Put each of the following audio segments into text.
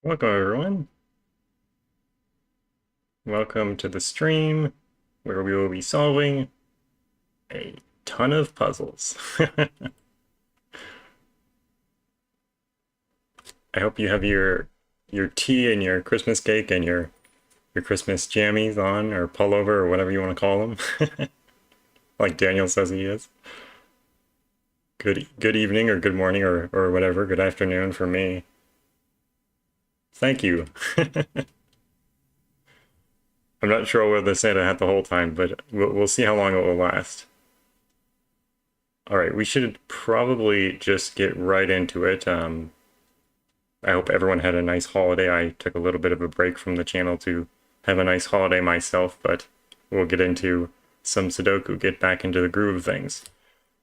Welcome everyone. Welcome to the stream where we will be solving a ton of puzzles. I hope you have your tea and your Christmas cake and your Christmas jammies on, or pullover, or whatever you want to call them. Like Daniel says he is. Good evening or good morning or whatever. Good afternoon for me. Thank you. I'm not sure whether to say that the whole time, but we'll see how long it will last. All right, we should probably just get right into it. I hope everyone had a nice holiday. I took a little bit of a break from the channel to have a nice holiday myself, but we'll get into some Sudoku, get back into the groove of things.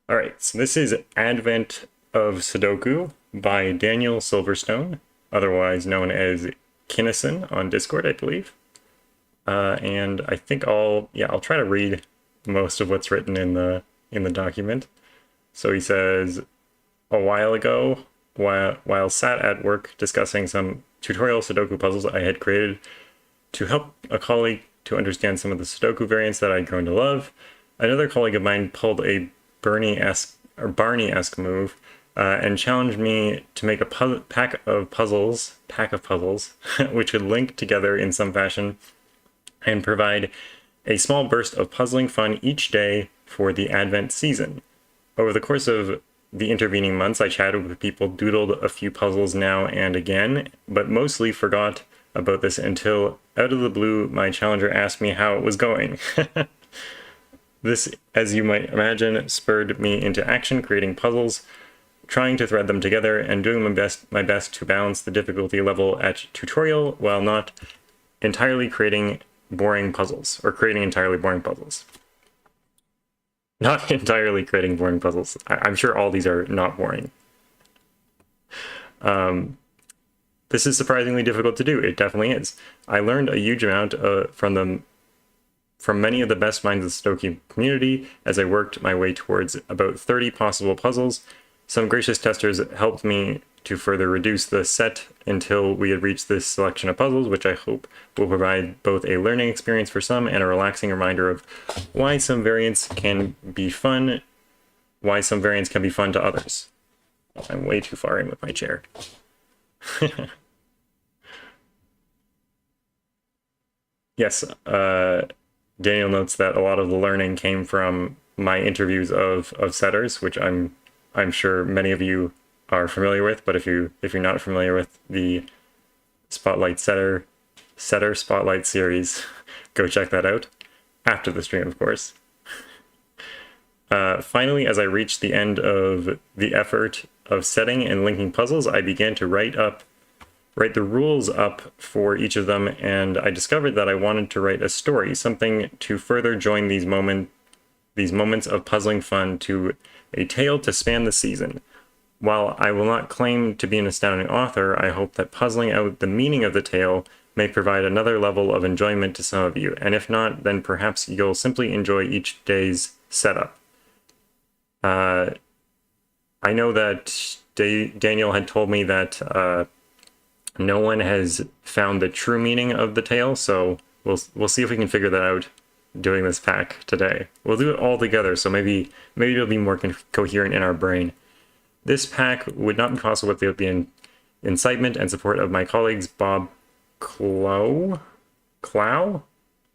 All right, so this is Advent of Sudoku by Daniel Silverstone, otherwise known as Kinnison on Discord, I believe. And I think I'll try to read most of what's written in the document. So he says, a while ago, while sat at work discussing some tutorial Sudoku puzzles I had created to help a colleague to understand some of the Sudoku variants that I'd grown to love, another colleague of mine pulled a Barney-esque move and challenged me to make a pack of puzzles, which would link together in some fashion and provide a small burst of puzzling fun each day for the Advent season. Over the course of the intervening months, I chatted with people, doodled a few puzzles now and again, but mostly forgot about this until, out of the blue, my challenger asked me how it was going. This, as you might imagine, spurred me into action, creating puzzles, trying to thread them together, and doing my best to balance the difficulty level at tutorial while not entirely creating boring puzzles, or creating entirely boring puzzles. Not entirely creating boring puzzles. I'm sure all these are not boring. This is surprisingly difficult to do. It definitely is. I learned a huge amount from many of the best minds of the Sudoku community as I worked my way towards about 30 possible puzzles. Some gracious testers helped me to further reduce the set until we had reached this selection of puzzles, which I hope will provide both a learning experience for some and a relaxing reminder of why some variants can be fun to others. I'm way too far in with my chair. Yes, Daniel notes that a lot of the learning came from my interviews of setters, which I'm sure many of you are familiar with, but if you're not familiar with the Spotlight Setter Spotlight series, go check that out after the stream, of course. Finally, as I reached the end of the effort of setting and linking puzzles, I began to write the rules up for each of them, and I discovered that I wanted to write a story, something to further join these moments of puzzling fun to a tale to span the season. While I will not claim to be an astounding author, I hope that puzzling out the meaning of the tale may provide another level of enjoyment to some of you, and if not, then perhaps you'll simply enjoy each day's setup. I know that Daniel had told me that no one has found the true meaning of the tale, so we'll see if we can figure that out doing this pack today. We'll do it all together, so maybe it'll be more coherent in our brain. This pack would not be possible without the incitement and support of my colleagues Bob Clow,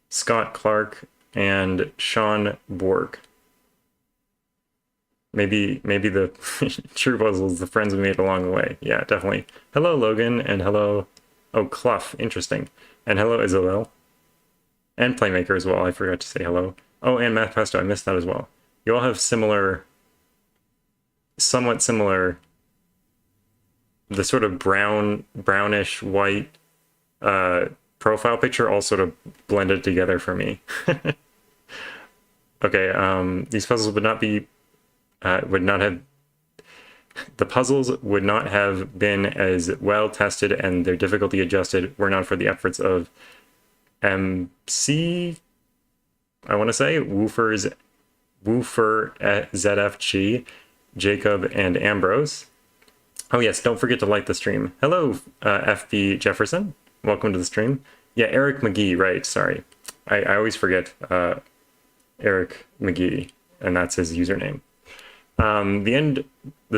Scott Clark, and Sean Borg. Maybe the true puzzles, the friends we made along the way. Yeah, definitely. Hello, Logan, and hello... Oh, Clough, interesting. And hello, Isabel. And Playmaker as well, I forgot to say hello. Oh, and Math Pesto, I missed that as well. You all have somewhat similar, the sort of brownish white profile picture all sort of blended together for me. Okay, these puzzles the puzzles would not have been as well tested and their difficulty adjusted were not for the efforts of MC, I want to say, Woofer ZFG, Jacob, and Ambrose. Oh yes, don't forget to like the stream. Hello, FB Jefferson. Welcome to the stream. Yeah, Eric McGee, right, sorry. I always forget Eric McGee, and that's his username. The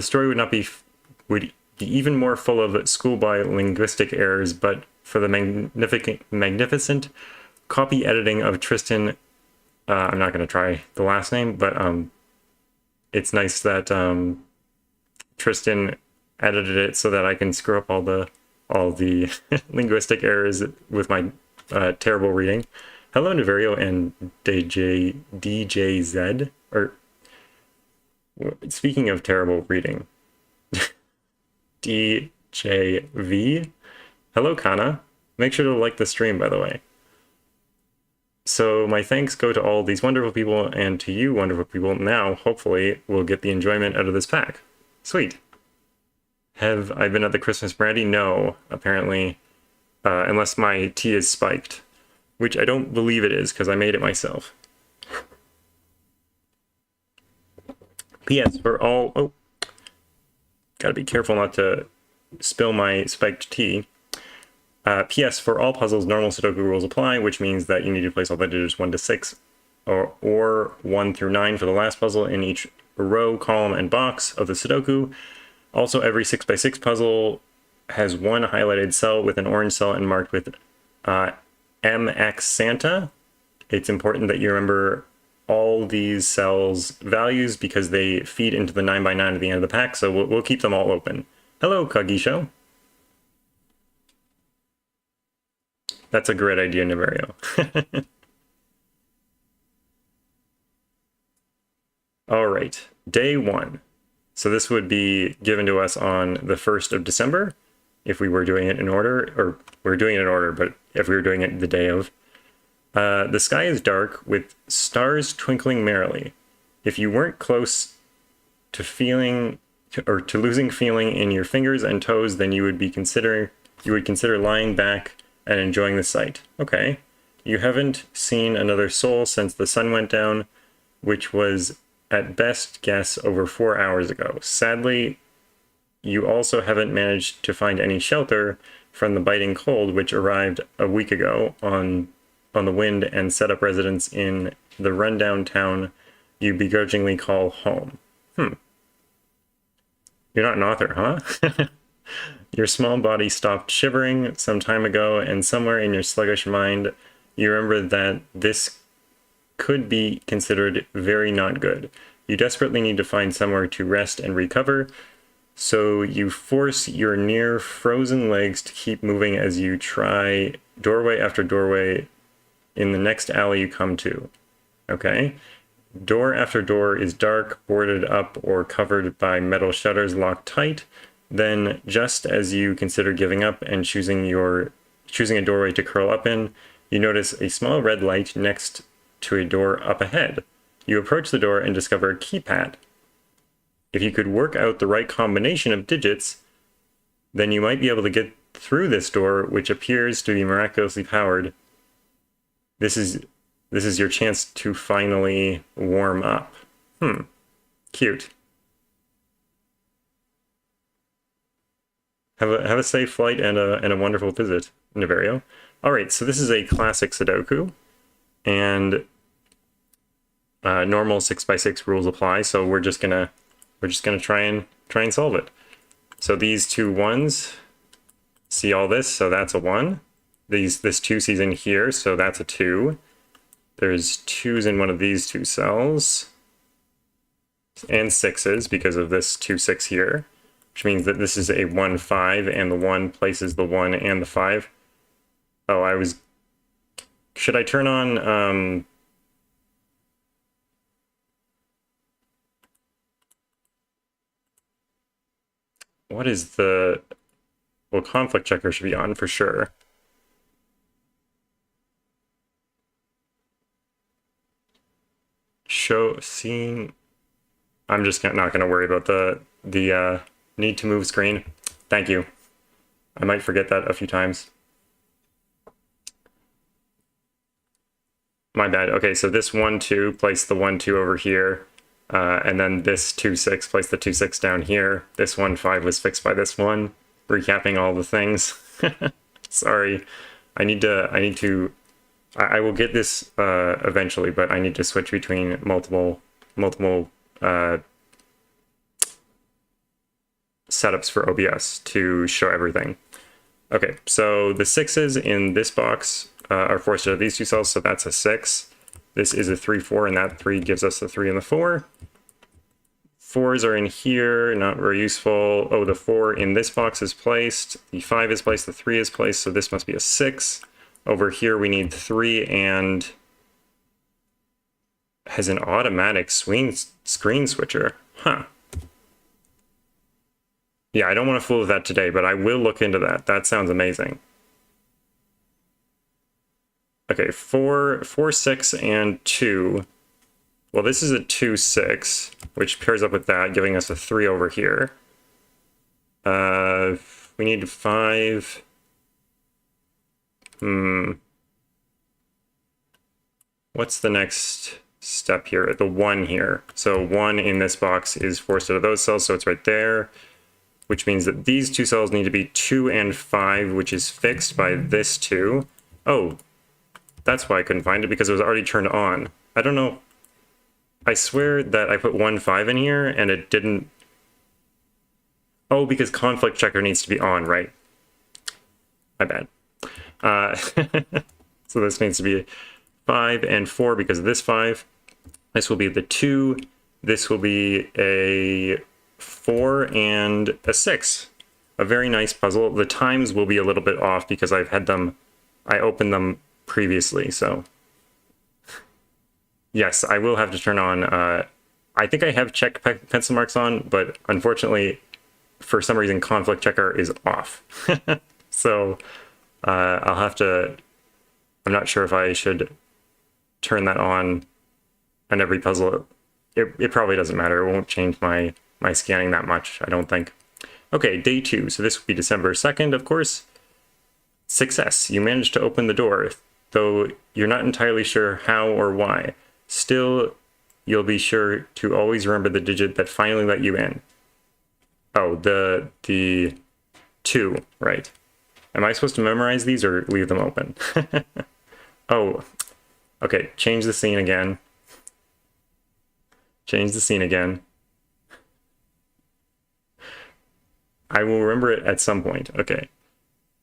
story would be even more full of schoolboy linguistic errors, but for the magnificent copy editing of Tristan, I'm not going to try the last name, but it's nice that Tristan edited it so that I can screw up all the linguistic errors with my terrible reading. Hello, Naverio and DJZ. Or speaking of terrible reading, DJV. Hello, Kana. Make sure to like the stream, by the way. So my thanks go to all these wonderful people, and to you wonderful people. Now, hopefully, we'll get the enjoyment out of this pack. Sweet. Have I been at the Christmas brandy? No, apparently, unless my tea is spiked, which I don't believe it is because I made it myself. P.S. for all... Oh, gotta be careful not to spill my spiked tea. P.S. for all puzzles, normal Sudoku rules apply, which means that you need to place all the digits 1 to 6 or 1 through 9 for the last puzzle in each row, column, and box of the Sudoku. Also, every 6x6 puzzle has one highlighted cell with an orange cell and marked with MX Santa. It's important that you remember all these cells' values because they feed into the 9x9 at the end of the pack, so we'll keep them all open. Hello, Kagisho. That's a great idea, Naverio. All right, day 1. So this would be given to us on the 1st of December, if we were doing it in order, or we're doing it in order, but if we were doing it the day of. The sky is dark with stars twinkling merrily. If you weren't close to losing feeling in your fingers and toes, then you would consider lying back and enjoying the sight. Okay. You haven't seen another soul since the sun went down, which was at best guess over 4 hours ago. Sadly, you also haven't managed to find any shelter from the biting cold, which arrived a week ago on the wind and set up residence in the rundown town you begrudgingly call home. You're not an author, huh? Your small body stopped shivering some time ago, and somewhere in your sluggish mind, you remember that this could be considered very not good. You desperately need to find somewhere to rest and recover, so you force your near frozen legs to keep moving as you try doorway after doorway in the next alley you come to. Okay? Door after door is dark, boarded up, or covered by metal shutters locked tight. Then, just as you consider giving up and choosing a doorway to curl up in, you notice a small red light next to a door up ahead. You approach the door and discover a keypad. If you could work out the right combination of digits, then you might be able to get through this door, which appears to be miraculously powered. This is your chance to finally warm up. Cute. Have a safe flight and a wonderful visit, Naverio. All right, so this is a classic Sudoku, and normal 6x6 rules apply. So we're just gonna try and solve it. So these two ones see all this, so that's a 1. This 2 sees in here, so that's a 2. There's 2s in one of these 2 cells, and 6s because of this 2, 6 here, which means that this is a 1, 5, and the 1 places the 1 and the 5. Oh, should I turn on, what is well, conflict checker should be on for sure. Scene. I'm just not going to worry about the need to move screen. Thank you. I might forget that a few times. My bad. Okay, so this 1, 2, place the 1, 2 over here. And then this 2, 6, place the 2, 6 down here. This 1, 5 was fixed by this one. Recapping all the things. Sorry. I will get this eventually, but I need to switch between multiple setups for OBS to show everything. Okay, so the 6s in this box are forced out of these 2 cells, so that's a 6. This is a 3, 4, and that 3 gives us the 3 and the 4. 4s are in here, not very useful. Oh, the 4 in this box is placed. The 5 is placed, the 3 is placed, so this must be a 6. Over here we need 3 and has an automatic screen switcher. Huh. Yeah, I don't want to fool with that today, but I will look into that. That sounds amazing. Okay, 4, 6, and 2. Well, this is a 2, 6, which pairs up with that, giving us a 3 over here. We need 5. What's the next step here? The 1 here. So 1 in this box is forced out of those cells, so it's right there, which means that these 2 cells need to be 2 and 5, which is fixed by this 2. Oh, that's why I couldn't find it, because it was already turned on. I don't know. I swear that I put 1, 5 in here, and it didn't... Oh, because conflict checker needs to be on, right? My bad. So this needs to be 5 and 4 because of this 5. This will be the 2. This will be a 4 and a 6. A very nice puzzle. The times will be a little bit off because I opened them previously, so... Yes, I will have to turn on, I think I have check pencil marks on, but unfortunately, for some reason, conflict checker is off. So I'll have to, I'm not sure if I should turn that on every puzzle. It probably doesn't matter. It won't change my scanning that much, I don't think. Okay, day 2. So this will be December 2nd, of course. Success. You managed to open the door, though you're not entirely sure how or why. Still, you'll be sure to always remember the digit that finally let you in. Oh, the 2, right. Am I supposed to memorize these or leave them open? Oh, okay, change the scene again. Change the scene again. I will remember it at some point. Okay.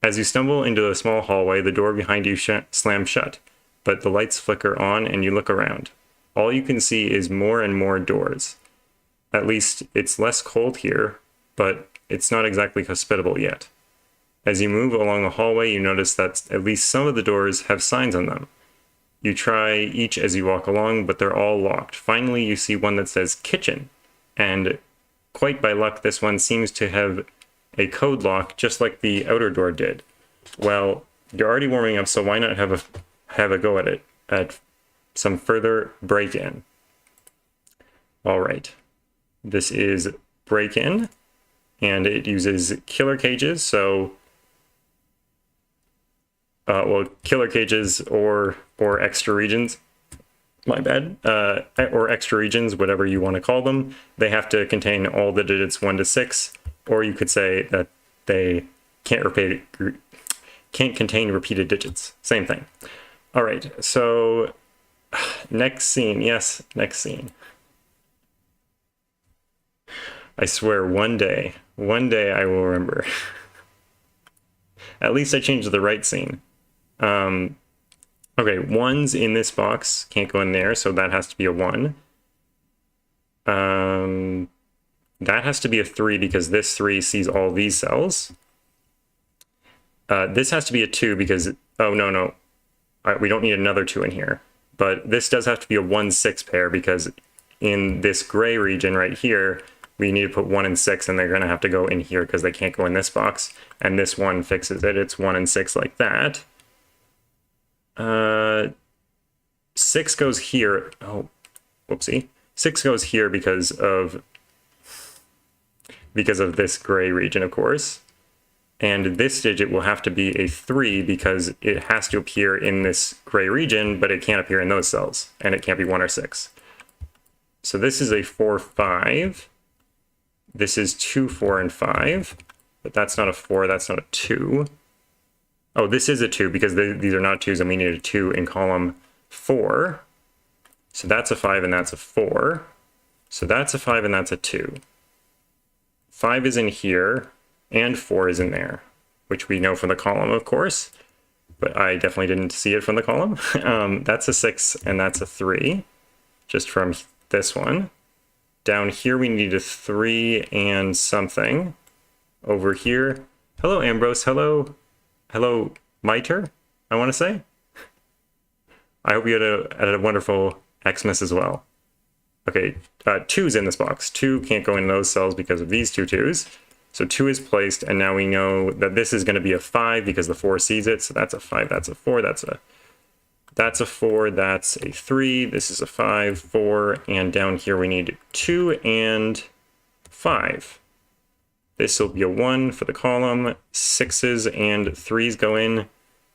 As you stumble into a small hallway, the door behind you slams shut, but the lights flicker on and you look around. All you can see is more and more doors. At least it's less cold here, but it's not exactly hospitable yet. As you move along the hallway, you notice that at least some of the doors have signs on them. You try each as you walk along, but they're all locked. Finally, you see one that says kitchen, and quite by luck, this one seems to have a code lock just like the outer door did. Well, you're already warming up, so why not have a go at it, at some further break-in. All right, this is break-in, and it uses killer cages, so well, killer cages or extra regions, my bad, or extra regions, whatever you want to call them. They have to contain all the digits 1 to 6, or you could say that they can't contain repeated digits. Same thing. All right, so next scene. Yes, next scene. I swear, one day I will remember. At least I changed the right scene. Okay, 1s in this box can't go in there, so that has to be a 1. That has to be a 3 because this 3 sees all these cells. This has to be a 2 because, oh, no. We don't need another 2 in here. But this does have to be a 1-6 pair because in this gray region right here, we need to put 1 and 6, and they're going to have to go in here because they can't go in this box. And this one fixes it. It's 1 and 6 like that. 6 goes here. Oh, whoopsie. 6 goes here because of this gray region, of course. And this digit will have to be a 3 because it has to appear in this gray region, but it can't appear in those cells. And it can't be 1 or 6. So this is a 4, 5. This is 2, 4, and 5. But that's not a 4, that's not a 2. Oh, this is a 2 because these are not 2s, and we need a 2 in column 4. So that's a 5 and that's a 4. So that's a 5 and that's a 2. 5 is in here, and 4 is in there, which we know from the column, of course. But I definitely didn't see it from the column. That's a 6 and that's a 3, just from this one. Down here we need a 3 and something. Over here, hello Ambrose, hello Miter, I want to say. I hope you had a wonderful Xmas as well. Okay, 2's in this box. 2 can't go in those cells because of these two 2's. So 2 is placed, and now we know that this is going to be a 5 because the 4 sees it. So that's a 5, that's a 4, that's a 4, that's a 3, this is a 5, 4, and down here we need 2 and 5. This will be a 1 for the column, 6's and 3's go in,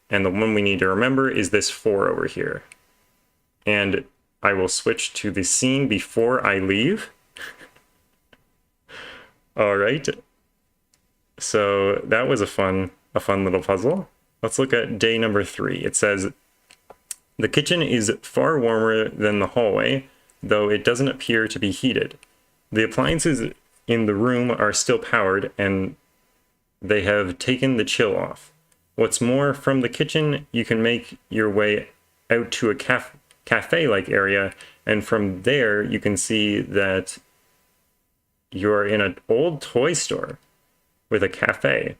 and the one we need to remember is this 4 over here. And I will switch to the scene before I leave. All right. So that was a fun little puzzle. Let's look at day number 3. It says, the kitchen is far warmer than the hallway, though it doesn't appear to be heated. The appliances in the room are still powered, and they have taken the chill off. What's more, from the kitchen, you can make your way out to a cafe-like area, and from there you can see that you're in an old toy store with a cafe,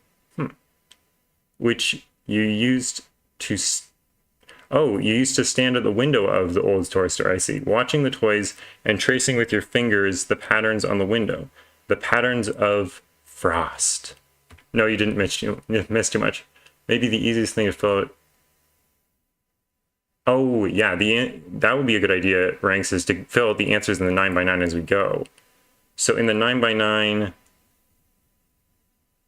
which you used to stand at the window of the old toy store, I see, watching the toys and tracing with your fingers the patterns on the window, the patterns of frost. No, you didn't miss too much. Maybe the easiest thing to fill out. Oh, yeah, that would be a good idea, Ranks, is to fill out the answers in the 9x9 as we go. So in the 9x9,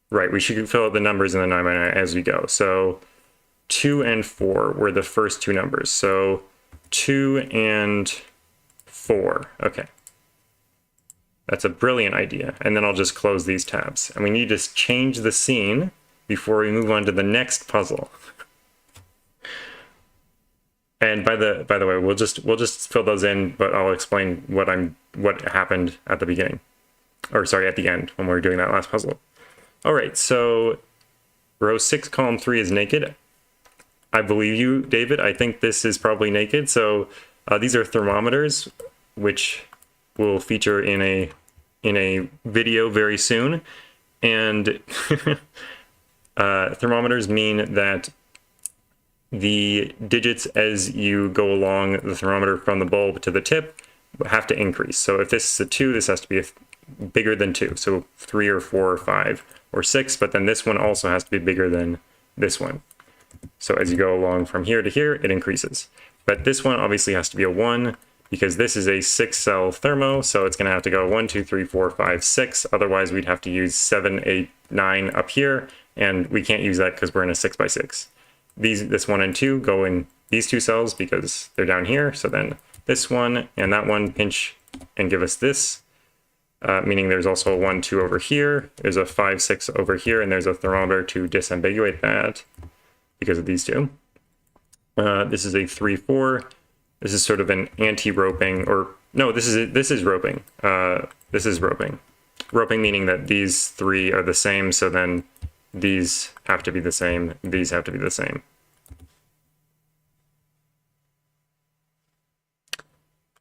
right, we should fill out the numbers in the 9x9 as we go. So 2 and 4 were the first two numbers. So 2 and 4. Okay. That's a brilliant idea. And then I'll just close these tabs. And we need to change the scene before we move on to the next puzzle. And by the way, we'll just fill those in, but I'll explain what happened at the beginning. Or sorry, at the end when we were doing that last puzzle. All right, so row 6, column 3 is naked. I believe you, David. I think this is probably naked. So these are thermometers, which will feature in a video very soon. And thermometers mean that the digits as you go along the thermometer from the bulb to the tip have to increase. So if this is a 2, this has to be bigger than 2. So 3 or 4 or 5 or 6, but then this one also has to be bigger than this one. So as you go along from here to here, it increases. But this one obviously has to be a 1 because this is a 6-cell thermo, so it's going to have to go 1, 2, 3, 4, 5, 6. Otherwise, we'd have to use 7, 8, 9 up here, and we can't use that because we're in a 6x6. This 1 and 2 go in these two cells because they're down here. So then this one and that one pinch and give us this, meaning there's also a 1, 2 over here. There's a 5, 6 over here, and there's a thermometer to disambiguate that because of these two. This is a 3, 4. This is sort of an anti-roping, or no, this is roping. This is roping. Roping meaning that these 3 are the same, so then these have to be the same, these have to be the same.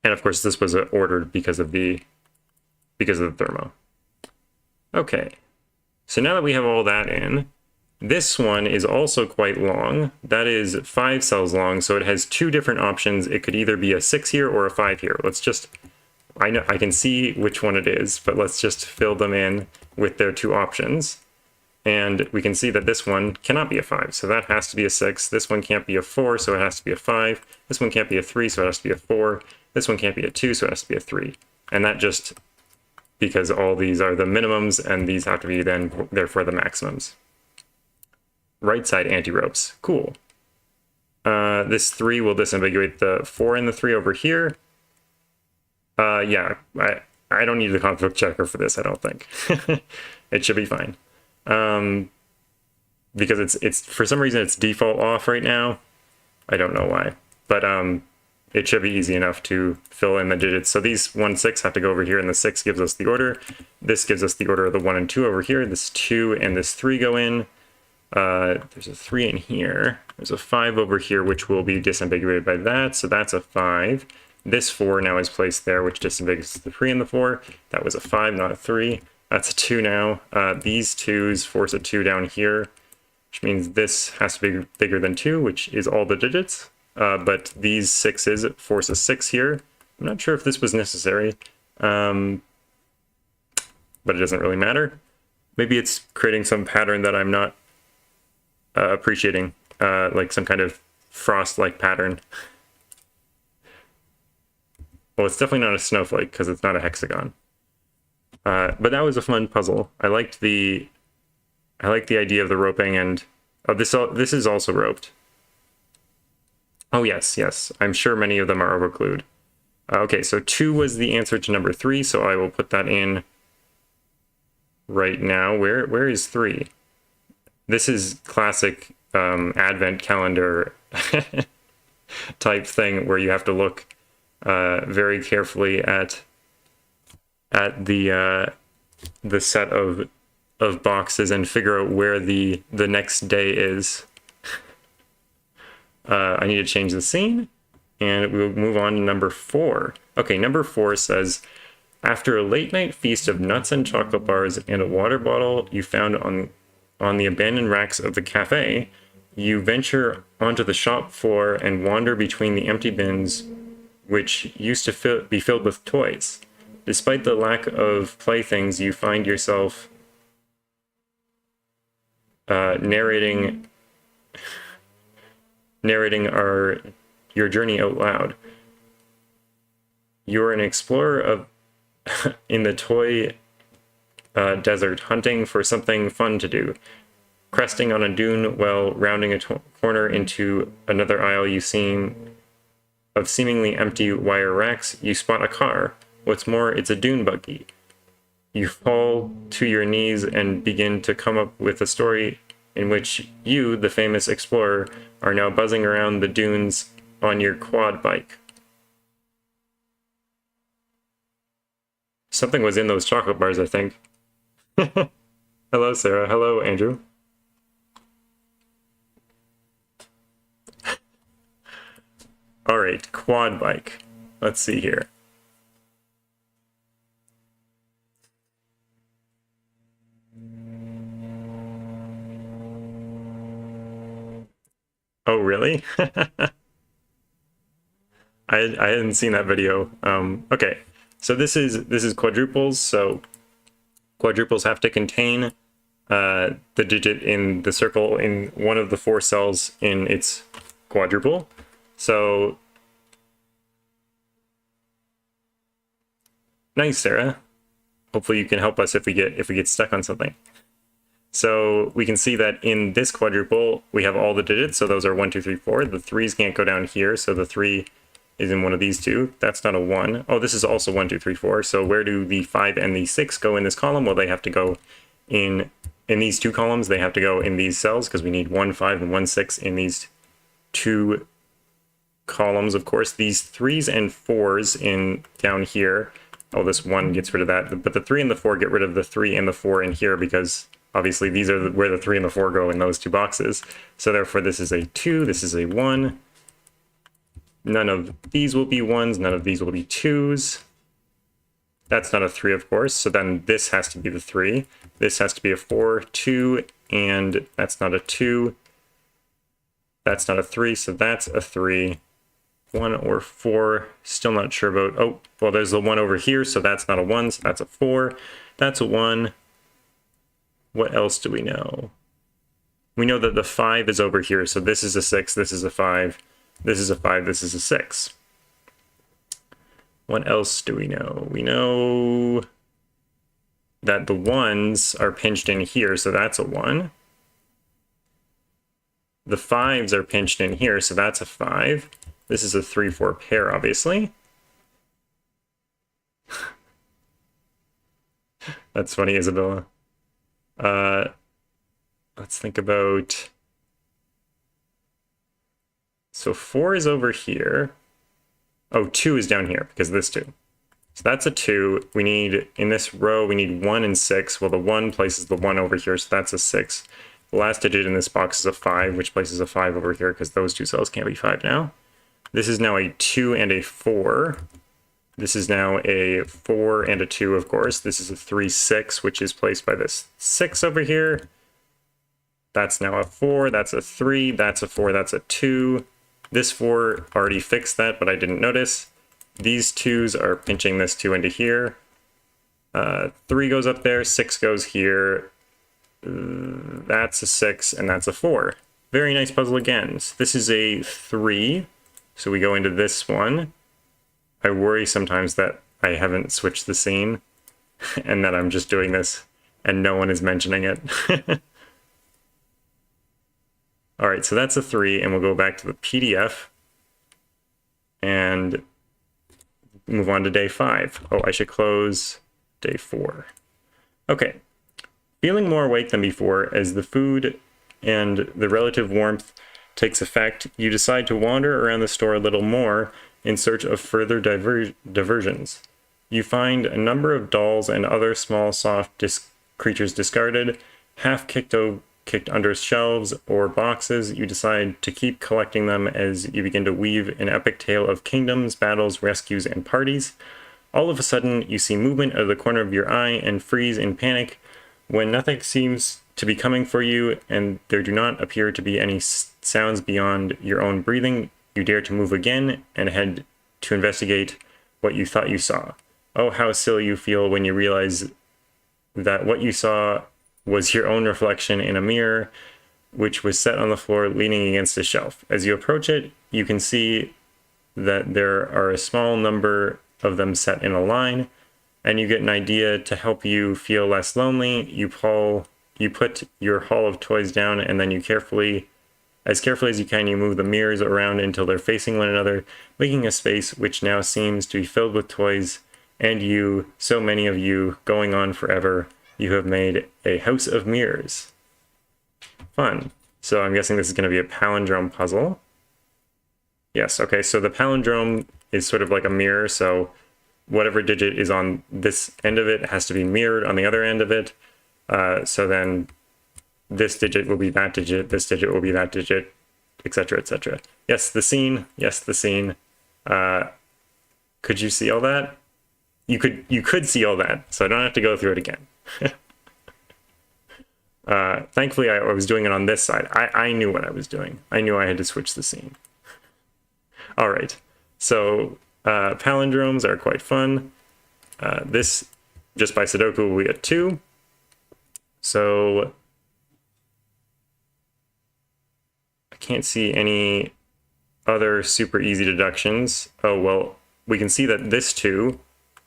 And of course this was ordered because of the thermo. Okay, so now that we have all that in, this one is also quite long. That is 5 cells long, so it has 2 different options. It could either be a 6 here or a 5 here. Let's just, I can see which one it is, but let's just fill them in with their 2 options. And we can see that this one cannot be a 5, so that has to be a 6. This one can't be a 4, so it has to be a 5. This one can't be a 3, so it has to be a 4. This one can't be a 2, so it has to be a 3. And that just because all these are the minimums, and these have to be then, therefore, the maximums. Right side anti-ropes. Cool. This 3 will disambiguate the 4 and the 3 over here. Yeah, I don't need the conflict checker for this, I don't think. It should be fine. Because it's for some reason it's default off right now. I don't know why. But it should be easy enough to fill in the digits. So these 1, 6 have to go over here, and the 6 gives us the order. This gives us the order of the 1 and 2 over here. This 2 and this 3 go in. There's a 3 in here. There's a 5 over here, which will be disambiguated by that. So that's a 5. This 4 now is placed there, which disambiguates the 3 and the 4. That was a 5, not a 3. That's a 2 now. These 2s force a 2 down here, which means this has to be bigger than 2, which is all the digits. But these 6s force a 6 here. I'm not sure if this was necessary, but it doesn't really matter. Maybe it's creating some pattern that I'm not appreciating, like some kind of frost-like pattern. Well, it's definitely not a snowflake because it's not a hexagon. But that was a fun puzzle. I liked the idea of the roping, and this is also roped. Oh yes, yes. I'm sure many of them are overglued. Okay, so 2 was the answer to number 3, so I will put that in right now. Where is 3? This is classic advent calendar type thing where you have to look very carefully at the set of boxes and figure out where the next day is. I need to change the scene, and we'll move on to number 4. Okay, number 4 says, after a late night feast of nuts and chocolate bars and a water bottle you found on the abandoned racks of the cafe, you venture onto the shop floor and wander between the empty bins which used to be filled with toys. Despite the lack of playthings, you find yourself narrating your journey out loud. You're an explorer in the toy desert, hunting for something fun to do. Cresting on a dune while rounding a corner into another aisle of seemingly empty wire racks, you spot a car. What's more, it's a dune buggy. You fall to your knees and begin to come up with a story in which you, the famous explorer, are now buzzing around the dunes on your quad bike. Something was in those chocolate bars, I think. Hello, Sarah. Hello, Andrew. All right, quad bike. Let's see here. Oh, really? I hadn't seen that video. Okay, so this is quadruples. So quadruples have to contain the digit in the circle in one of the 4 cells in its quadruple. So nice, Sarah. Hopefully you can help us if we get stuck on something. So we can see that in this quadruple, we have all the digits. So those are 1, 2, 3, 4. The 3s can't go down here. So the 3 is in one of these 2. That's not a 1. Oh, this is also 1, 2, 3, 4. So where do the 5 and the 6 go in this column? Well, they have to go in these 2 columns. They have to go in these cells because we need 1, 5 and 1, 6 in these 2 columns. Of course, these 3s and 4s in down here. Oh, this 1 gets rid of that. But the 3 and the 4 get rid of the 3 and the 4 in here because obviously these are where the 3 and the 4 go in those 2 boxes. So therefore this is a 2, this is a 1. None of these will be 1s, none of these will be 2s. That's not a 3, of course, so then this has to be the 3. This has to be a 4, 2, and that's not a 2. That's not a 3, so that's a 3. 1 or 4, still not sure about. Oh, well, there's the 1 over here, so that's not a 1, so that's a 4. That's a 1. What else do we know? We know that the 5 is over here, so this is a 6, this is a 5, this is a 5, this is a 6. What else do we know? We know that the 1s are pinched in here, so that's a 1. The 5s are pinched in here, so that's a 5. This is a 3, 4 pair, obviously. That's funny, Isabella. Uh, let's think about... So 4 is over here. Oh, 2 is down here because of this 2. So that's a 2. We need, in this row, we need 1 and 6. Well, the 1 places the 1 over here, so that's a 6. The last digit in this box is a 5, which places a 5 over here because those two cells can't be 5 now. This is now a 2 and a 4. This is now a 4 and a 2, of course. This is a 3, 6, which is placed by this 6 over here. That's now a 4, that's a 3, that's a 4, that's a 2. This 4 already fixed that, but I didn't notice. These 2s are pinching this 2 into here. 3 goes up there, 6 goes here. That's a 6, and that's a 4. Very nice puzzle again. So this is a 3, so we go into this one. I worry sometimes that I haven't switched the scene, and that I'm just doing this, and no one is mentioning it. All right, so that's a 3, and we'll go back to the PDF and move on to day 5. Oh, I should close day 4. Okay, feeling more awake than before as the food and the relative warmth takes effect, you decide to wander around the store a little more in search of further diversions. You find a number of dolls and other small, soft creatures discarded, half kicked under shelves or boxes. You decide to keep collecting them as you begin to weave an epic tale of kingdoms, battles, rescues, and parties. All of a sudden, you see movement out of the corner of your eye and freeze in panic when nothing seems to be coming for you and there do not appear to be any sounds beyond your own breathing. You dare to move again and head to investigate what you thought you saw. Oh, how silly you feel when you realize that what you saw was your own reflection in a mirror, which was set on the floor leaning against a shelf. As you approach it, you can see that there are a small number of them set in a line, and you get an idea to help you feel less lonely. You put your haul of toys down, and then you as carefully as you can, you move the mirrors around until they're facing one another, making a space which now seems to be filled with toys, and you, so many of you, going on forever. You have made a house of mirrors. Fun. So I'm guessing this is going to be a palindrome puzzle. Yes, okay, so the palindrome is sort of like a mirror, so whatever digit is on this end of it has to be mirrored on the other end of it. So then this digit will be that digit, this digit will be that digit, etc., etc. Yes, the scene. Yes, the scene. Could you see all that? You could see all that, so I don't have to go through it again. Thankfully, I was doing it on this side. I knew what I was doing. I knew I had to switch the scene. All right, so palindromes are quite fun. This, just by Sudoku, will be a 2. So I can't see any other super easy deductions. Oh, well, we can see that this 2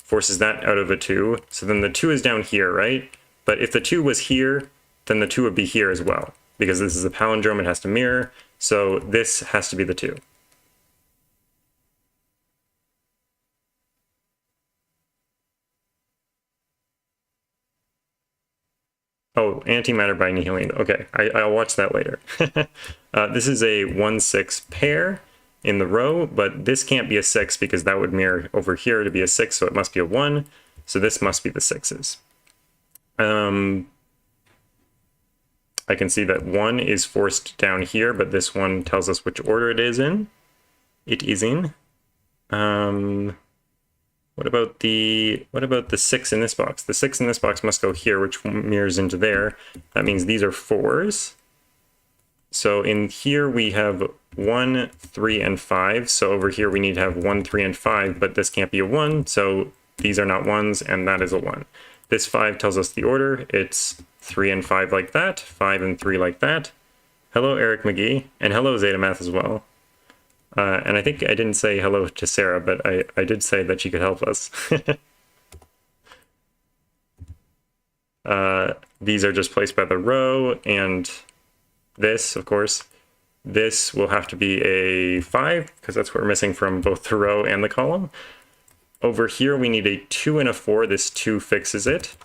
forces that out of a 2. So then the 2 is down here, right? But if the 2 was here, then the 2 would be here as well. Because this is a palindrome, it has to mirror. So this has to be the 2. Oh, antimatter by annihilating. Okay, I'll watch that later. This is a 1-6 pair in the row, but this can't be a 6 because that would mirror over here to be a 6, so it must be a 1. So this must be the 6s. I can see that 1 is forced down here, but this one tells us which order it is in. It is in. What about the 6 in this box? The 6 in this box must go here, which mirrors into there. That means these are 4s. So in here we have 1, 3, and 5. So over here we need to have 1, 3, and 5, but this can't be a 1, so these are not 1s, and that is a 1. This 5 tells us the order. It's 3 and 5 like that, 5 and 3 like that. Hello, Eric McGee, and hello, Zeta Math as well. And I think I didn't say hello to Sarah, but I did say that she could help us. These are just placed by the row, and this, of course, this will have to be a 5, because that's what we're missing from both the row and the column. Over here, we need a 2 and a 4. This 2 fixes it.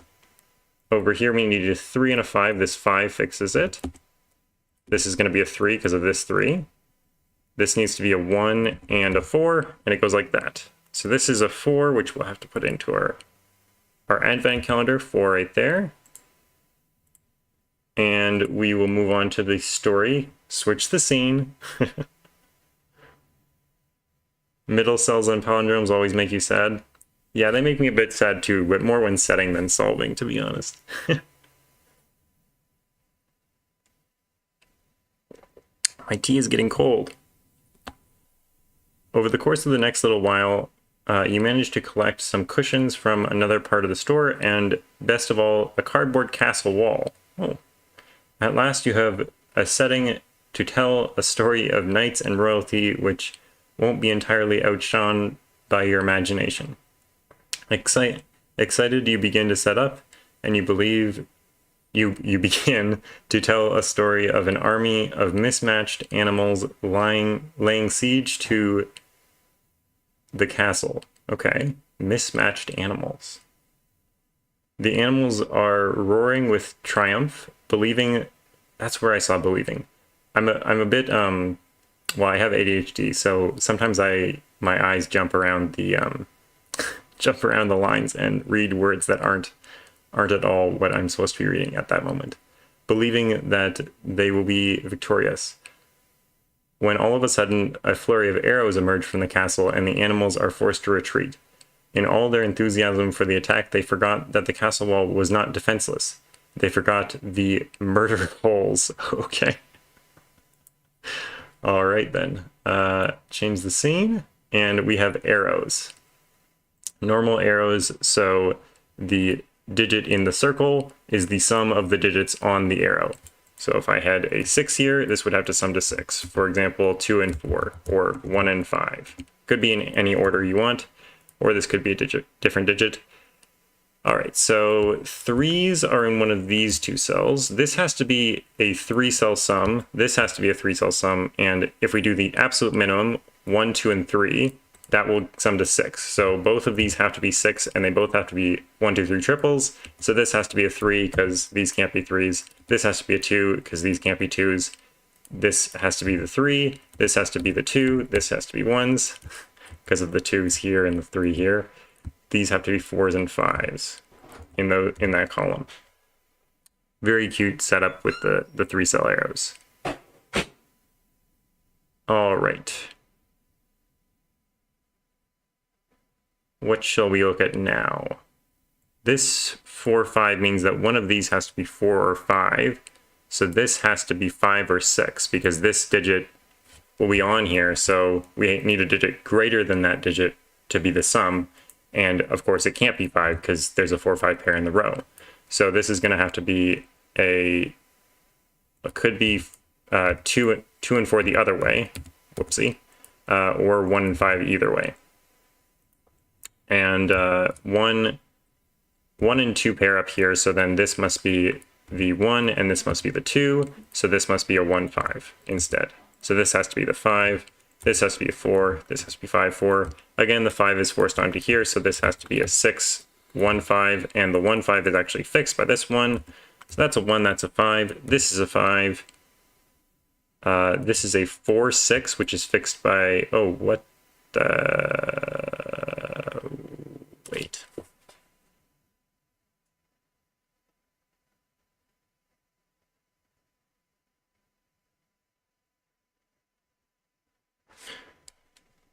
Over here, we need a 3 and a 5. This 5 fixes it. This is going to be a 3 because of this 3. This needs to be a 1 and a 4, and it goes like that. So this is a 4, which we'll have to put into our advent calendar, 4 right there. And we will move on to the story. Switch the scene. Middle cells and palindromes always make you sad. Yeah, they make me a bit sad too, but more when setting than solving, to be honest. My tea is getting cold. Over the course of the next little while, you manage to collect some cushions from another part of the store, and best of all, a cardboard castle wall. Oh. At last you have a setting to tell a story of knights and royalty which won't be entirely outshone by your imagination. Excited, you begin to set up, and you believe you begin to tell a story of an army of mismatched animals laying siege to the castle. Okay, mismatched animals. The animals are roaring with triumph, believing. That's where I saw believing. I'm a bit well, I have ADHD, so sometimes my eyes jump around the lines and read words that aren't at all what I'm supposed to be reading at that moment. Believing that they will be victorious. When all of a sudden a flurry of arrows emerge from the castle and the animals are forced to retreat. In all their enthusiasm for the attack, they forgot that the castle wall was not defenseless. They forgot the murder holes. Okay. All right then. Change the scene, and we have arrows. Normal arrows, so the digit in the circle is the sum of the digits on the arrow. So if I had a 6 here, this would have to sum to 6. For example, 2 and 4, or 1 and 5. Could be in any order you want, or this could be a different digit. All right, so 3s are in one of these two cells. This has to be a 3-cell sum. This has to be a 3-cell sum. And if we do the absolute minimum, 1, 2, and 3, that will sum to 6. So both of these have to be 6, and they both have to be 1, 2, 3 triples. So this has to be a 3 because these can't be 3s. This has to be a 2 because these can't be 2s. This has to be the 3. This has to be the 2. This has to be 1s because of the 2s here and the 3 here. These have to be 4s and 5s in that column. Very cute setup with the 3-cell arrows. All right. What shall we look at now? This 4, 5 means that one of these has to be 4 or 5. So this has to be 5 or 6 because this digit will be on here. So we need a digit greater than that digit to be the sum. And of course it can't be 5 because there's a 4, 5 pair in the row. So this is going to have to be it could be 2 and 4 the other way. Whoopsie. Or 1 and 5 either way. And 1 and 2 pair up here, so then this must be the 1 and this must be the 2, so this must be a 1, 5 instead. So this has to be the 5, this has to be a 4, this has to be 5, 4. Again, the 5 is forced onto here, so this has to be a 6, 1, 5, and the 1, 5 is actually fixed by this one. So that's a 1, that's a 5, this is a 5. This is a 4, 6, which is fixed by, oh, what wait.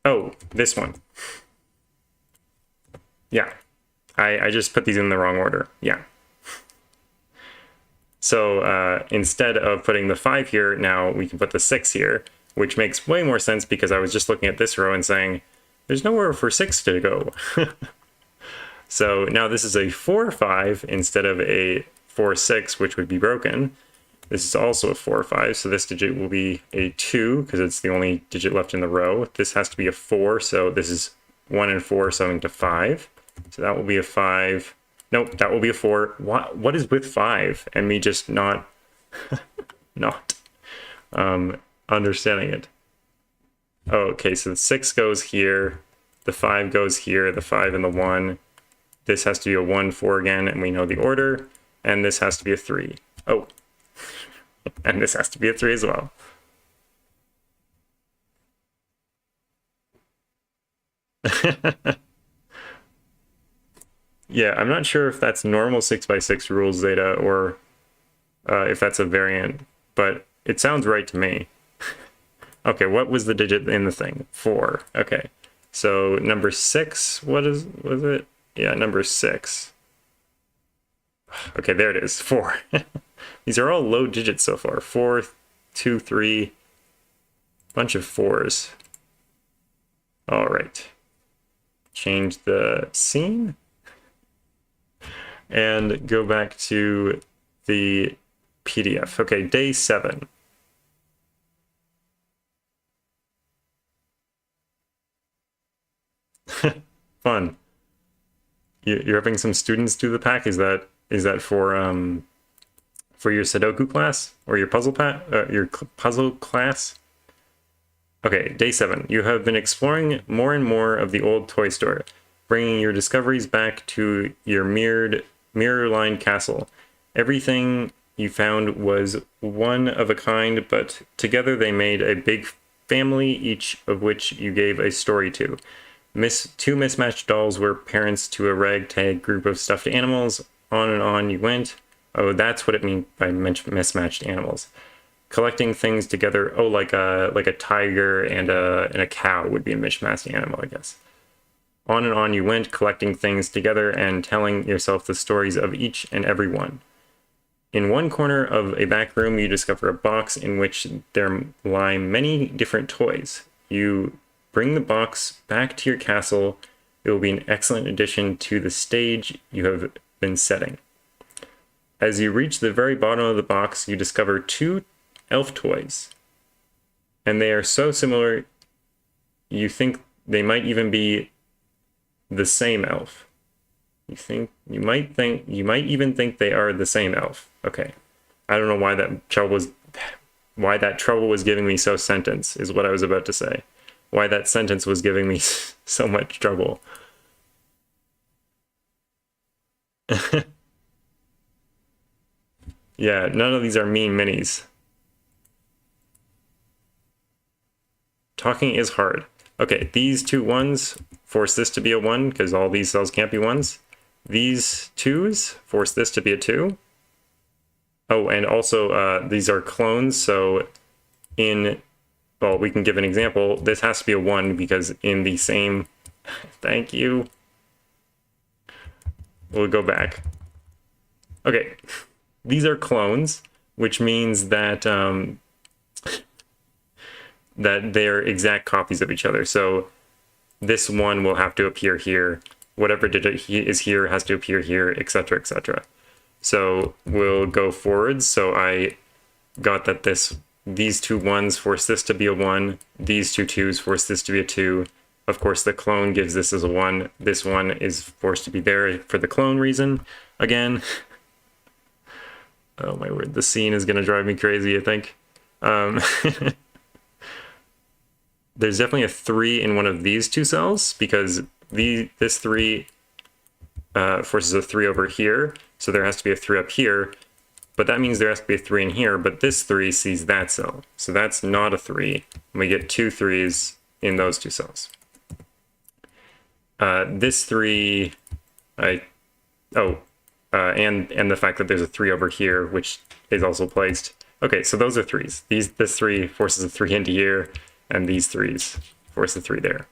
Oh, this one. Yeah, I just put these in the wrong order. Yeah. So instead of putting the 5 here, now we can put the 6 here, which makes way more sense because I was just looking at this row and saying, there's nowhere for 6 to go. So now this is a 4, 5 instead of a 4, 6, which would be broken. This is also a 4, 5, so this digit will be a 2 because it's the only digit left in the row. This has to be a 4, so this is 1 and 4 summing to 5. So that will be a 5. Nope, that will be a 4. What is with 5? And me just not understanding it. Oh, okay, so the 6 goes here. the 5 goes here, the 5 and the 1. This has to be a 1, 4 again, and we know the order. And this has to be a 3. Oh, and this has to be a 3 as well. Yeah, I'm not sure if that's normal 6x6 rules data or if that's a variant, but it sounds right to me. Okay, what was the digit in the thing? 4. Okay, so number 6, was it? Yeah, number 6. Okay, there it is, 4. These are all low digits so far. 4, 2, 3, bunch of 4s. All right. Change the scene and go back to the PDF. Okay, day 7. Fun. You're having some students do the pack. Is that for your Sudoku class or your puzzle class? Okay, day 7. You have been exploring more and more of the old toy store, bringing your discoveries back to your mirror-lined castle. Everything you found was one of a kind, but together they made a big family, each of which you gave a story to. Two mismatched dolls were parents to a ragtag group of stuffed animals. On and on you went. Oh, that's what it means by mismatched animals. Collecting things together. Oh, like a tiger and a cow would be a mismatched animal, I guess. On and on you went, collecting things together and telling yourself the stories of each and every one. In one corner of a back room, you discover a box in which there lie many different toys. You bring the box back to your castle. It will be an excellent addition to the stage you have been setting. As you reach the very bottom of the box, you discover 2 elf toys. And they are so similar, you think they might even be the same elf. You might even think they are the same elf. Okay. I don't know why that trouble was giving me so sentence is what I was about to say. Why that sentence was giving me so much trouble. Yeah, none of these are mean minis. Talking is hard. Okay, these 2 1s force this to be a 1 because all these cells can't be 1s. These 2s force this to be a 2. Oh, and also these are clones, so well, we can give an example. This has to be a 1 because in the same... Thank you. We'll go back. Okay, these are clones, which means that that they're exact copies of each other. So this 1 will have to appear here. Whatever digit is here has to appear here, etc., etc. So we'll go forwards. So I got that these 2 1s force this to be a 1. These 2 2s force this to be a 2. Of course, the clone gives this as a 1. This 1 is forced to be there for the clone reason. Again. Oh my word, the scene is going to drive me crazy, I think. There's definitely a 3 in one of these 2 cells because this 3 forces a 3 over here. So there has to be a 3 up here. But that means there has to be a 3 in here, but this 3 sees that cell. So that's not a 3. And we get 2 3s in those 2 cells. This 3, and the fact that there's a 3 over here, which is also placed. Okay, so those are 3s. This 3 forces a 3 into here, and these 3s force a 3 there.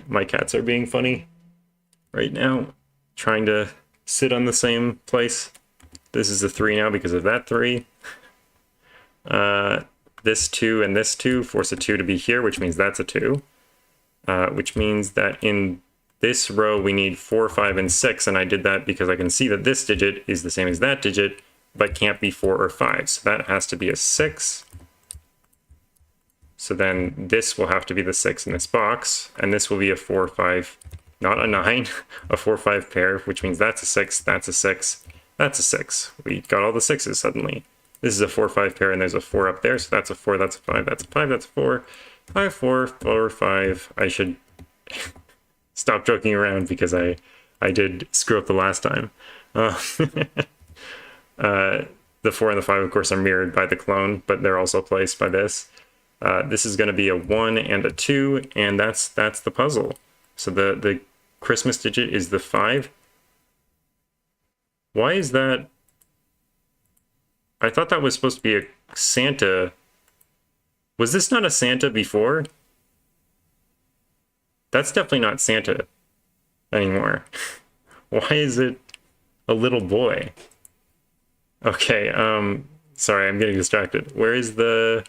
My cats are being funny right now, trying to sit on the same place. This is a 3 now because of that 3. This 2 and this 2 force a 2 to be here, which means that's a 2. Which means that in this row we need 4, 5, and 6, and I did that because I can see that this digit is the same as that digit, but can't be 4 or 5. So that has to be a 6. So then this will have to be the 6 in this box, and this will be a 4, 5, not a 9, a 4, 5 pair, which means that's a 6, that's a 6, that's a 6. We got all the 6s suddenly. This is a 4, 5 pair, and there's a 4 up there, so that's a 4, that's a 5, that's a 5, that's a 4. 5, 4, 4, 5. I should stop joking around because I did screw up the last time. The 4 and the 5, of course, are mirrored by the clone, but they're also placed by this. This is going to be a 1 and a 2, and that's the puzzle. So the Christmas digit is the 5. Why is that? I thought that was supposed to be a Santa. Was this not a Santa before? That's definitely not Santa anymore. Why is it a little boy? Okay, sorry, I'm getting distracted. Where is the...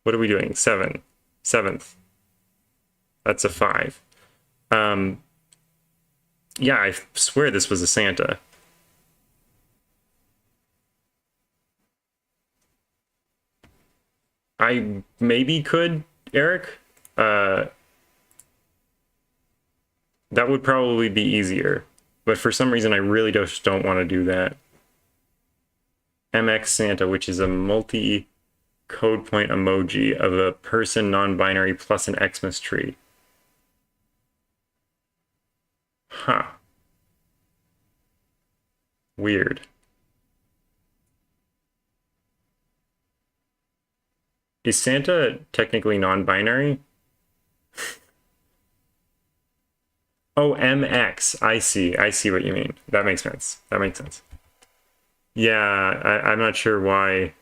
What are we doing? 7. 7th. That's a 5. Yeah, I swear this was a Santa. I maybe could, Eric. That would probably be easier. But for some reason, I really just don't want to do that. MX Santa, which is a multi-code point emoji of a person non-binary plus an Xmas tree. Huh. Weird. Is Santa technically non-binary? Oh, MX. I see. I see what you mean. That makes sense. That makes sense. Yeah, I'm not sure why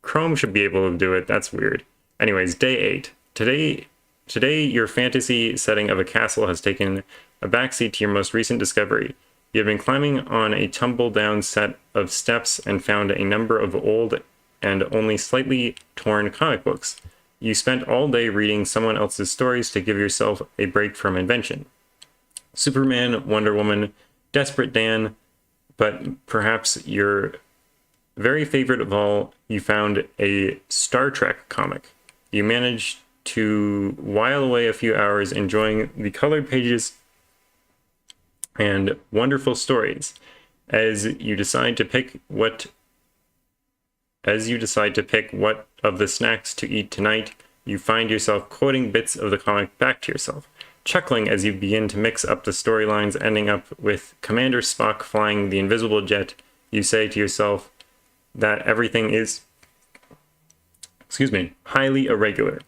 Chrome should be able to do it. That's weird. Anyways, day 8. Today, your fantasy setting of a castle has taken a backseat to your most recent discovery. You have been climbing on a tumble-down set of steps and found a number of old and only slightly torn comic books. You spent all day reading someone else's stories to give yourself a break from invention. Superman, Wonder Woman, Desperate Dan, but perhaps your very favorite of all, you found a Star Trek comic. You managed to while away a few hours enjoying the colored pages and wonderful stories. As you decide to pick what of the snacks to eat tonight, you find yourself quoting bits of the comic back to yourself, chuckling as you begin to mix up the storylines, ending up with Commander Spock flying the invisible jet. You say to yourself that everything is, highly irregular.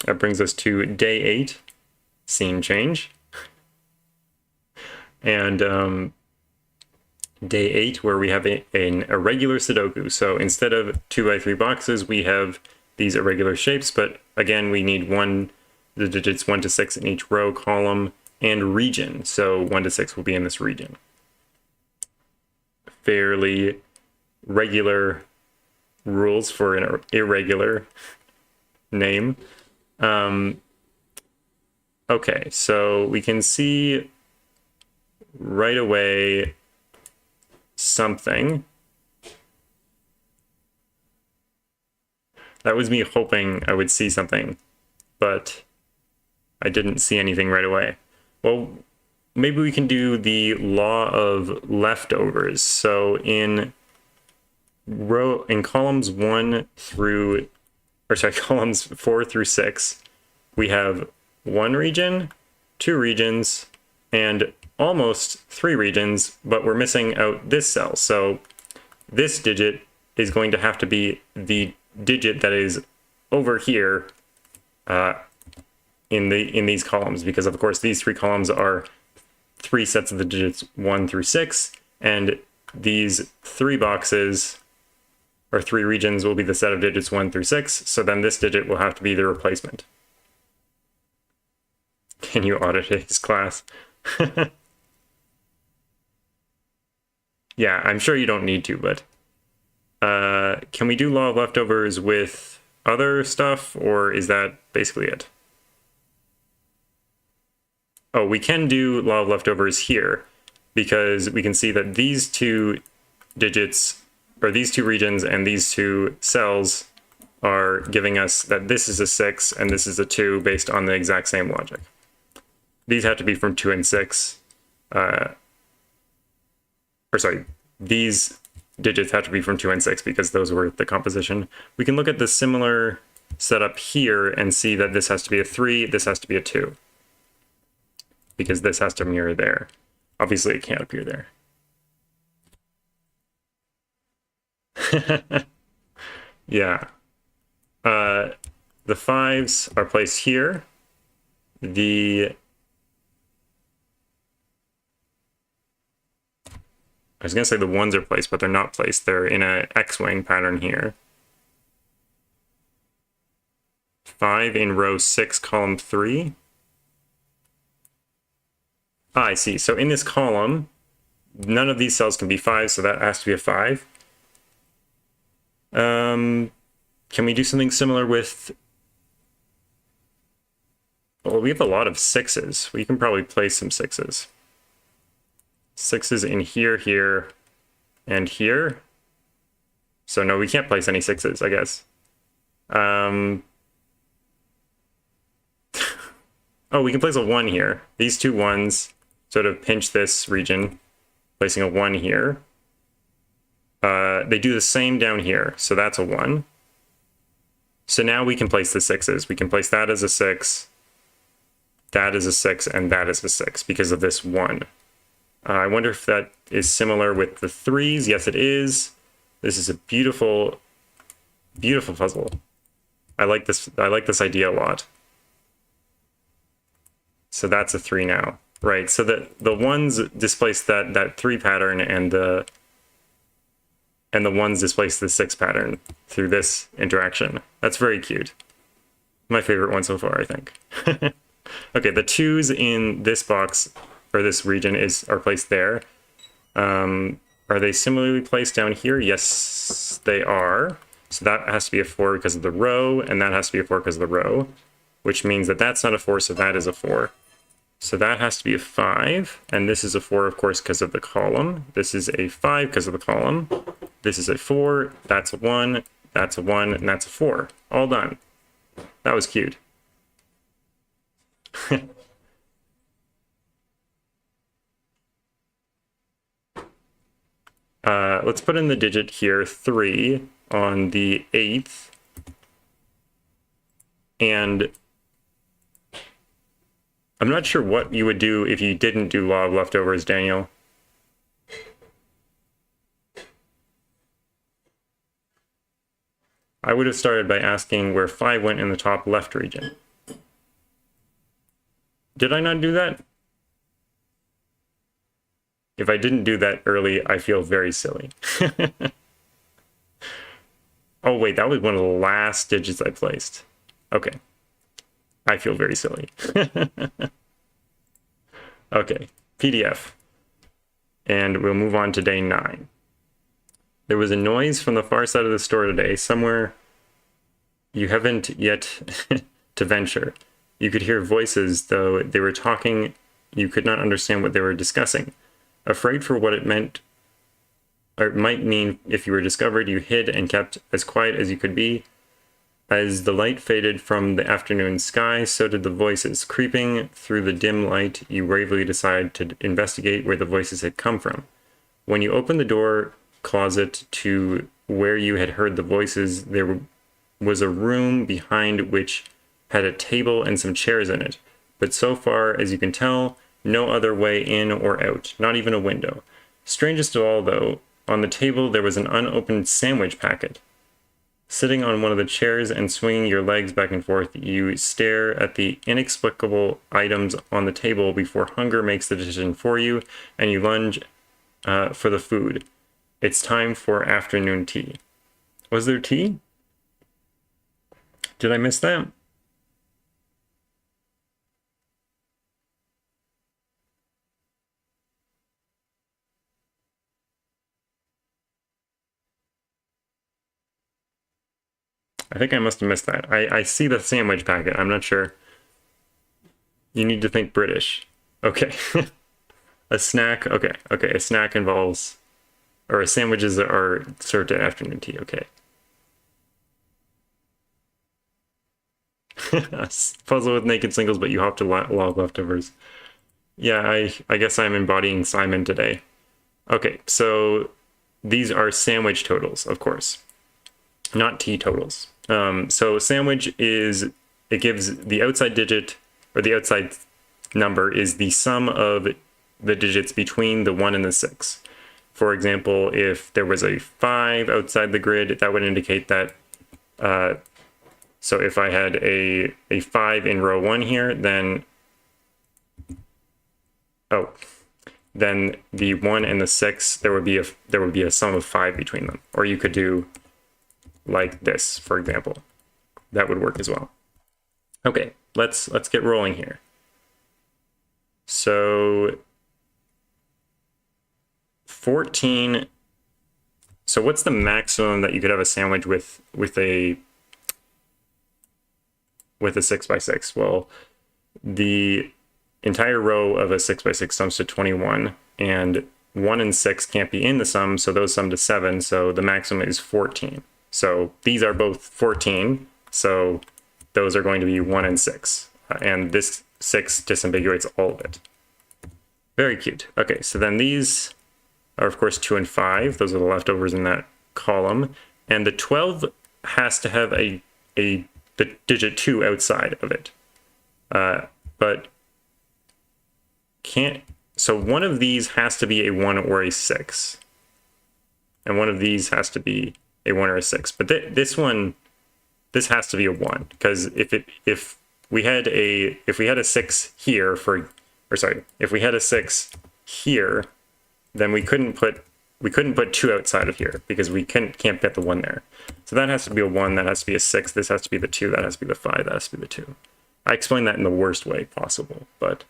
That brings us to day 8, scene change. And day 8, where we have an irregular Sudoku. So instead of 2x3 boxes, we have these irregular shapes, but again, we need the digits 1 to 6 in each row, column, and region. So 1 to 6 will be in this region. Fairly regular rules for an irregular name. Okay, so we can see right away something. That was me hoping I would see something, but I didn't see anything right away. Well, maybe we can do the law of leftovers. So in columns 4 through 6, we have 1 region, 2 regions, and almost 3 regions, but we're missing out this cell. So this digit is going to have to be the digit that is over here in these columns, because of course these 3 columns are 3 sets of the digits 1 through 6, and these 3 boxes or 3 regions will be the set of digits 1 through 6. So then this digit will have to be the replacement. Can you audit his class? Yeah, I'm sure you don't need to, but can we do law of leftovers with other stuff, or is that basically it? Oh, we can do law of leftovers here, because we can see that these 2 digits, or these 2 regions and these 2 cells are giving us that this is a 6 and this is a 2 based on the exact same logic. These have to be from 2 and 6. These digits have to be from 2 and 6 because those were the composition. We can look at the similar setup here and see that this has to be a 3, this has to be a 2. Because this has to mirror there. Obviously, it can't appear there. Yeah. The 5s are placed here. I was going to say the 1s are placed, but they're not placed. They're in a X-wing pattern here. 5 in row 6, column 3. I see. So in this column, none of these cells can be 5, so that has to be a 5. Can we do something similar with... Well, we have a lot of 6s. We can probably place some 6s. 6s in here, here, and here. So no, we can't place any 6s, I guess. Oh, we can place a 1 here. These two 1s sort of pinch this region, placing a 1 here. They do the same down here, so that's a 1. So now we can place the 6s. We can place that as a 6, that is a 6, and that is a 6 because of this 1. I wonder if that is similar with the 3s. Yes, it is. This is a beautiful, beautiful puzzle. I like this idea a lot. So that's a 3 now. Right, so the 1s displace that 3 pattern, and the 1s displace the 6 pattern through this interaction. That's very cute. My favorite one so far, I think. Okay, the 2s in this box, or this region, are placed there. Are they similarly placed down here? Yes, they are. So that has to be a 4 because of the row, and that has to be a 4 because of the row, which means that that's not a 4, so that is a 4. So that has to be a 5, and this is a 4, of course, because of the column. This is a 5 because of the column. This is a 4, that's a 1, that's a 1, and that's a 4. All done. That was cute. Let's put in the digit here, 3, on the 8th. And I'm not sure what you would do if you didn't do law of leftovers, Daniel. I would have started by asking where 5 went in the top left region. Did I not do that? If I didn't do that early, I feel very silly. Oh wait, that was one of the last digits I placed. Okay. I feel very silly. Okay, PDF. And we'll move on to day 9. There was a noise from the far side of the store today, somewhere you haven't yet to venture. You could hear voices, though they were talking, you could not understand what they were discussing. Afraid for what it meant, or it might mean if you were discovered, you hid and kept as quiet as you could be. As the light faded from the afternoon sky, so did the voices. Creeping through the dim light, you bravely decided to investigate where the voices had come from. When you opened the door closet to where you had heard the voices, there was a room behind which had a table and some chairs in it. But so far as you can tell, no other way in or out, not even a window. Strangest of all, though, on the table there was an unopened sandwich packet. Sitting on one of the chairs and swinging your legs back and forth, you stare at the inexplicable items on the table before hunger makes the decision for you, and you lunge for the food. It's time for afternoon tea. Was there tea? Did I miss that? I think I must have missed that. I see the sandwich packet. I'm not sure. You need to think British. Okay. A snack. Okay. Okay. A snack involves, or sandwiches are served at afternoon tea. Okay. Puzzle with naked singles, but you have to log leftovers. Yeah, I guess I'm embodying Simon today. Okay, so these are sandwich totals, of course, not t totals. So sandwich is, it gives the outside digit, or the outside number is the sum of the digits between the 1 and the 6. For example, if there was a 5 outside the grid, that would indicate that, so if I had a 5 in row 1 here, then, then the 1 and the 6, there would be a sum of 5 between them. Or you could do like this, for example. That would work as well. Okay, let's get rolling here. So 14. So what's the maximum that you could have a sandwich with a 6x6? Well, the entire row of a 6x6 sums to 21, and 1 and 6 can't be in the sum, so those sum to 7, so the maximum is 14. So these are both 14, so those are going to be 1 and 6, and this 6 disambiguates all of it. Very cute. Okay, so then these are, of course, 2 and 5. Those are the leftovers in that column. And the 12 has to have the digit 2 outside of it. But can't... So one of these has to be a 1 or a 6. And one of these has to be a 1 or a 6. But this has to be a 1. Because if we had a 6 here if we had a 6 here, then we couldn't put 2 outside of here because we can't get the 1 there. So that has to be a 1, that has to be a 6, this has to be the 2, that has to be the 5, that has to be the 2. I explained that in the worst way possible, but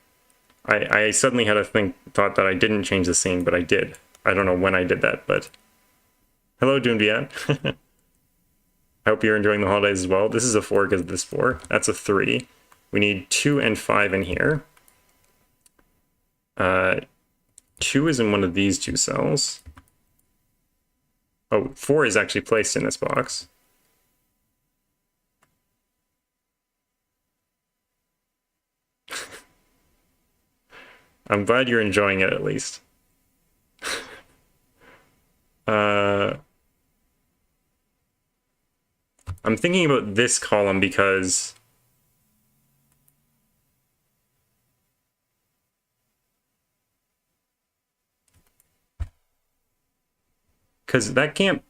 I suddenly had a thought that I didn't change the scene, but I did. I don't know when I did that, but hello, Doonviat. I hope you're enjoying the holidays as well. This is a 4 because of this 4. That's a 3. We need 2 and 5 in here. 2 is in one of these 2 cells. Oh, 4 is actually placed in this box. I'm glad you're enjoying it at least. I'm thinking about this column because that can't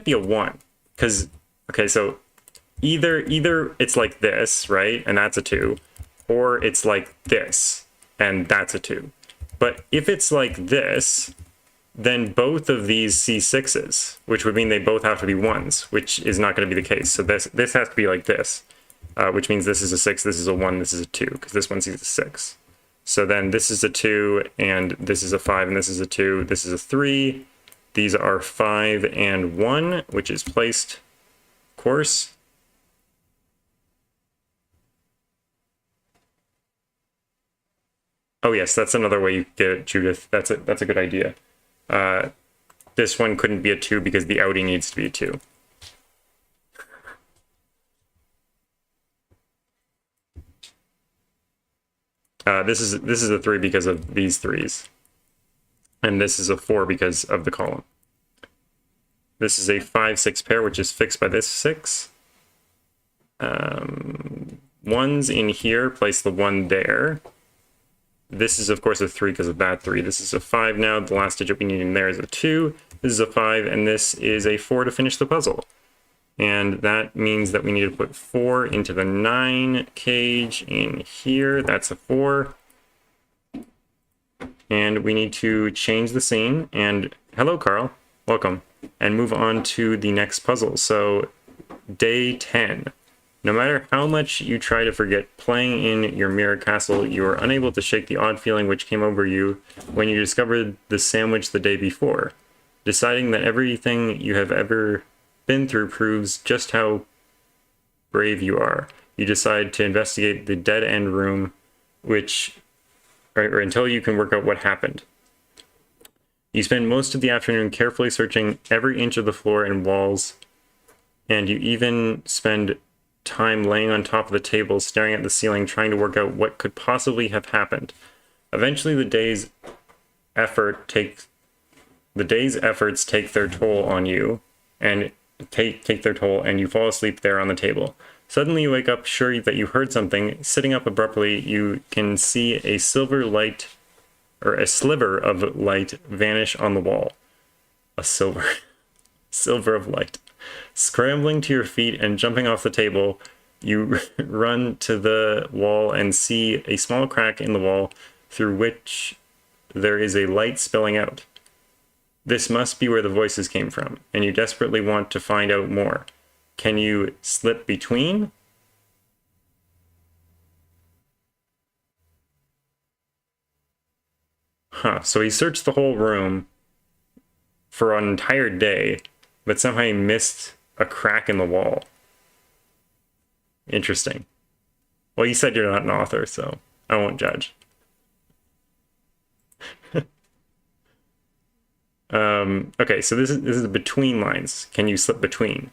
be a 1. Because, okay, so either it's like this, right, and that's a 2, or it's like this, and that's a 2. But if it's like this, then both of these C6s, which would mean they both have to be 1s, which is not going to be the case. So this has to be like this, which means this is a 6, this is a 1, this is a 2, because this one sees a 6. So then this is a 2, and this is a 5, and this is a 2, this is a 3. These are 5 and 1, which is placed, of course. Oh yes, that's another way you get it, Judith. That's a good idea. This one couldn't be a 2 because the outie needs to be a 2. This is a 3 because of these 3s. And this is a 4 because of the column. This is a 5-6 pair, which is fixed by this 6. 1's in here, place the 1 there. This is, of course, a 3 because of that 3. This is a 5 now. The last digit we need in there is a 2. This is a 5, and this is a 4 to finish the puzzle. And that means that we need to put 4 into the 9 cage in here. That's a 4. And we need to change the scene. And hello, Carl. Welcome. And move on to the next puzzle. So, day 10. No matter how much you try to forget playing in your mirror castle, you are unable to shake the odd feeling which came over you when you discovered the sandwich the day before. Deciding that everything you have ever been through proves just how brave you are. You decide to investigate the dead-end room, or until you can work out what happened. You spend most of the afternoon carefully searching every inch of the floor and walls, and you even spend time laying on top of the table, staring at the ceiling, trying to work out what could possibly have happened. Eventually, the day's effort takes The day's efforts take their toll on you, and take their toll, and you fall asleep there on the table. Suddenly you wake up sure that you heard something. Sitting up abruptly, you can see a silver light, or a sliver of light, vanish on the wall. A silver of light. Scrambling to your feet and jumping off the table, you run to the wall and see a small crack in the wall through which there is a light spilling out. This must be where the voices came from, and you desperately want to find out more. Can you slip between? So he searched the whole room for an entire day, but somehow he missed a crack in the wall. Interesting. Well, you said you're not an author, so I won't judge. Okay, so this is the between lines. Can you slip between?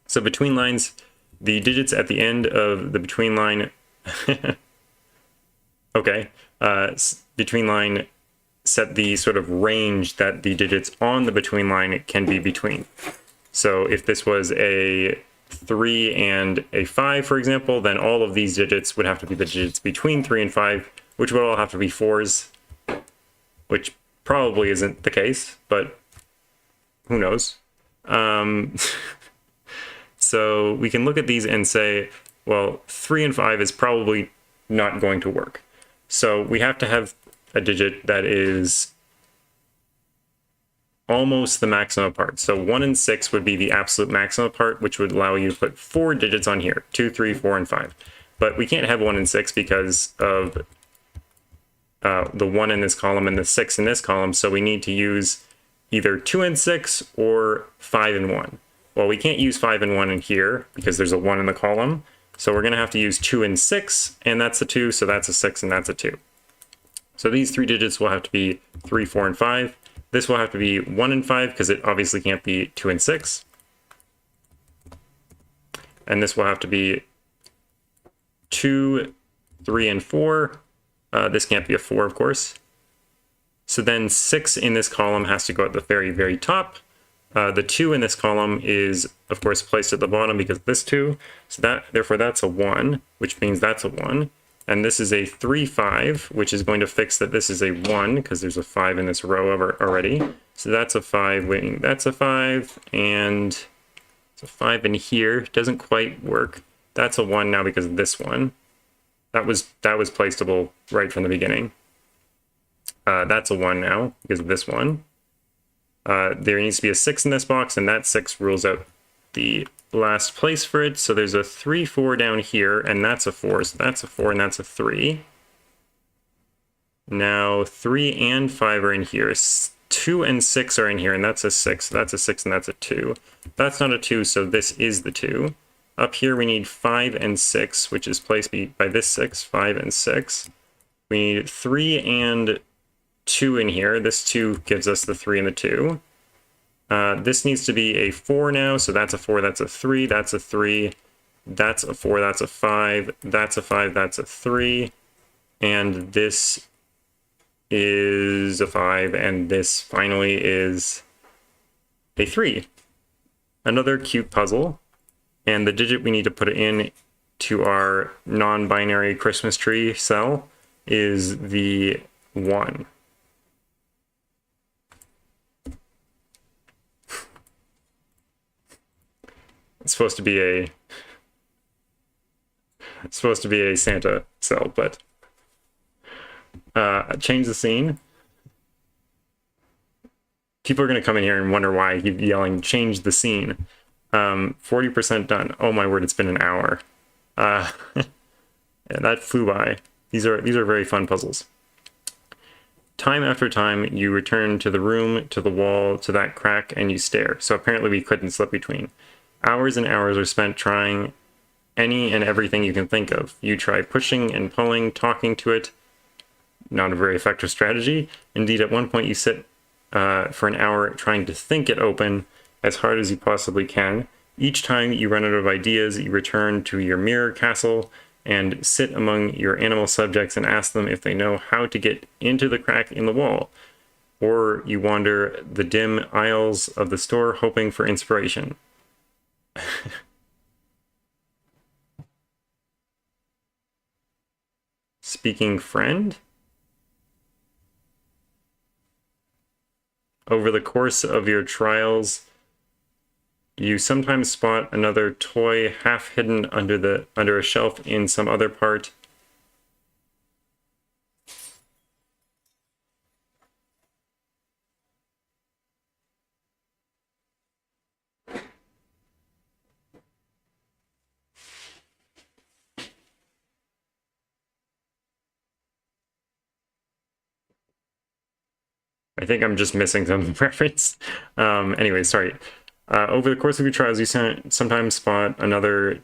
So between lines, the digits at the end of the between line. Okay, between line set the sort of range that the digits on the between line can be between. So if this was a 3 and a 5, for example, then all of these digits would have to be the digits between 3 and 5, which would all have to be 4s, which probably isn't the case, but who knows? So we can look at these and say, well, 3 and 5 is probably not going to work. So we have to have a digit that is almost the maximum part. So 1 and 6 would be the absolute maximum part, which would allow you to put 4 digits on here, 2, 3, 4, and 5. But we can't have 1 and 6 because of the 1 in this column and the 6 in this column, so we need to use either 2 and 6 or 5 and 1. Well, we can't use 5 and 1 in here because there's a 1 in the column, so we're going to have to use 2 and 6, and that's a 2, so that's a 6, and that's a 2. So these 3 digits will have to be 3, 4, and 5. This will have to be 1 and 5 because it obviously can't be 2 and 6. And this will have to be 2, 3, and 4. This can't be a 4, of course. So then 6 in this column has to go at the very, very top. The 2 in this column is, of course, placed at the bottom because of this 2. So therefore that's a 1, which means that's a 1. And this is a 3, 5, which is going to fix that this is a 1 because there's a 5 in this row already. So that's a 5, waiting, that's a 5, and it's a 5 in here. Doesn't quite work. That's a 1 now because of this one. That was placeable right from the beginning. That's a 1 now because of this one. There needs to be a 6 in this box, and that 6 rules out the last place for it. So there's a 3, 4 down here, and that's a 4. So that's a 4, and that's a 3. Now 3 and 5 are in here. 2 and 6 are in here, and that's a 6. That's a 6, and that's a 2. That's not a 2, so this is the 2. Up here we need 5 and 6, which is placed by this 6, 5 and 6. We need 3 and 2 in here. This 2 gives us the 3 and the 2. This needs to be a 4 now, so that's a 4, that's a 3, that's a 3, that's a 4, that's a 5, that's a 5, that's a 3, and this is a 5, and this finally is a 3. Another cute puzzle, and the digit we need to put it in to our non-binary Christmas tree cell is the 1. It's supposed to be a Santa cell, but change the scene. People are going to come in here and wonder why I keep yelling, change the scene. 40% done. Oh my word, it's been an hour. Yeah, that flew by. These are very fun puzzles. Time after time, you return to the room, to the wall, to that crack, and you stare. So apparently we couldn't slip between. Hours and hours are spent trying any and everything you can think of. You try pushing and pulling, talking to it. Not a very effective strategy. Indeed, at one point you sit for an hour trying to think it open as hard as you possibly can. Each time you run out of ideas, you return to your mirror castle and sit among your animal subjects and ask them if they know how to get into the crack in the wall. or you wander the dim aisles of the store hoping for inspiration. Speaking friend? Over the course of your trials, you sometimes spot another toy half hidden under a shelf in some other part. I think I'm just missing some reference. Anyway, sorry. Over the course of your trials, you sometimes spot another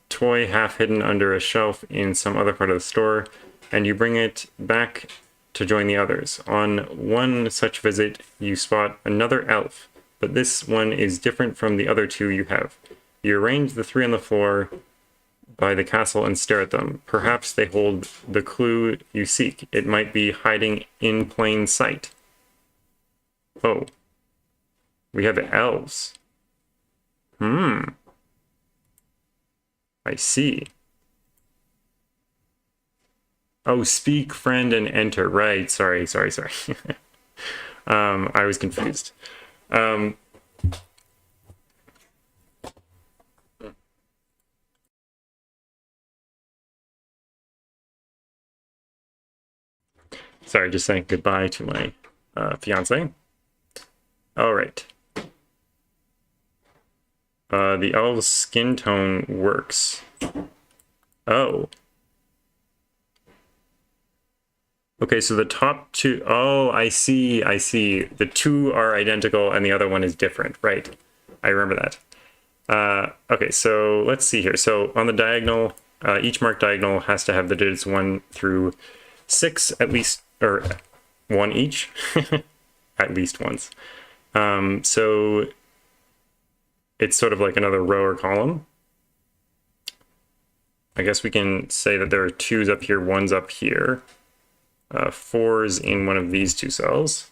toy half hidden under a shelf in some other part of the store, and you bring it back to join the others. On one such visit, you spot another elf, but this one is different from the other two you have. You arrange the three on the floor by the castle and stare at them. Perhaps they hold the clue you seek. It might be hiding in plain sight. Oh. We have elves. I see. Oh, speak, friend, and enter. Right, sorry. I was confused. Sorry, just saying goodbye to my fiance. All right. The elf's skin tone works. Oh. Okay, so the top two, oh, I see. The two are identical and the other one is different, right? I remember that. Okay, so let's see here. So on the diagonal, each marked diagonal has to have the digits 1 through 6 at least, or 1 each, at least once. So it's sort of like another row or column. I guess we can say that there are 2s up here, 1s up here, 4s in one of these 2 cells.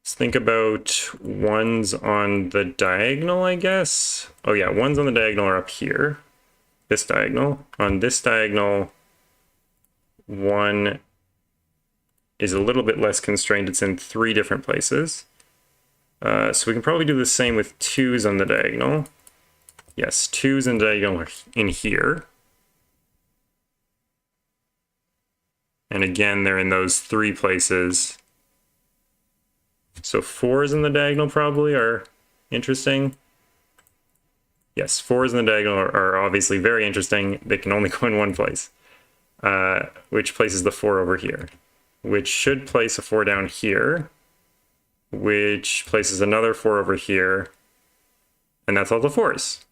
Let's think about 1s on the diagonal, I guess. Oh yeah, 1s on the diagonal are up here. This diagonal. On this diagonal, 1 is a little bit less constrained. It's in 3 different places. So we can probably do the same with 2s on the diagonal. Yes, 2s in the diagonal are in here. And again, they're in those 3 places. So 4s in the diagonal probably are interesting. Yes, 4s in the diagonal are obviously very interesting. They can only go in one place, which places the 4 over here, which should place a 4 down here, which places another 4 over here, and that's all the 4s.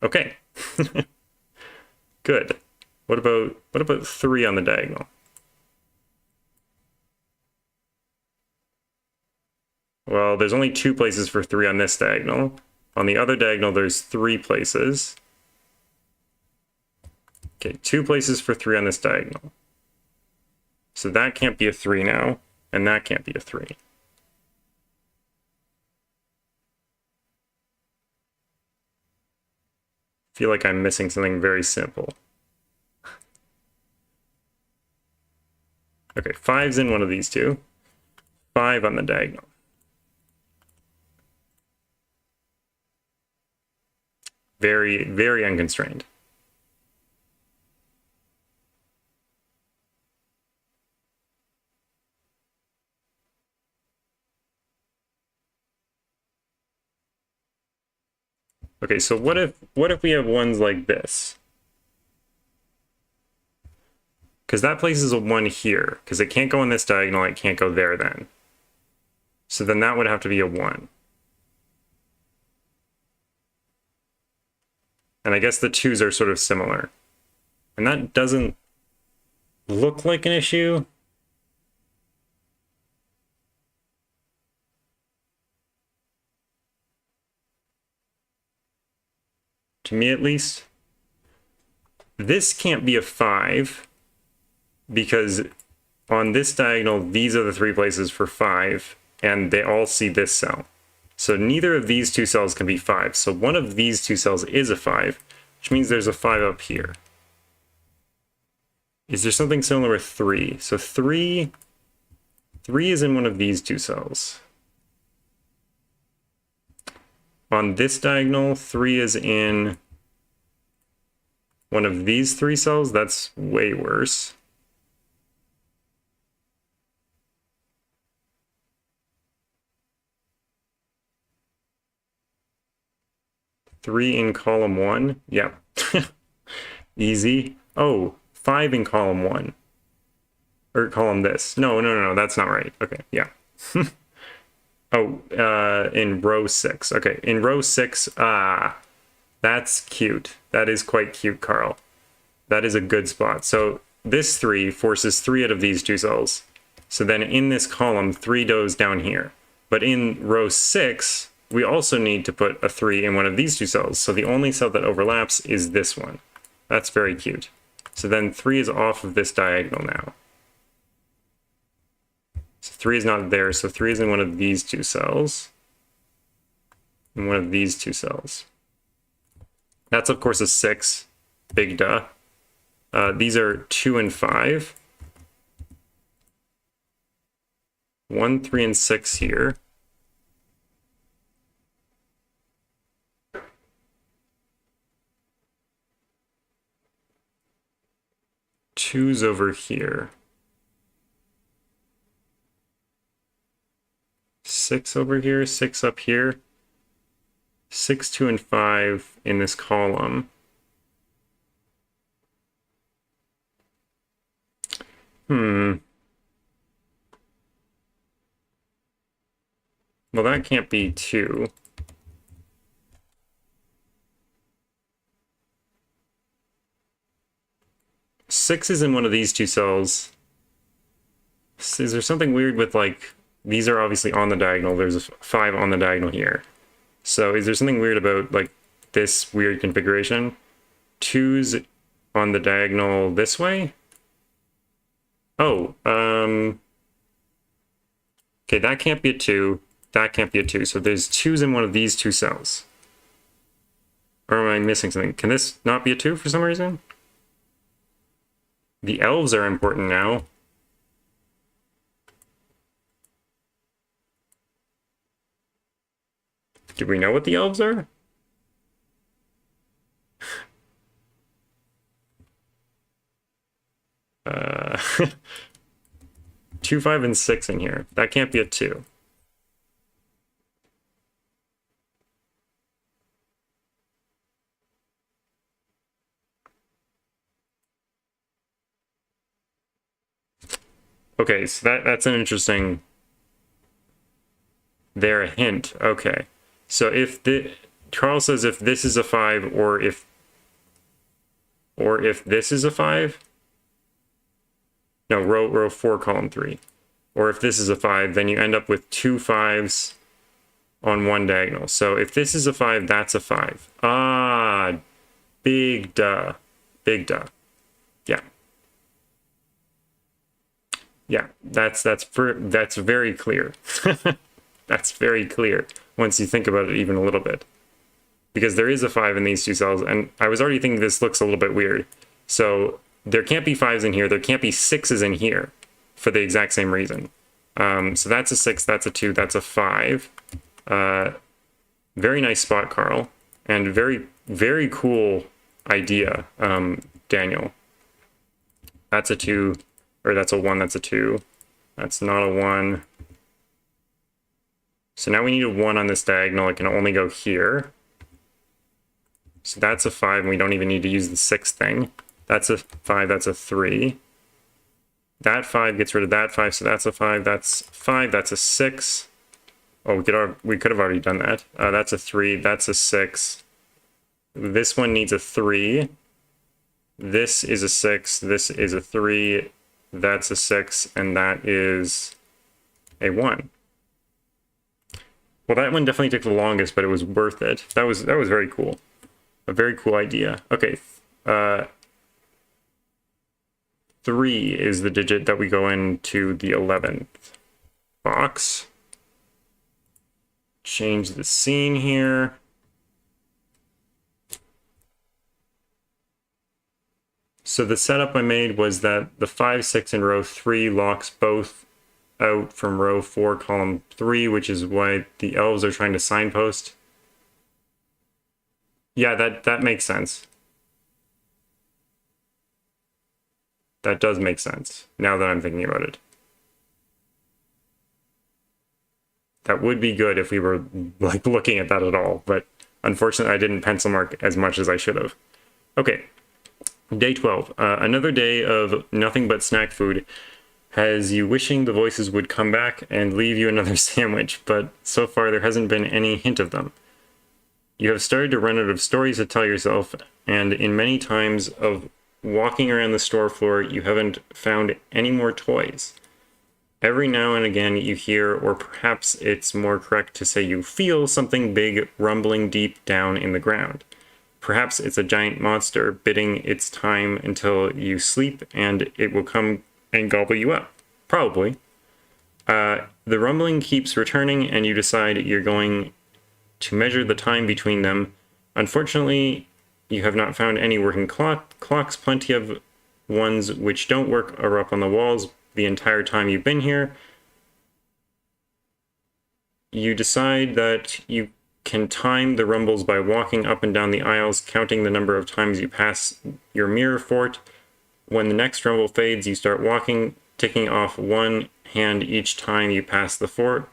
Okay. Good. What about 3 on the diagonal? Well, there's only 2 places for 3 on this diagonal. On the other diagonal, there's 3 places. Okay, 2 places for 3 on this diagonal. So that can't be a 3 now, and that can't be a 3. I feel like I'm missing something very simple. Okay, 5's in one of these 2. 5 on the diagonal. Very, very unconstrained. Okay, so what if we have ones like this? Because that places a 1 here, because it can't go on this diagonal, it can't go there then. So then that would have to be a 1. And I guess the 2s are sort of similar. And that doesn't look like an issue. To me, at least. This can't be a 5. because on this diagonal, these are the 3 places for 5, and they all see this cell. So neither of these 2 cells can be 5. So one of these 2 cells is a 5, which means there's a 5 up here. Is there something similar with 3? So 3 is in one of these 2 cells. On this diagonal, 3 is in one of these 3 cells. That's way worse. Three in column 1. Yep. Easy. Oh, 5 in column 1. Or column this. No, that's not right. Okay, yeah. Oh, in row 6. Okay, in row 6, that's cute. That is quite cute, Carl. That is a good spot. So this 3 forces 3 out of these 2 cells. So then in this column, 3 goes down here. But in row 6, we also need to put a 3 in one of these 2 cells. So the only cell that overlaps is this one. That's very cute. So then 3 is off of this diagonal now. So 3 is not there, so 3 is in one of these 2 cells. And one of these 2 cells. That's, of course, a 6. Big duh. These are 2 and 5. 1, 3, and 6 here. Two's over here. 6 over here, 6 up here. 6, 2, and 5 in this column. Well, that can't be 2. Six is in one of these 2 cells. Is there something weird with, like, these are obviously on the diagonal. There's a 5 on the diagonal here. So is there something weird about, like, this weird configuration? 2's on the diagonal this way? Oh, okay, that can't be a 2. That can't be a 2. So there's 2's in one of these 2 cells. Or am I missing something? Can this not be a 2 for some reason? The elves are important now. Do we know what the elves are? Uh, 2, 5, and 6 in here. That can't be a 2. Okay, so that's an interesting... They're a hint. Okay. So if Carl says if this is a 5 or if this is a 5. No, row 4, column 3. Or if this is a 5, then you end up with 2 5s on one diagonal. So if this is a 5, that's a 5. Ah, big duh. Big duh. Yeah. Yeah, that's very clear. That's very clear once you think about it even a little bit. Because there is a 5 in these 2 cells, and I was already thinking this looks a little bit weird. So there can't be 5s in here, there can't be 6s in here for the exact same reason. So that's a 6, that's a 2, that's a 5. Very nice spot, Carl. And very, very cool idea, Daniel. That's a 2, or that's a 1, that's a 2. That's not a 1. So now we need a 1 on this diagonal. It can only go here. So that's a 5, and we don't even need to use the 6 thing. That's a 5, that's a 3. That 5 gets rid of that 5, so that's a 5, that's 5, that's a 6. Oh, we could have already done that. That's a 3, that's a 6. This one needs a 3. This is a 6, this is a 3, that's a 6, and that is a 1. Well, that one definitely took the longest, but it was worth it. That was very cool. A very cool idea. Okay. 3 is the digit that we go into the 11th box. Change the scene here. So the setup I made was that the 5, 6 in row 3 locks both out from row 4, column 3, which is why the elves are trying to signpost. Yeah, that makes sense. That does make sense, now that I'm thinking about it. That would be good if we were like looking at that at all, but unfortunately I didn't pencil mark as much as I should have. Okay, day 12. Another day of nothing but snack food has you wishing the voices would come back and leave you another sandwich, but so far there hasn't been any hint of them. You have started to run out of stories to tell yourself, and in many times of walking around the store floor, you haven't found any more toys. Every now and again you hear, or perhaps it's more correct to say you feel, something big rumbling deep down in the ground. Perhaps it's a giant monster biding its time until you sleep and it will come and gobble you up. Probably. The rumbling keeps returning and you decide you're going to measure the time between them. Unfortunately, you have not found any working clocks. Plenty of ones which don't work are up on the walls the entire time you've been here. You decide that you can time the rumbles by walking up and down the aisles, counting the number of times you pass your mirror fort. When the next rumble fades, you start walking, ticking off one hand each time you pass the fort,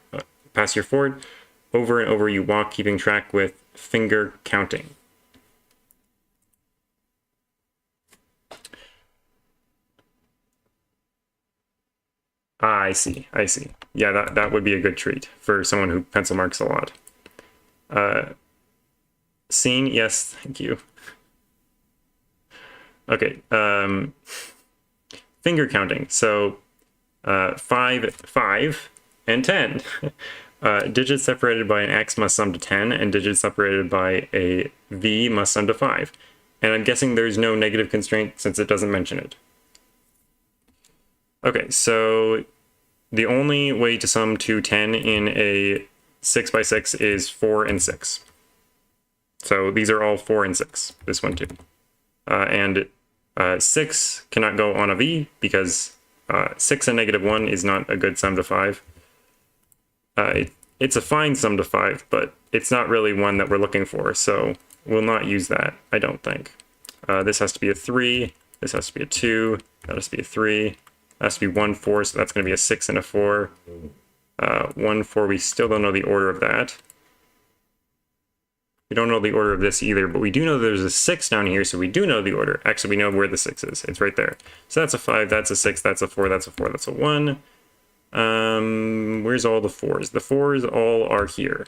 pass your fort. Over and over you walk, keeping track with finger counting. Ah, I see. Yeah, that would be a good treat for someone who pencil marks a lot. Scene, yes, thank you. Okay, finger counting. So 5, and 10. Digits separated by an X must sum to 10, and digits separated by a V must sum to 5. And I'm guessing there's no negative constraint since it doesn't mention it. Okay, so the only way to sum to 10 in a 6x6 is 4 and 6. So these are all 4 and 6, this one too. And 6 cannot go on a V because 6 and -1 is not a good sum to 5. It's a fine sum to 5, but it's not really one that we're looking for, so we'll not use that, I don't think. This has to be a 3, this has to be a 2, that has to be a 3, that has to be 1, 4, so that's going to be a 6 and a 4. 1, 4, we still don't know the order of that. We don't know the order of this either, but we do know there's a 6 down here, so we do know the order. Actually, we know where the 6 is. It's right there. So that's a 5, that's a 6, that's a 4, that's a 4, that's a 1. Where's all the 4s? The 4s all are here.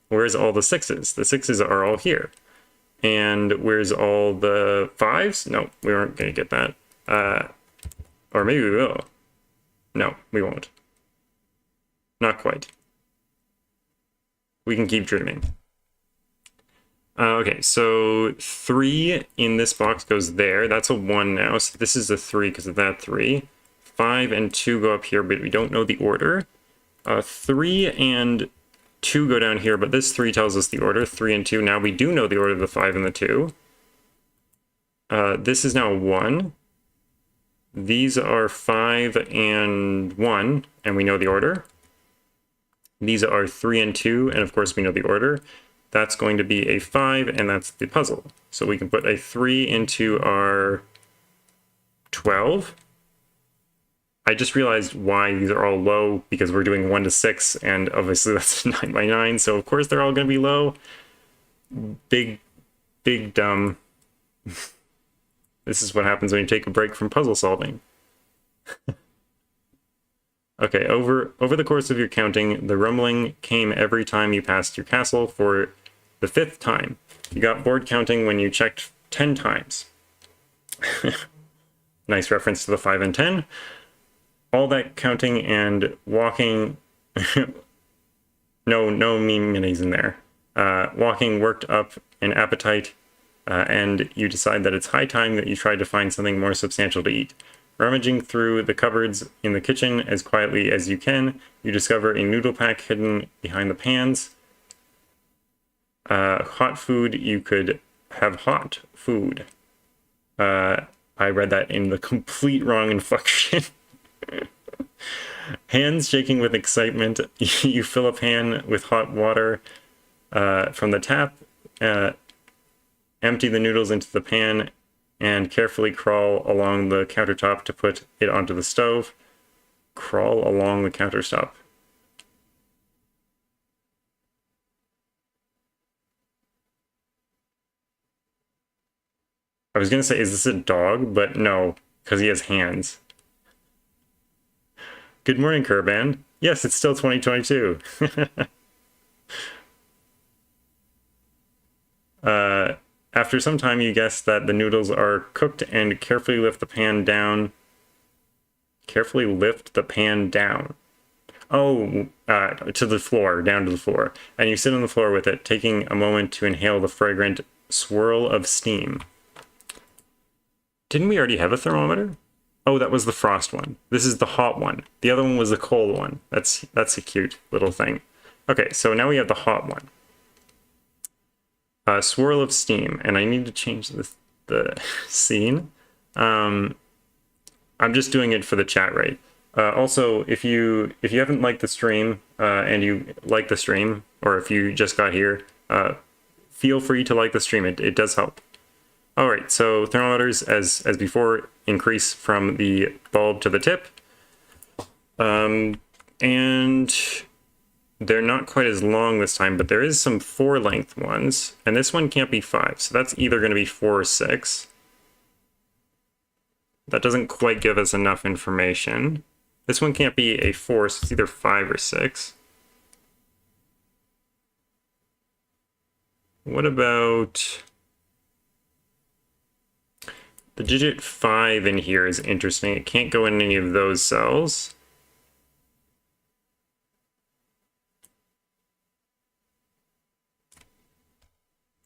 Where's all the 6s? The 6s are all here. And where's all the 5s? No, we aren't going to get that. Or maybe we will. No, we won't. Not quite. We can keep dreaming. Okay, so 3 in this box goes there. That's a 1 now, so this is a 3 because of that 3. 5 and 2 go up here, but we don't know the order. 3 and 2 go down here, but this 3 tells us the order. 3 and 2, now we do know the order of the 5 and the 2. This is now 1. These are 5 and 1, and we know the order. These are 3 and 2, and of course we know the order. That's going to be a 5, and that's the puzzle. So we can put a 3 into our 12. I just realized why these are all low, because we're doing 1 to 6, and obviously that's 9 by 9, so of course they're all going to be low. Big dumb. This is what happens when you take a break from puzzle solving. Okay, over the course of your counting, the rumbling came every time you passed your castle. For the 5th time, you got bored counting when you checked 10 times. Nice reference to the 5 and 10. All that counting and walking, no minis in there. Walking worked up an appetite and you decide that it's high time that you tried to find something more substantial to eat. Rummaging through the cupboards in the kitchen as quietly as you can, you discover a noodle pack hidden behind the pans. Hot food, you could have hot food. I read that in the complete wrong inflection. Hands shaking with excitement, you fill a pan with hot water from the tap, empty the noodles into the pan, and carefully crawl along the countertop to put it onto the stove. Crawl along the countertop. I was going to say, is this a dog? But no, because he has hands. Good morning, Kerban. Yes, it's still 2022. After some time, you guess that the noodles are cooked and carefully lift the pan down. Carefully lift the pan down. Oh, to the floor, down to the floor. And you sit on the floor with it, taking a moment to inhale the fragrant swirl of steam. Didn't we already have a thermometer? Oh, that was the frost one. This is the hot one. The other one was the cold one. That's a cute little thing. Okay, so now we have the hot one. Swirl of steam, and I need to change the scene. I'm just doing it for the chat rate. Also, if you haven't liked the stream and you like the stream, or if you just got here, feel free to like the stream. It does help. All right, so thermometers, as before, increase from the bulb to the tip. And they're not quite as long this time, but there is some 4-length ones, and this one can't be 5, so that's either going to be 4 or 6. That doesn't quite give us enough information. This one can't be a 4, so it's either 5 or 6. What about... The digit 5 in here is interesting. It can't go in any of those cells.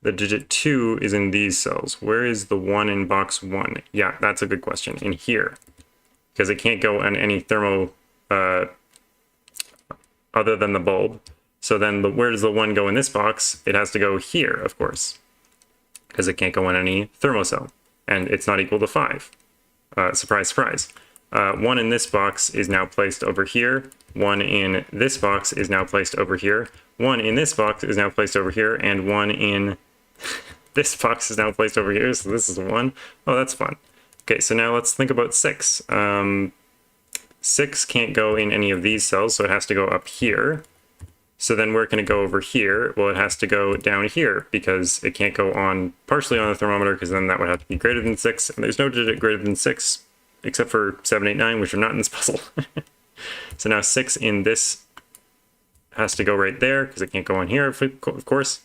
The digit 2 is in these cells. Where is the 1 in box 1? Yeah, that's a good question. In here. Because it can't go on any thermo other than the bulb. So then where does the 1 go in this box? It has to go here, of course. Because it can't go on any thermocell. And it's not equal to 5. Surprise, surprise. 1 in this box is now placed over here. 1 in this box is now placed over here. 1 in this box is now placed over here. And 1 in this box is now placed over here. So this is a 1. Oh, that's fun. Okay, so now let's think about 6. 6 can't go in any of these cells, so it has to go up here. So then where can it go over here? Well, it has to go down here because it can't go on partially on the thermometer because then that would have to be greater than 6. And there's no digit greater than 6 except for 7, 8, 9, which are not in this puzzle. So now 6 in this has to go right there because it can't go on here, of course.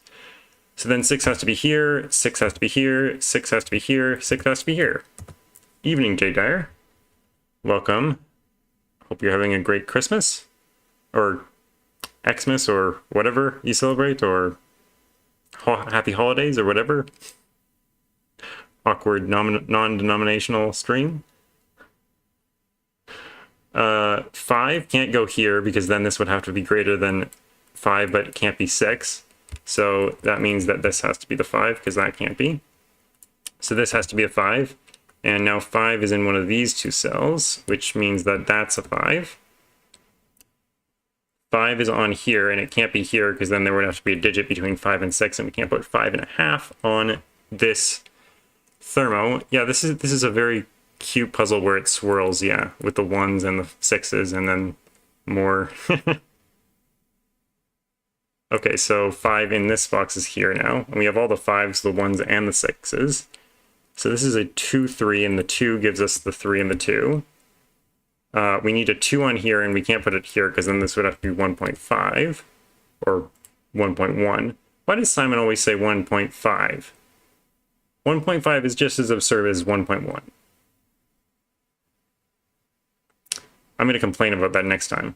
So then 6 has to be here, 6 has to be here, 6 has to be here, 6 has to be here. Evening, Jay Dyer. Welcome. Hope you're having a great Christmas. Or Xmas or whatever you celebrate, or happy holidays or whatever. Awkward non-denominational stream. 5 can't go here because then this would have to be greater than 5, but it can't be 6. So that means that this has to be the 5 because that can't be. So this has to be a 5. And now 5 is in one of these two cells, which means that that's a 5. 5 is on here, and it can't be here because then there would have to be a digit between 5 and 6, and we can't put 5.5 on this thermo. Yeah, this is a very cute puzzle where it swirls, yeah, with the 1s and the 6s, and then more. Okay, so 5 in this box is here now, and we have all the 5s, the 1s, and the 6s. So this is a 2, 3, and the 2 gives us the 3 and the 2. We need a 2 on here, and we can't put it here because then this would have to be 1.5 or 1.1. Why does Simon always say 1.5? 1.5 is just as absurd as 1.1. I'm going to complain about that next time.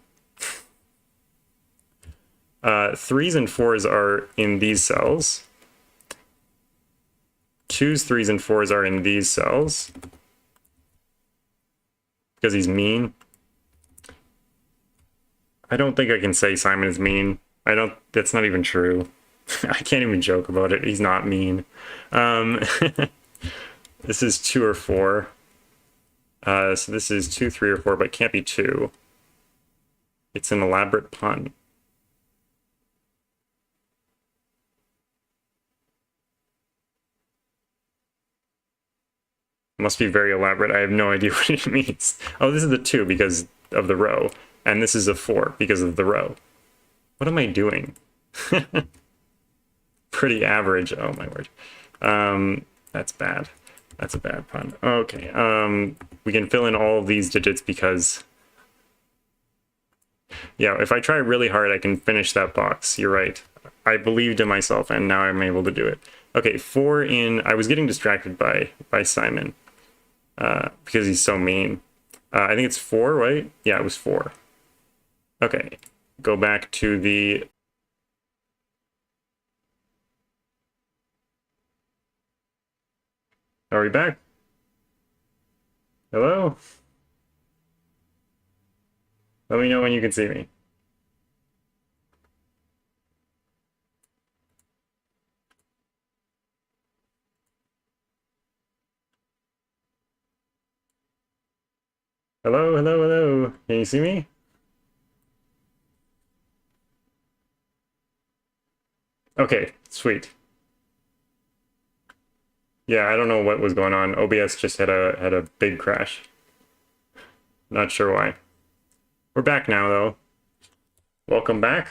3s and 4s are in these cells. 2s, 3s, and 4s are in these cells. Because he's mean. I don't think I can say Simon is mean. That's not even true. I can't even joke about it. He's not mean. This is 2 or 4. So this is 2, 3, or 4, but it can't be 2. It's an elaborate pun. It must be very elaborate. I have no idea what it means. Oh, this is the 2 because of the row. And this is a 4 because of the row. What am I doing? Pretty average. Oh, my word. That's bad. That's a bad pun. Okay. We can fill in all of these digits because... Yeah, if I try really hard, I can finish that box. You're right. I believed in myself, and now I'm able to do it. Okay, 4 in... I was getting distracted by Simon because he's so mean. I think it's 4, right? Yeah, it was 4. Okay, go back to the... Are we back? Hello? Let me know when you can see me. Hello, hello, hello. Can you see me? Okay, sweet. Yeah, I don't know what was going on. OBS just had a big crash. Not sure why. We're back now, though. Welcome back.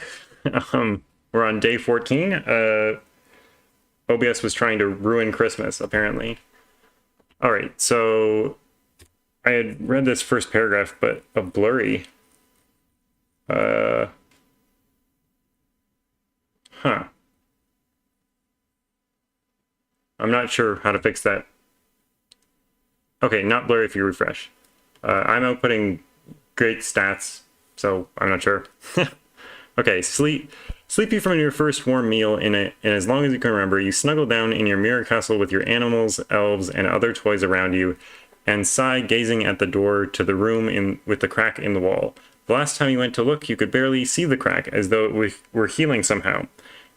We're on day 14. OBS was trying to ruin Christmas, apparently. All right, so I had read this first paragraph, but a blurry. Huh. I'm not sure how to fix that. Okay, not blurry if you refresh. I'm outputting great stats, so I'm not sure. Okay, sleepy from your first warm meal and as long as you can remember, you snuggle down in your mirror castle with your animals, elves, and other toys around you, and sigh gazing at the door to the room with the crack in the wall. The last time you went to look, you could barely see the crack, as though it were healing somehow.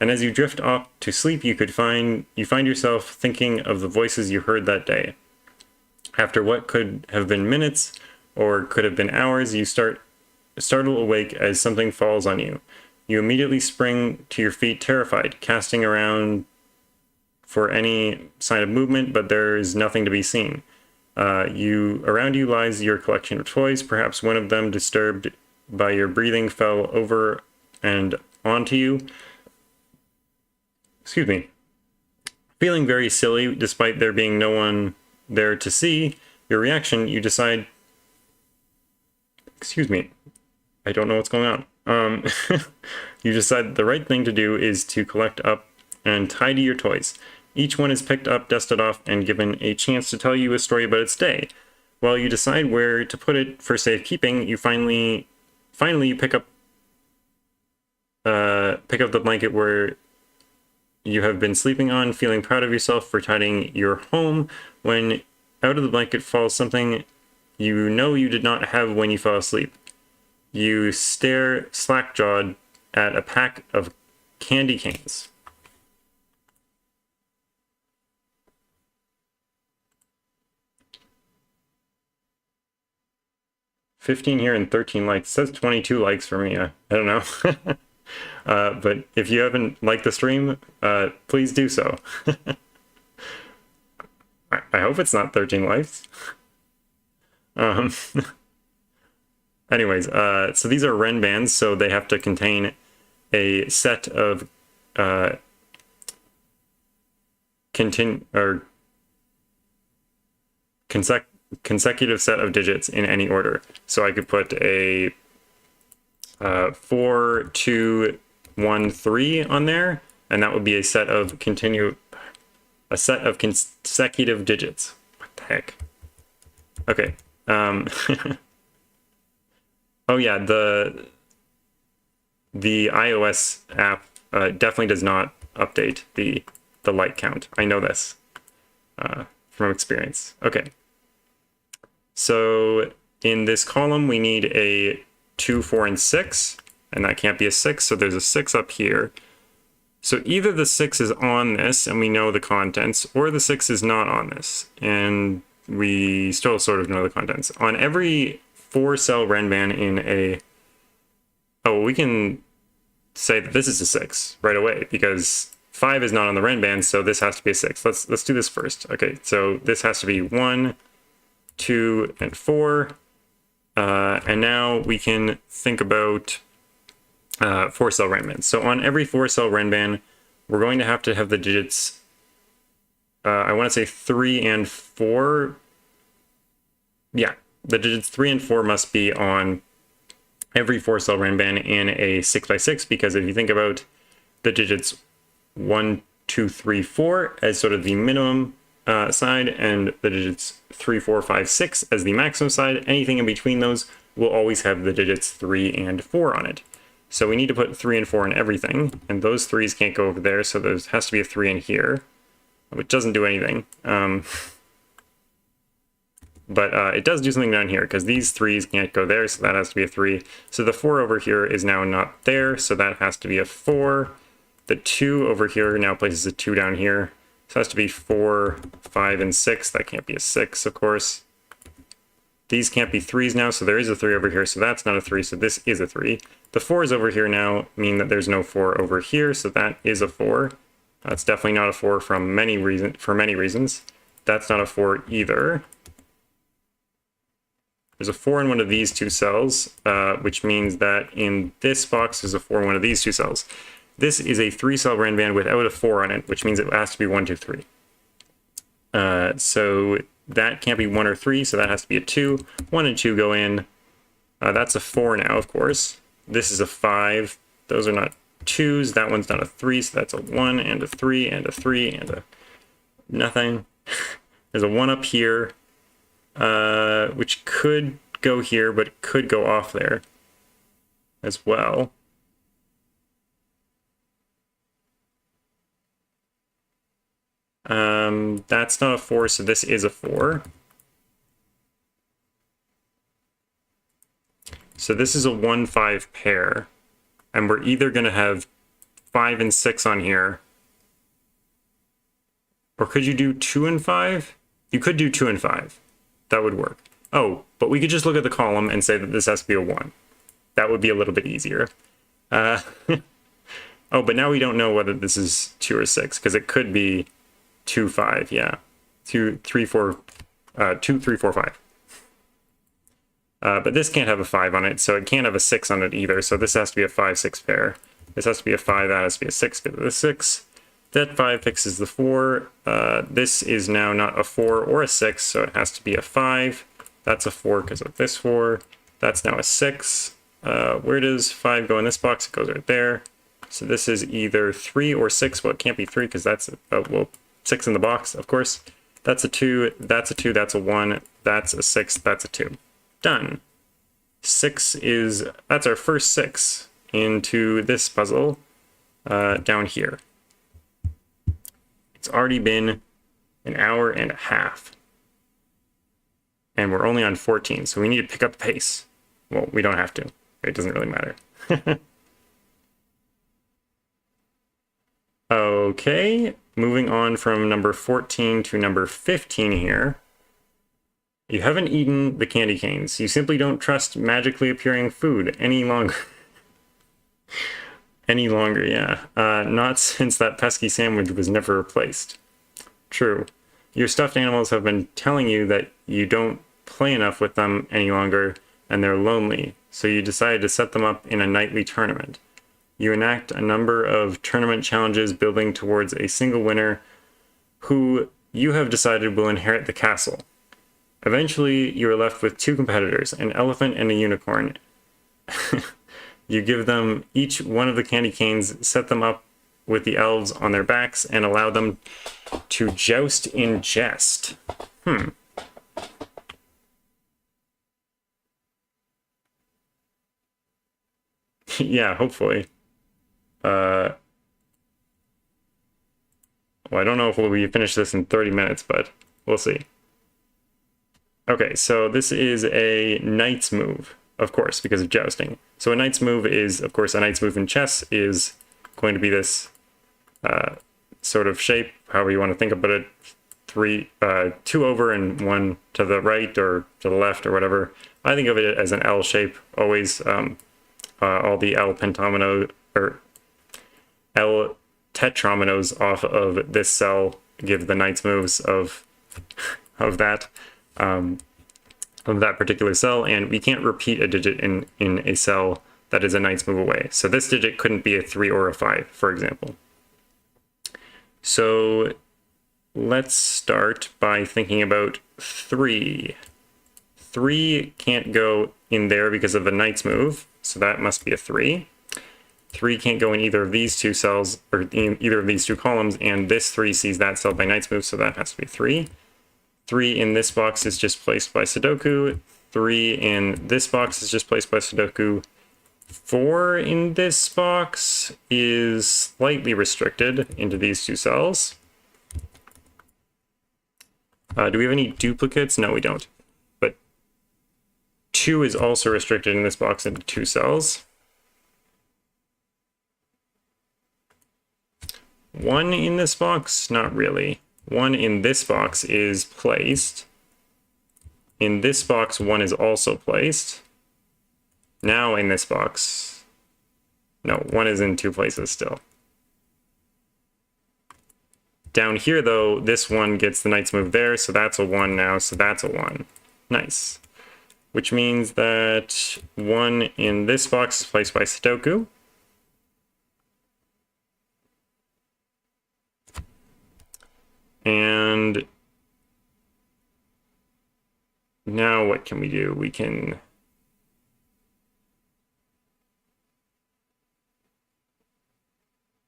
And as you drift off to sleep, you find yourself thinking of the voices you heard that day. After what could have been minutes, or could have been hours, you startle awake as something falls on you. You immediately spring to your feet, terrified, casting around for any sign of movement, but there is nothing to be seen. Around you lies your collection of toys. Perhaps one of them, disturbed by your breathing, fell over and onto you. Excuse me. Feeling very silly, despite there being no one there to see your reaction, you decide... Excuse me. I don't know what's going on. You decide the right thing to do is to collect up and tidy your toys. Each one is picked up, dusted off, and given a chance to tell you a story about its day. While you decide where to put it for safekeeping, you finally pick up the blanket where you have been sleeping on, feeling proud of yourself for tidying your home, when out of the blanket falls something you know you did not have when you fell asleep. You stare slack-jawed at a pack of candy canes. $15 here and 13 likes. It says 22 likes for me. I don't know. But if you haven't liked the stream, please do so. I hope it's not 13 likes. Anyways, so these are Renbans, so they have to contain a set of consecutive set of digits in any order. So I could put a 4, 2, 1, 3 on there, and that would be a set of consecutive digits. What the heck? Okay. Oh yeah, the iOS app definitely does not update the light count. I know this. from experience. Okay. So in this column, we need a 2, 4, and 6, and that can't be a 6, so there's a 6 up here. So either the 6 is on this, and we know the contents, or the 6 is not on this, and we still sort of know the contents. On every 4-cell Renban in a... Oh, we can say that this is a 6 right away, because 5 is not on the Renban, so this has to be a 6. Let's do this first. Okay, so this has to be 1, 2, and 4. And now we can think about 4-cell Renban. So on every 4-cell Renban, we're going to have the digits, I want to say 3 and 4. Yeah, the digits 3 and 4 must be on every 4-cell Renban in a 6x6, because if you think about the digits 1, 2, 3, 4 as sort of the minimum side, and the digits 3, 4, 5, 6 as the maximum side, anything in between those will always have the digits 3 and 4 on it. So we need to put 3 and 4 in everything, and those 3s can't go over there, so there has to be a 3 in here, which doesn't do anything. But it does do something down here, because these 3s can't go there, so that has to be a 3. So the 4 over here is now not there, so that has to be a 4. The 2 over here now places a 2 down here. So it has to be 4, 5, and 6. That can't be a 6, of course. These can't be 3s now, so there is a 3 over here, so that's not a 3, so this is a 3. The 4s over here now mean that there's no 4 over here, so that is a 4. That's definitely not a 4 for many reasons. That's not a 4 either. There's a 4 in one of these 2 cells, which means that in this box there's a 4 in one of these 2 cells. This is a 3-cell Renban without a 4 on it, which means it has to be 1, 2, 3. So that can't be 1 or 3, so that has to be a 2. 1 and 2 go in. That's a 4 now, of course. This is a 5. Those are not 2s. That one's not a 3, so that's a 1 and a 3 and a 3 and a nothing. There's a 1 up here, which could go here, but could go off there as well. That's not a 4, so this is a 4. So this is a 1, 5 pair, and we're either going to have 5 and 6 on here, or could you do 2 and 5? You could do 2 and 5. That would work. Oh, but we could just look at the column and say that this has to be a 1. That would be a little bit easier. Oh, but now we don't know whether this is 2 or 6, because it could be 2, 5, yeah. 2, 3, 4, 2, 3, 4, 5. But this can't have a 5 on it, so it can't have a 6 on it either, so this has to be a 5, 6 pair. This has to be a 5, that has to be a 6, because of the 6. That 5 fixes the 4. This is now not a 4 or a 6, so it has to be a 5. That's a 4 because of this 4. That's now a 6. Where does 5 go in this box? It goes right there. So this is either 3 or 6. Well, it can't be 3 because that's, well, 6 in the box, of course. That's a 2, that's a 2, that's a 1, that's a 6, that's a 2. Done. 6 is, that's our first 6 into this puzzle down here. It's already been an hour and a half. And we're only on 14, so we need to pick up the pace. Well, we don't have to. It doesn't really matter. Okay, moving on from number 14 to number 15 here. You haven't eaten the candy canes. You simply don't trust magically appearing food any longer. Any longer, yeah. Not since that pesky sandwich was never replaced. True. Your stuffed animals have been telling you that you don't play enough with them any longer, and they're lonely, so you decided to set them up in a nightly tournament. You enact a number of tournament challenges building towards a single winner who you have decided will inherit the castle. Eventually, you are left with 2 competitors, an elephant and a unicorn. You give them each one of the candy canes, set them up with the elves on their backs, and allow them to joust in jest. Yeah, hopefully. Well, I don't know if we'll finish this in 30 minutes, but we'll see. Okay, so this is a knight's move, of course, because of jousting. So a knight's move is, of course, a knight's move in chess is going to be this sort of shape, however you want to think about it, two over and one to the right or to the left or whatever. I think of it as an L shape always. All the L pentomino or L tetrominoes off of this cell give the knight's moves of that particular cell, and we can't repeat a digit in a cell that is a knight's move away. So this digit couldn't be a 3 or a 5, for example. So let's start by thinking about 3. 3 can't go in there because of a knight's move, so that must be a 3. 3 can't go in either of these two cells, or in either of these two columns, and this 3 sees that cell by knight's move, so that has to be 3. 3 in this box is just placed by Sudoku. 3 in this box is just placed by Sudoku. 4 in this box is slightly restricted into these two cells. Do we have any duplicates? No, we don't. But 2 is also restricted in this box into 2 cells. 1 in this box? Not really. 1 in this box is placed. In this box, 1 is also placed. Now in this box, no, 1 is in 2 places still. Down here, though, this 1 gets the knight's move there, so that's a 1 now, so that's a 1. Nice. Which means that 1 in this box is placed by Sudoku. And now what can we do? We can...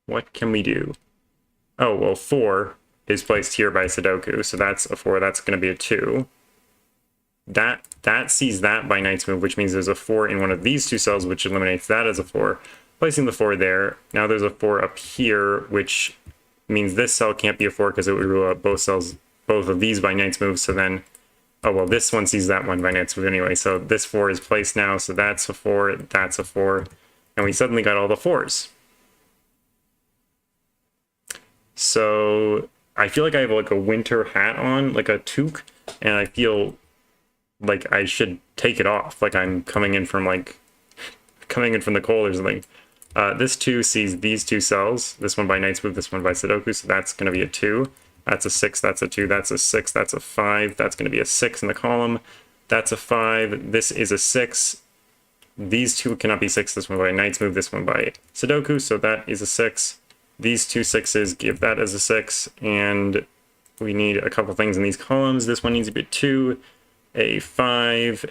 What can we do? Oh, well, 4 is placed here by Sudoku, so that's a 4, that's going to be a 2. That sees that by knight's move, which means there's a 4 in one of these two cells, which eliminates that as a 4. Placing the 4 there. Now there's a 4 up here, which means this cell can't be a 4 because it would rule out both of these by knight's move, so then, oh well, this one sees that one by knight's move anyway, so this 4 is placed now, so that's a 4, that's a 4, and we suddenly got all the 4s. So I feel like I have like a winter hat on, like a toque, and I feel like I should take it off, like I'm coming in from the cold or something. This 2 sees these two cells, this one by knight's move, this one by Sudoku, so that's going to be a 2. That's a 6, that's a 2, that's a 6, that's a 5, that's going to be a 6 in the column. That's a 5, this is a 6. These 2 cannot be 6, this one by knight's move, this one by Sudoku, so that is a 6. These 2 6s give that as a 6, and we need a couple things in these columns. This one needs to be a 2, a 5.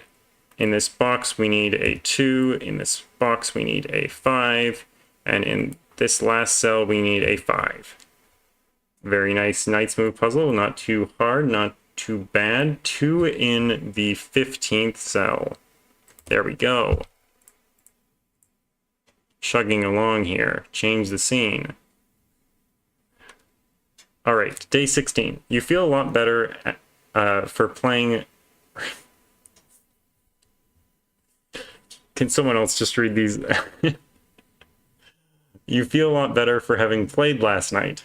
In this box, we need a 2. In this box, we need a 5. And in this last cell, we need a 5. Very nice knight's move puzzle. Not too hard, not too bad. 2 in the 15th cell. There we go. Chugging along here. Change the scene. All right, day 16. You feel a lot better for playing... Can someone else just read these? You feel a lot better for having played last night.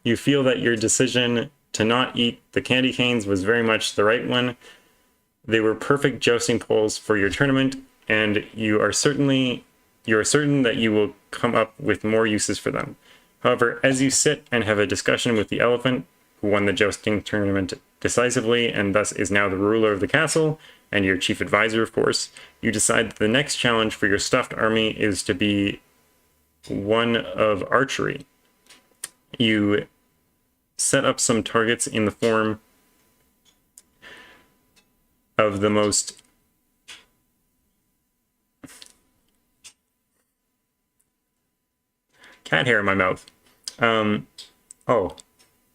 You feel that your decision to not eat the candy canes was very much the right one. They were perfect jousting poles for your tournament, and you are certain that you will come up with more uses for them. However, as you sit and have a discussion with the elephant, who won the jousting tournament decisively and thus is now the ruler of the castle, and your chief advisor, of course, you decide that the next challenge for your stuffed army is to be one of archery. You set up some targets in the form of the most cat hair in my mouth. Oh,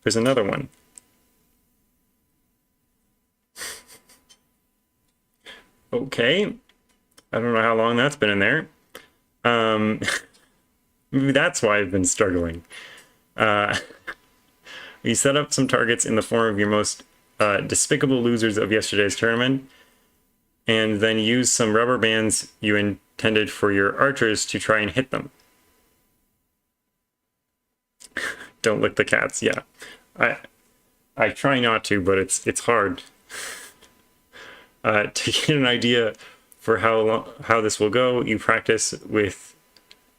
there's another one. Okay, I don't know how long that's been in there. Maybe that's why I've been struggling. You set up some targets in the form of your most despicable losers of yesterday's tournament, and then use some rubber bands you intended for your archers to try and hit them. Don't lick the cats. Yeah, I try not to, but it's hard. To get an idea for how this will go, you practice with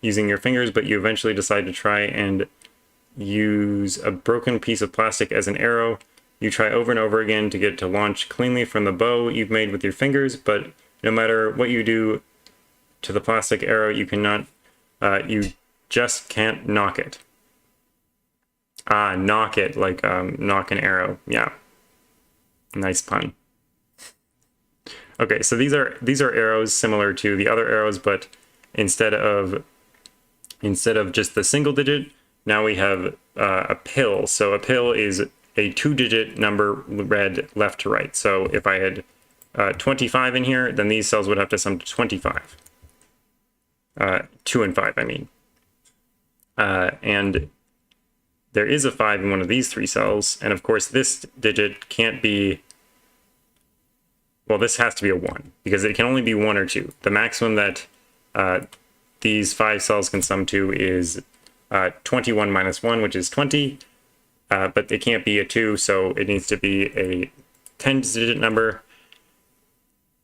using your fingers, but you eventually decide to try and use a broken piece of plastic as an arrow. You try over and over again to get it to launch cleanly from the bow you've made with your fingers, but no matter what you do to the plastic arrow, you just can't knock it. Knock it, like knock an arrow. Yeah. Nice pun. Okay, so these are arrows similar to the other arrows, but instead of just the single digit, now we have a pill. So a pill is a 2-digit number read left to right. So if I had 25 in here, then these cells would have to sum to 25. 2 and 5, I mean. And there is a 5 in one of these 3 cells, and of course this digit can't be, well, this has to be a 1, because it can only be 1 or 2. The maximum that these 5 cells can sum to is 21 minus 1, which is 20, but it can't be a 2, so it needs to be a 10-digit number.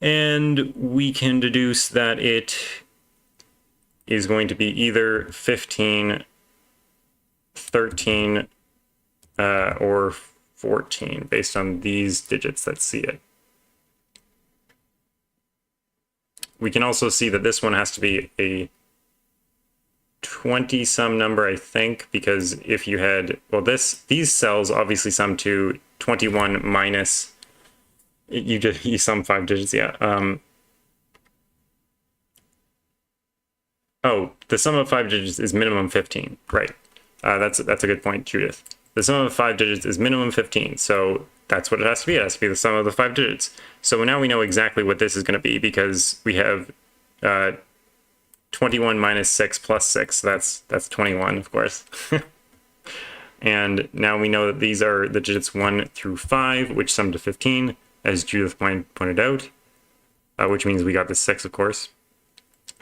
And we can deduce that it is going to be either 15, 13, or 14, based on these digits that see it. We can also see that this one has to be a 20-some number, I think, because if you had, well, these cells obviously sum to 21 minus, you sum 5 digits, yeah. Oh, the sum of 5 digits is minimum 15, right. That's a good point, Judith. The sum of 5 digits is minimum 15, so that's what it has to be. It has to be the sum of the 5 digits. So now we know exactly what this is going to be, because we have 21 minus 6 plus 6. That's 21, of course. And now we know that these are the digits 1 through 5, which sum to 15, as Judith pointed out, which means we got the 6, of course.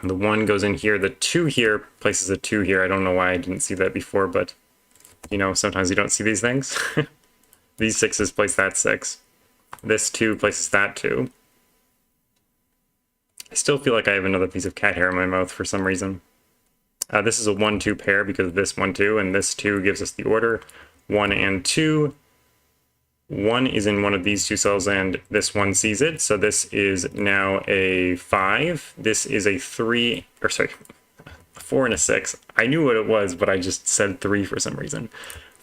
And the 1 goes in here. The 2 here places a 2 here. I don't know why I didn't see that before, but, you know, sometimes you don't see these things. These 6s place that 6. This 2 places that 2. I still feel like I have another piece of cat hair in my mouth for some reason. This is a 1-2 pair because of this 1, 2, and this 2 gives us the order 1 and 2. 1 is in one of these 2 cells, and this one sees it, so this is now a 5. This is a 3, or sorry, a 4 and a 6. I knew what it was, but I just said 3 for some reason.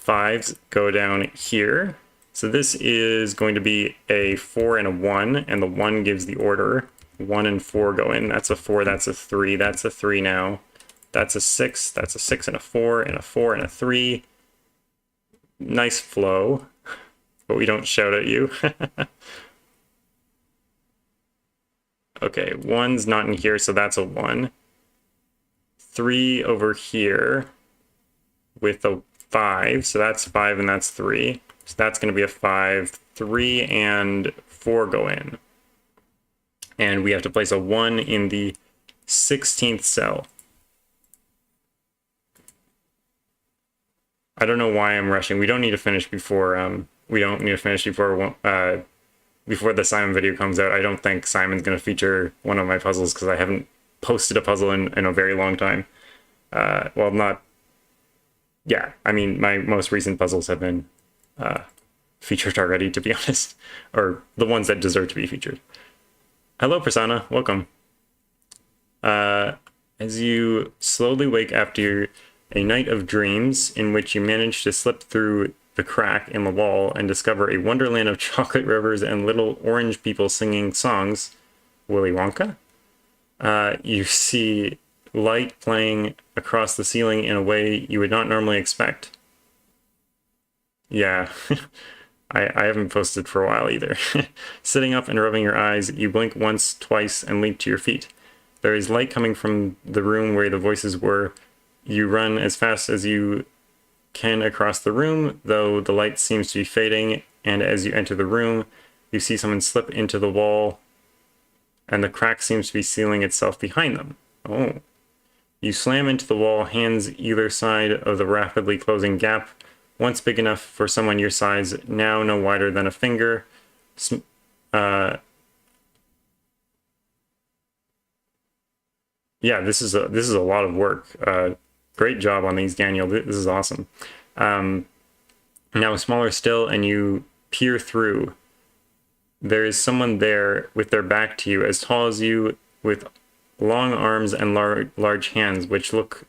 5s go down here. So this is going to be a 4 and a 1, and the 1 gives the order. 1 and 4 go in. That's a 4, that's a 3, that's a 3 now. That's a 6, that's a 6 and a 4, and a 4 and a 3. Nice flow, but we don't shout at you. Okay, 1's not in here, so that's a 1. 3 over here with a 5, so that's 5 and that's 3. So that's going to be a 5. 3 and 4 go in. And we have to place a 1 in the 16th cell. I don't know why I'm rushing. We don't need to finish before before the Simon video comes out. I don't think Simon's going to feature one of my puzzles because I haven't posted a puzzle in a very long time. Well, not... Yeah, I mean, my most recent puzzles have been featured already, to be honest. Or the ones that deserve to be featured. Hello, Prasanna. Welcome. As you slowly wake after a night of dreams in which you manage to slip through the crack in the wall and discover a wonderland of chocolate rivers and little orange people singing songs, Willy Wonka, you see light playing across the ceiling in a way you would not normally expect. Yeah, I haven't posted for a while either. Sitting up and rubbing your eyes, you blink once, twice, and leap to your feet. There is light coming from the room where the voices were. You run as fast as you can across the room, though the light seems to be fading, and as you enter the room, you see someone slip into the wall, and the crack seems to be sealing itself behind them. Oh. You slam into the wall, hands either side of the rapidly closing gap, once big enough for someone your size, now no wider than a finger. Yeah, this is a lot of work. Great job on these, Daniel. This is awesome. Now smaller still, and you peer through. There is someone there with their back to you, as tall as you, with long arms and large hands, which look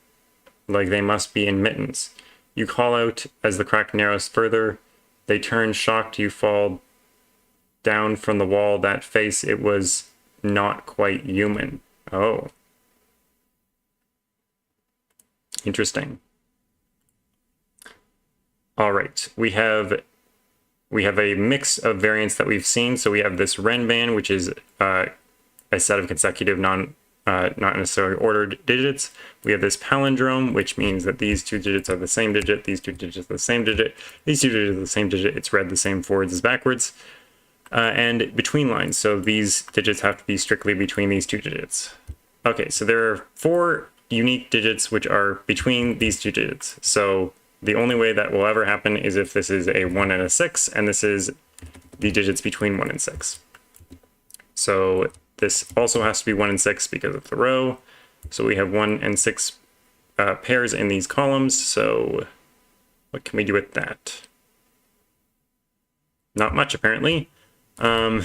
like they must be in mittens. You call out as the crack narrows further. They turn, shocked. You fall down from the wall. That face, it was not quite human. Oh. Interesting. All right, we have a mix of variants that we've seen. So we have this Renban, which is a set of consecutive not necessarily ordered digits. We have this palindrome, which means that these two digits are the same digit, these two digits are the same digit, these two digits are the same digit. It's read the same forwards as backwards. And between lines, so these digits have to be strictly between these two digits. Okay, so there are 4 unique digits which are between these two digits. So the only way that will ever happen is if this is a 1 and a 6, and this is the digits between 1 and 6. So this also has to be 1 and 6 because of the row. So we have 1 and 6 pairs in these columns. So what can we do with that? Not much, apparently. Yeah,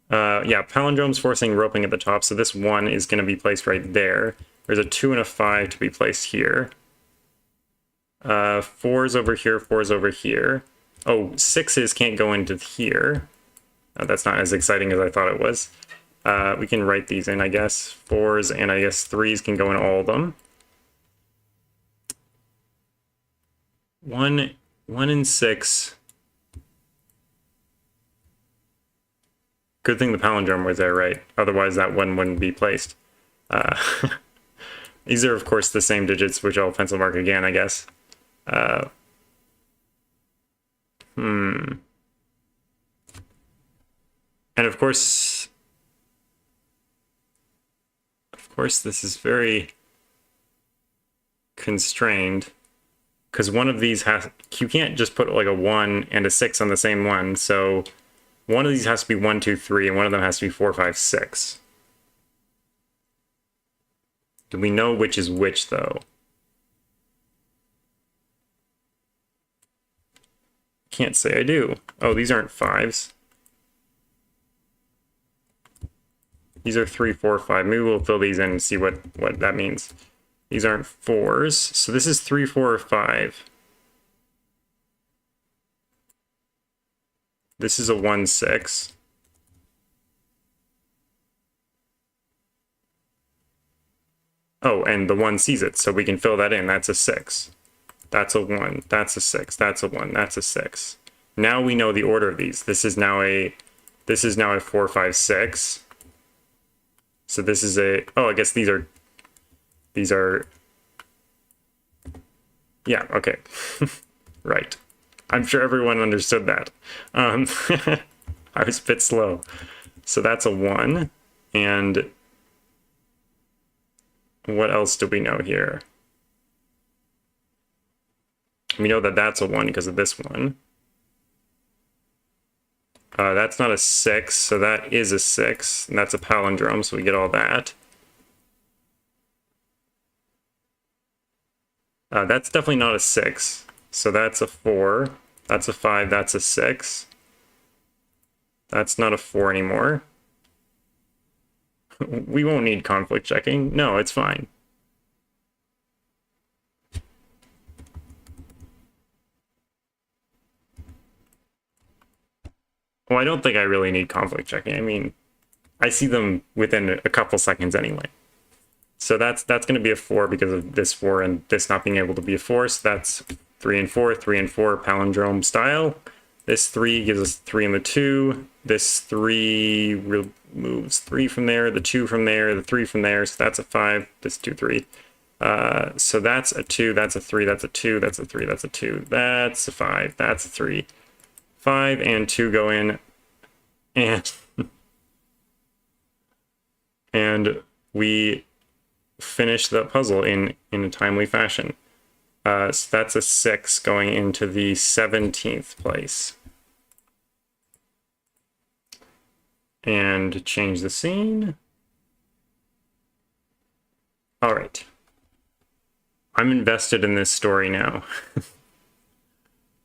palindromes forcing roping at the top. So this 1 is going to be placed right there. There's a 2 and a 5 to be placed here. 4's over here, 4's over here. Oh, 6's can't go into here. That's not as exciting as I thought it was. We can write these in, I guess. 4's and I guess 3's can go in all of them. 1 and 6. Good thing the palindrome was there, right? Otherwise that 1 wouldn't be placed. These are, of course, the same digits, which I'll pencil mark again, I guess. And of course, this is very constrained, because one of these you can't just put like a 1 and a 6 on the same one. So one of these has to be 1, 2, 3, and one of them has to be 4, 5, 6. Do we know which is which, though? Can't say I do. Oh, these aren't 5s. These are 3, 4, 5. Maybe we'll fill these in and see what that means. These aren't 4s. So this is 3, 4, or 5. This is a 1, 6. Oh, and the 1 sees it, so we can fill that in. That's a 6. That's a 1. That's a 6. That's a 1. That's a 6. Now we know the order of these. This is now a 4, 5, 6. So this is a, oh, I guess these are, yeah, okay. Right. I'm sure everyone understood that. I was a bit slow. So that's a 1. And what else do we know here? We know that that's a 1 because of this one. That's not a 6, so that is a 6, and that's a palindrome, so we get all that. That's definitely not a 6, so that's a 4, that's a 5, that's a 6. That's not a 4 anymore. We won't need conflict checking. No, it's fine. Well, I don't think I really need conflict checking. I mean, I see them within a couple seconds anyway. So that's going to be a 4 because of this 4 and this not being able to be a 4. So that's 3 and 4, 3 and 4 palindrome style. This 3 gives us 3 and the 2. This 3 removes 3 from there, the 2 from there, the 3 from there. So that's a 5. This 2, 3. So that's a 2, that's a 3, that's a 2, that's a 3, that's a 2, that's a 5, that's a 3. 5 and 2 go in, and and we finish the puzzle in a timely fashion. So that's a 6 going into the 17th place. And change the scene. All right. I'm invested in this story now.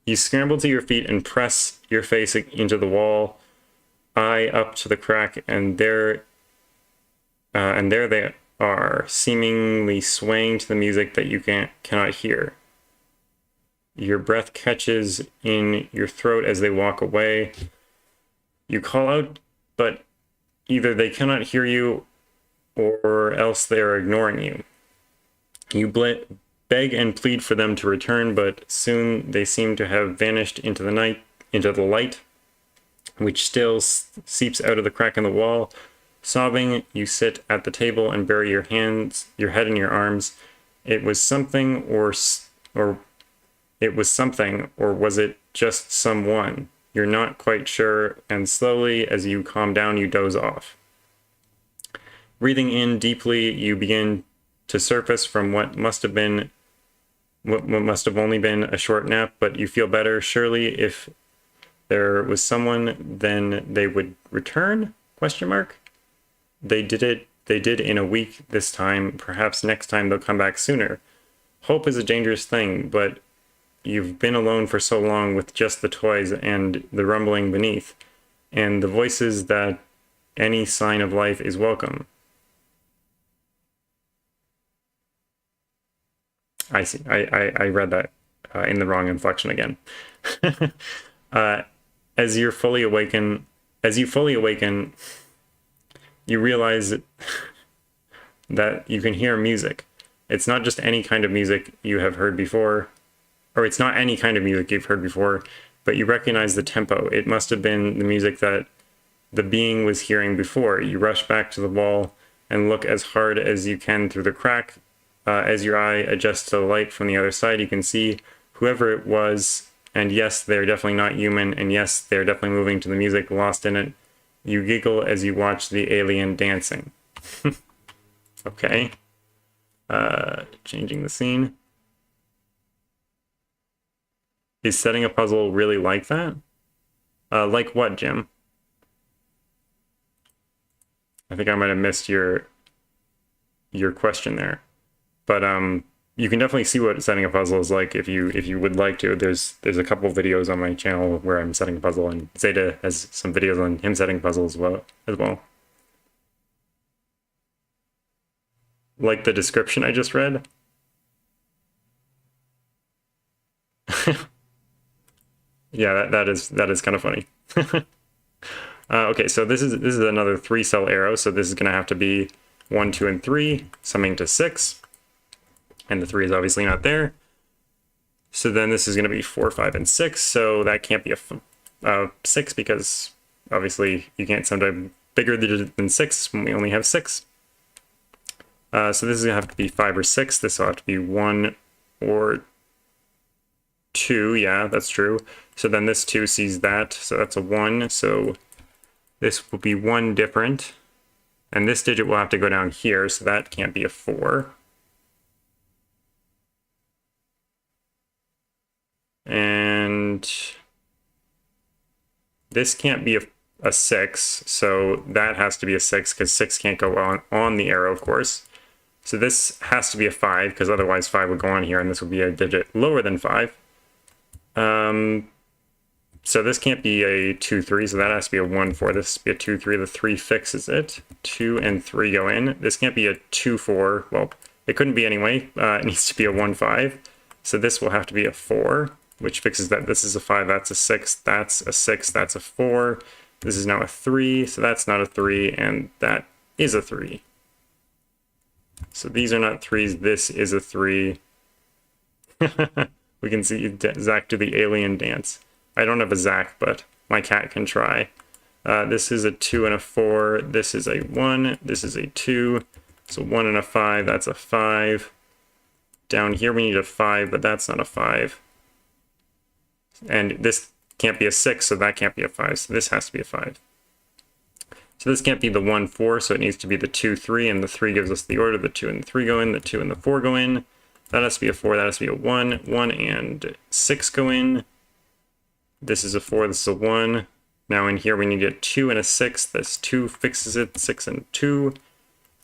You scramble to your feet and press your face into the wall, eye up to the crack, and there they are, seemingly swaying to the music that you cannot hear. Your breath catches in your throat as they walk away. You call out, but either they cannot hear you or else they are ignoring you. You beg and plead for them to return, but soon they seem to have vanished into the light, which still seeps out of the crack in the wall. Sobbing, you sit at the table and bury your head in your arms. It was something, or was it just someone? You're not quite sure, and slowly, as you calm down, you doze off. Breathing in deeply, you begin to surface from what must have only been a short nap, but you feel better. Surely, if there was someone, then they would return? ? They did in a week this time. Perhaps next time they'll come back sooner. Hope is a dangerous thing, but you've been alone for so long with just the toys and the rumbling beneath, and the voices that any sign of life is welcome. I see. I read that in the wrong inflection again. As you fully awaken, you realize that you can hear music. It's not just any kind of music you have heard before, or it's not any kind of music you've heard before, but you recognize the tempo. It must have been the music that the being was hearing before. You rush back to the wall and look as hard as you can through the crack. As your eye adjusts to the light from the other side, you can see whoever it was, and yes, they're definitely not human, and yes, they're definitely moving to the music, lost in it. You giggle as you watch the alien dancing. Okay. Changing the scene. Is setting a puzzle really like that? Like what, Jim? I think I might have missed your question there. But you can definitely see what setting a puzzle is like if you would like to. There's a couple of videos on my channel where I'm setting a puzzle, and Zeta has some videos on him setting puzzles as well. Like the description I just read. Yeah, that is kind of funny. Okay, so this is another 3-cell arrow, so this is going to have to be 1, 2, and 3, summing to 6. And the 3 is obviously not there. So then this is going to be 4, 5, and 6. So that can't be a 6 because obviously you can't sum to bigger than 6 when we only have 6. So this is going to have to be 5 or 6. This will have to be 1 or 2. Yeah, that's true. So then this 2 sees that. So that's a 1. So this will be 1 different. And this digit will have to go down here. So that can't be a 4. And this can't be a 6, so that has to be a 6 because 6 can't go on the arrow, of course. So this has to be a 5 because otherwise 5 would go on here and this would be a digit lower than 5. So this can't be a 2, 3, so that has to be a 1, 4. This has to be a 2, 3. The 3 fixes it. 2 and 3 go in. This can't be a 2, 4. Well, it couldn't be anyway. It needs to be a 1, 5. So this will have to be a 4. Which fixes that. This is a 5, that's a 6, that's a 6, that's a 4. This is now a 3, so that's not a 3, and that is a 3. So these are not 3s, this is a 3. We can see Zach do the alien dance. I don't have a Zach, but my cat can try. This is a 2 and a 4, this is a 1, this is a 2, so 1 and a 5, that's a 5. Down here we need a 5, but that's not a 5. And this can't be a 6, so that can't be a 5. So this has to be a 5. So this can't be the 1, 4, so it needs to be the 2, 3, and the 3 gives us the order. The 2 and the 3 go in, the 2 and the 4 go in. That has to be a 4, that has to be a 1. 1 and 6 go in. This is a 4, this is a 1. Now in here we need a 2 and a 6. This 2 fixes it, 6 and 2.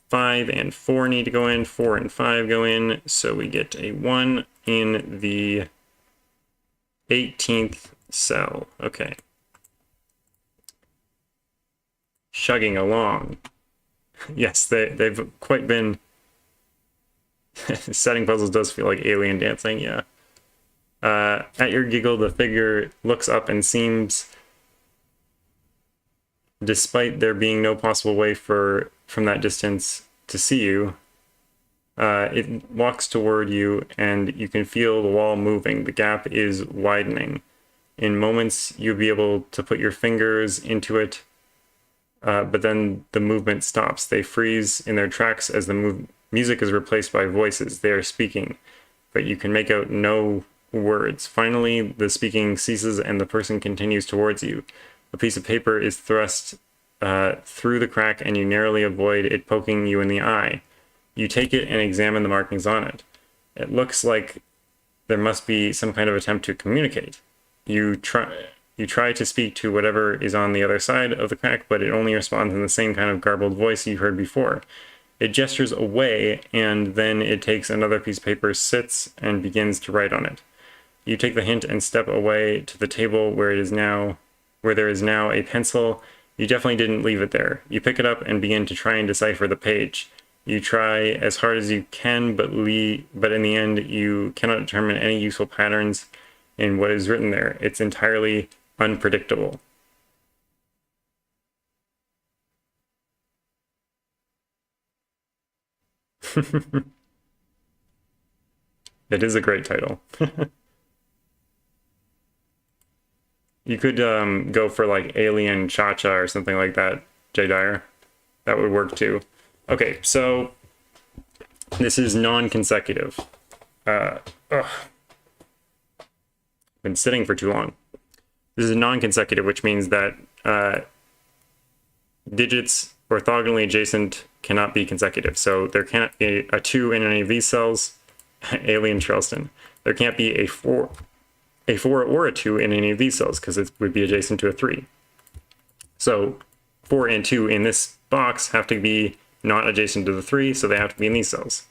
5 and 4 need to go in, 4 and 5 go in. So we get a 1 in the 18th cell. Okay. Chugging along. Yes, they've quite been... Setting puzzles does feel like alien dancing, yeah. At your giggle, the figure looks up and seems, despite there being no possible way from that distance to see you, it walks toward you and you can feel the wall moving. The gap is widening. In moments, you'll be able to put your fingers into it, but then the movement stops. They freeze in their tracks as the music is replaced by voices. They are speaking, but you can make out no words. Finally, the speaking ceases and the person continues towards you. A piece of paper is thrust through the crack and you narrowly avoid it poking you in the eye. You take it and examine the markings on it. It looks like there must be some kind of attempt to communicate. You try to speak to whatever is on the other side of the crack, but it only responds in the same kind of garbled voice you heard before. It gestures away, and then it takes another piece of paper, sits, and begins to write on it. You take the hint and step away to the table where there is now a pencil. You definitely didn't leave it there. You pick it up and begin to try and decipher the page. You try as hard as you can, but in the end, you cannot determine any useful patterns in what is written there. It's entirely unpredictable. It is a great title. You could go for like Alien Cha-Cha or something like that, Jay Dyer. That would work too. Okay, so this is non-consecutive. Been sitting for too long. This is non-consecutive, which means that digits orthogonally adjacent cannot be consecutive. So there can't be a 2 in any of these cells, Alien Charleston. There can't be a 4 or a 2 in any of these cells because it would be adjacent to a 3. So 4 and 2 in this box have to be not adjacent to the 3, so they have to be in these cells.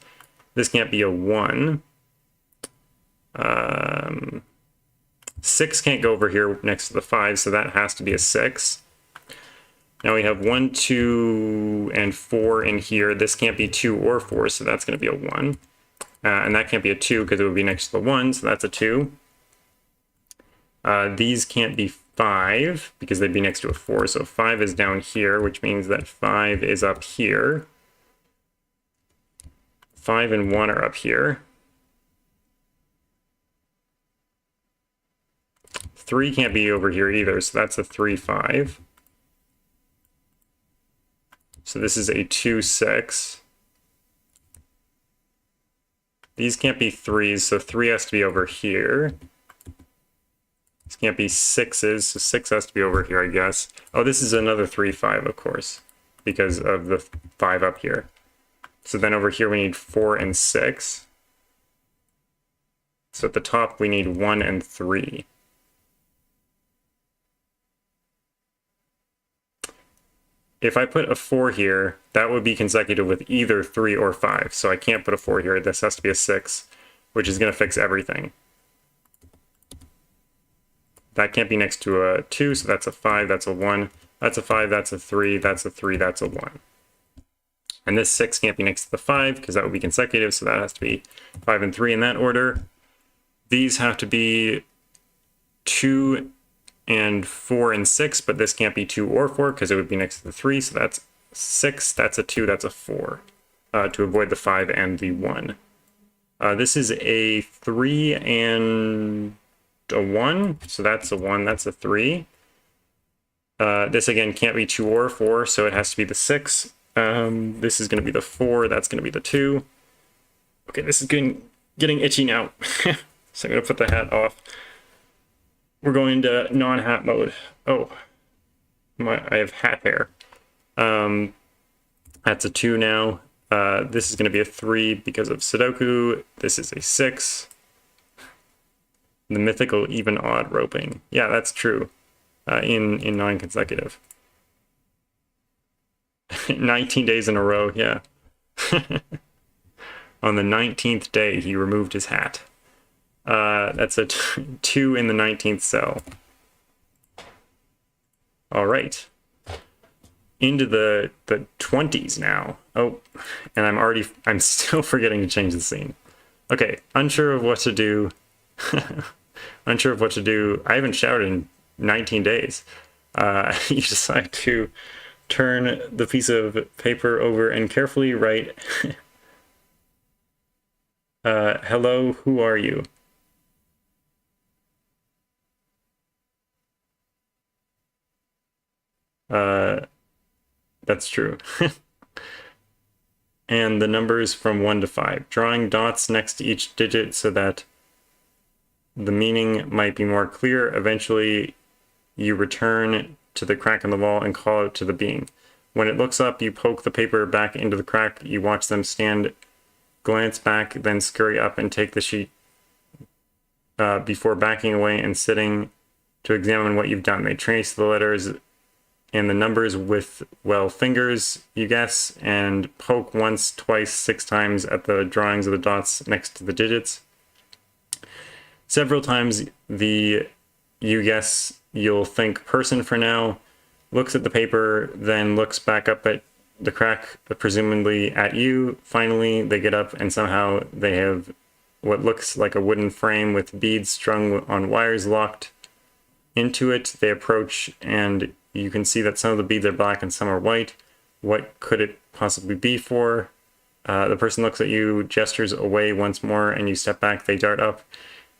This can't be a 1. 6 can't go over here next to the 5, so that has to be a 6. Now we have 1, 2, and 4 in here. This can't be 2 or 4, so that's going to be a 1. And that can't be a 2 because it would be next to the 1, so that's a 2. These can't be 5 because they'd be next to a 4, so 5 is down here, which means that 5 is up here. 5 and 1 are up here. 3 can't be over here either, so that's a 3, 5. So this is a 2, 6. These can't be 3s, so 3 has to be over here. This can't be 6s, so 6 has to be over here, I guess. Oh, this is another 3, 5, of course, because of the 5 up here. So then over here we need 4 and 6. So at the top we need 1 and 3. If I put a 4 here, that would be consecutive with either 3 or 5. So I can't put a 4 here. This has to be a 6, which is going to fix everything. That can't be next to a 2, so that's a 5, that's a 1. That's a 5, that's a 3, that's a 3, that's a 1. And this 6 can't be next to the 5 because that would be consecutive, so that has to be 5 and 3 in that order. These have to be 2 and 4 and 6, but this can't be 2 or 4 because it would be next to the 3, so that's 6, that's a 2, that's a 4, to avoid the 5 and the 1. This is a 3 and a 1, so that's a 1, that's a 3. This again can't be 2 or 4, so it has to be the 6. This is going to be the 4, that's going to be the 2. Okay, this is getting getting itchy now. So I'm gonna put the hat off. We're going into non-hat mode. Oh, I have hat hair. That's a 2 now. This is going to be a 3 because of Sudoku. This is a 6. The mythical even odd roping. Yeah, that's true. In non-consecutive. 19 days in a row, yeah. On the 19th day, he removed his hat. That's a 2 in the 19th cell. All right. Into the 20s now. Oh, and I'm still forgetting to change the scene. Okay, unsure of what to do. Unsure of what to do. I haven't showered in 19 days. You decide to turn the piece of paper over and carefully write, hello, who are you? That's true. And the numbers from 1 to 5. Drawing dots next to each digit so that the meaning might be more clear. Eventually, you return to the crack in the wall and call out to the being. When it looks up, you poke the paper back into the crack. You watch them stand, glance back, then scurry up and take the sheet before backing away and sitting to examine what you've done. They trace the letters and the numbers with, well, fingers, you guess, and poke once, twice, 6 times at the drawings of the dots next to the digits. Several times you guess you'll think person for now, looks at the paper, then looks back up at the crack, presumably at you. Finally, they get up and somehow they have what looks like a wooden frame with beads strung on wires locked into it. They approach and you can see that some of the beads are black and some are white. What could it possibly be for? The person looks at you, gestures away once more, and you step back. They dart up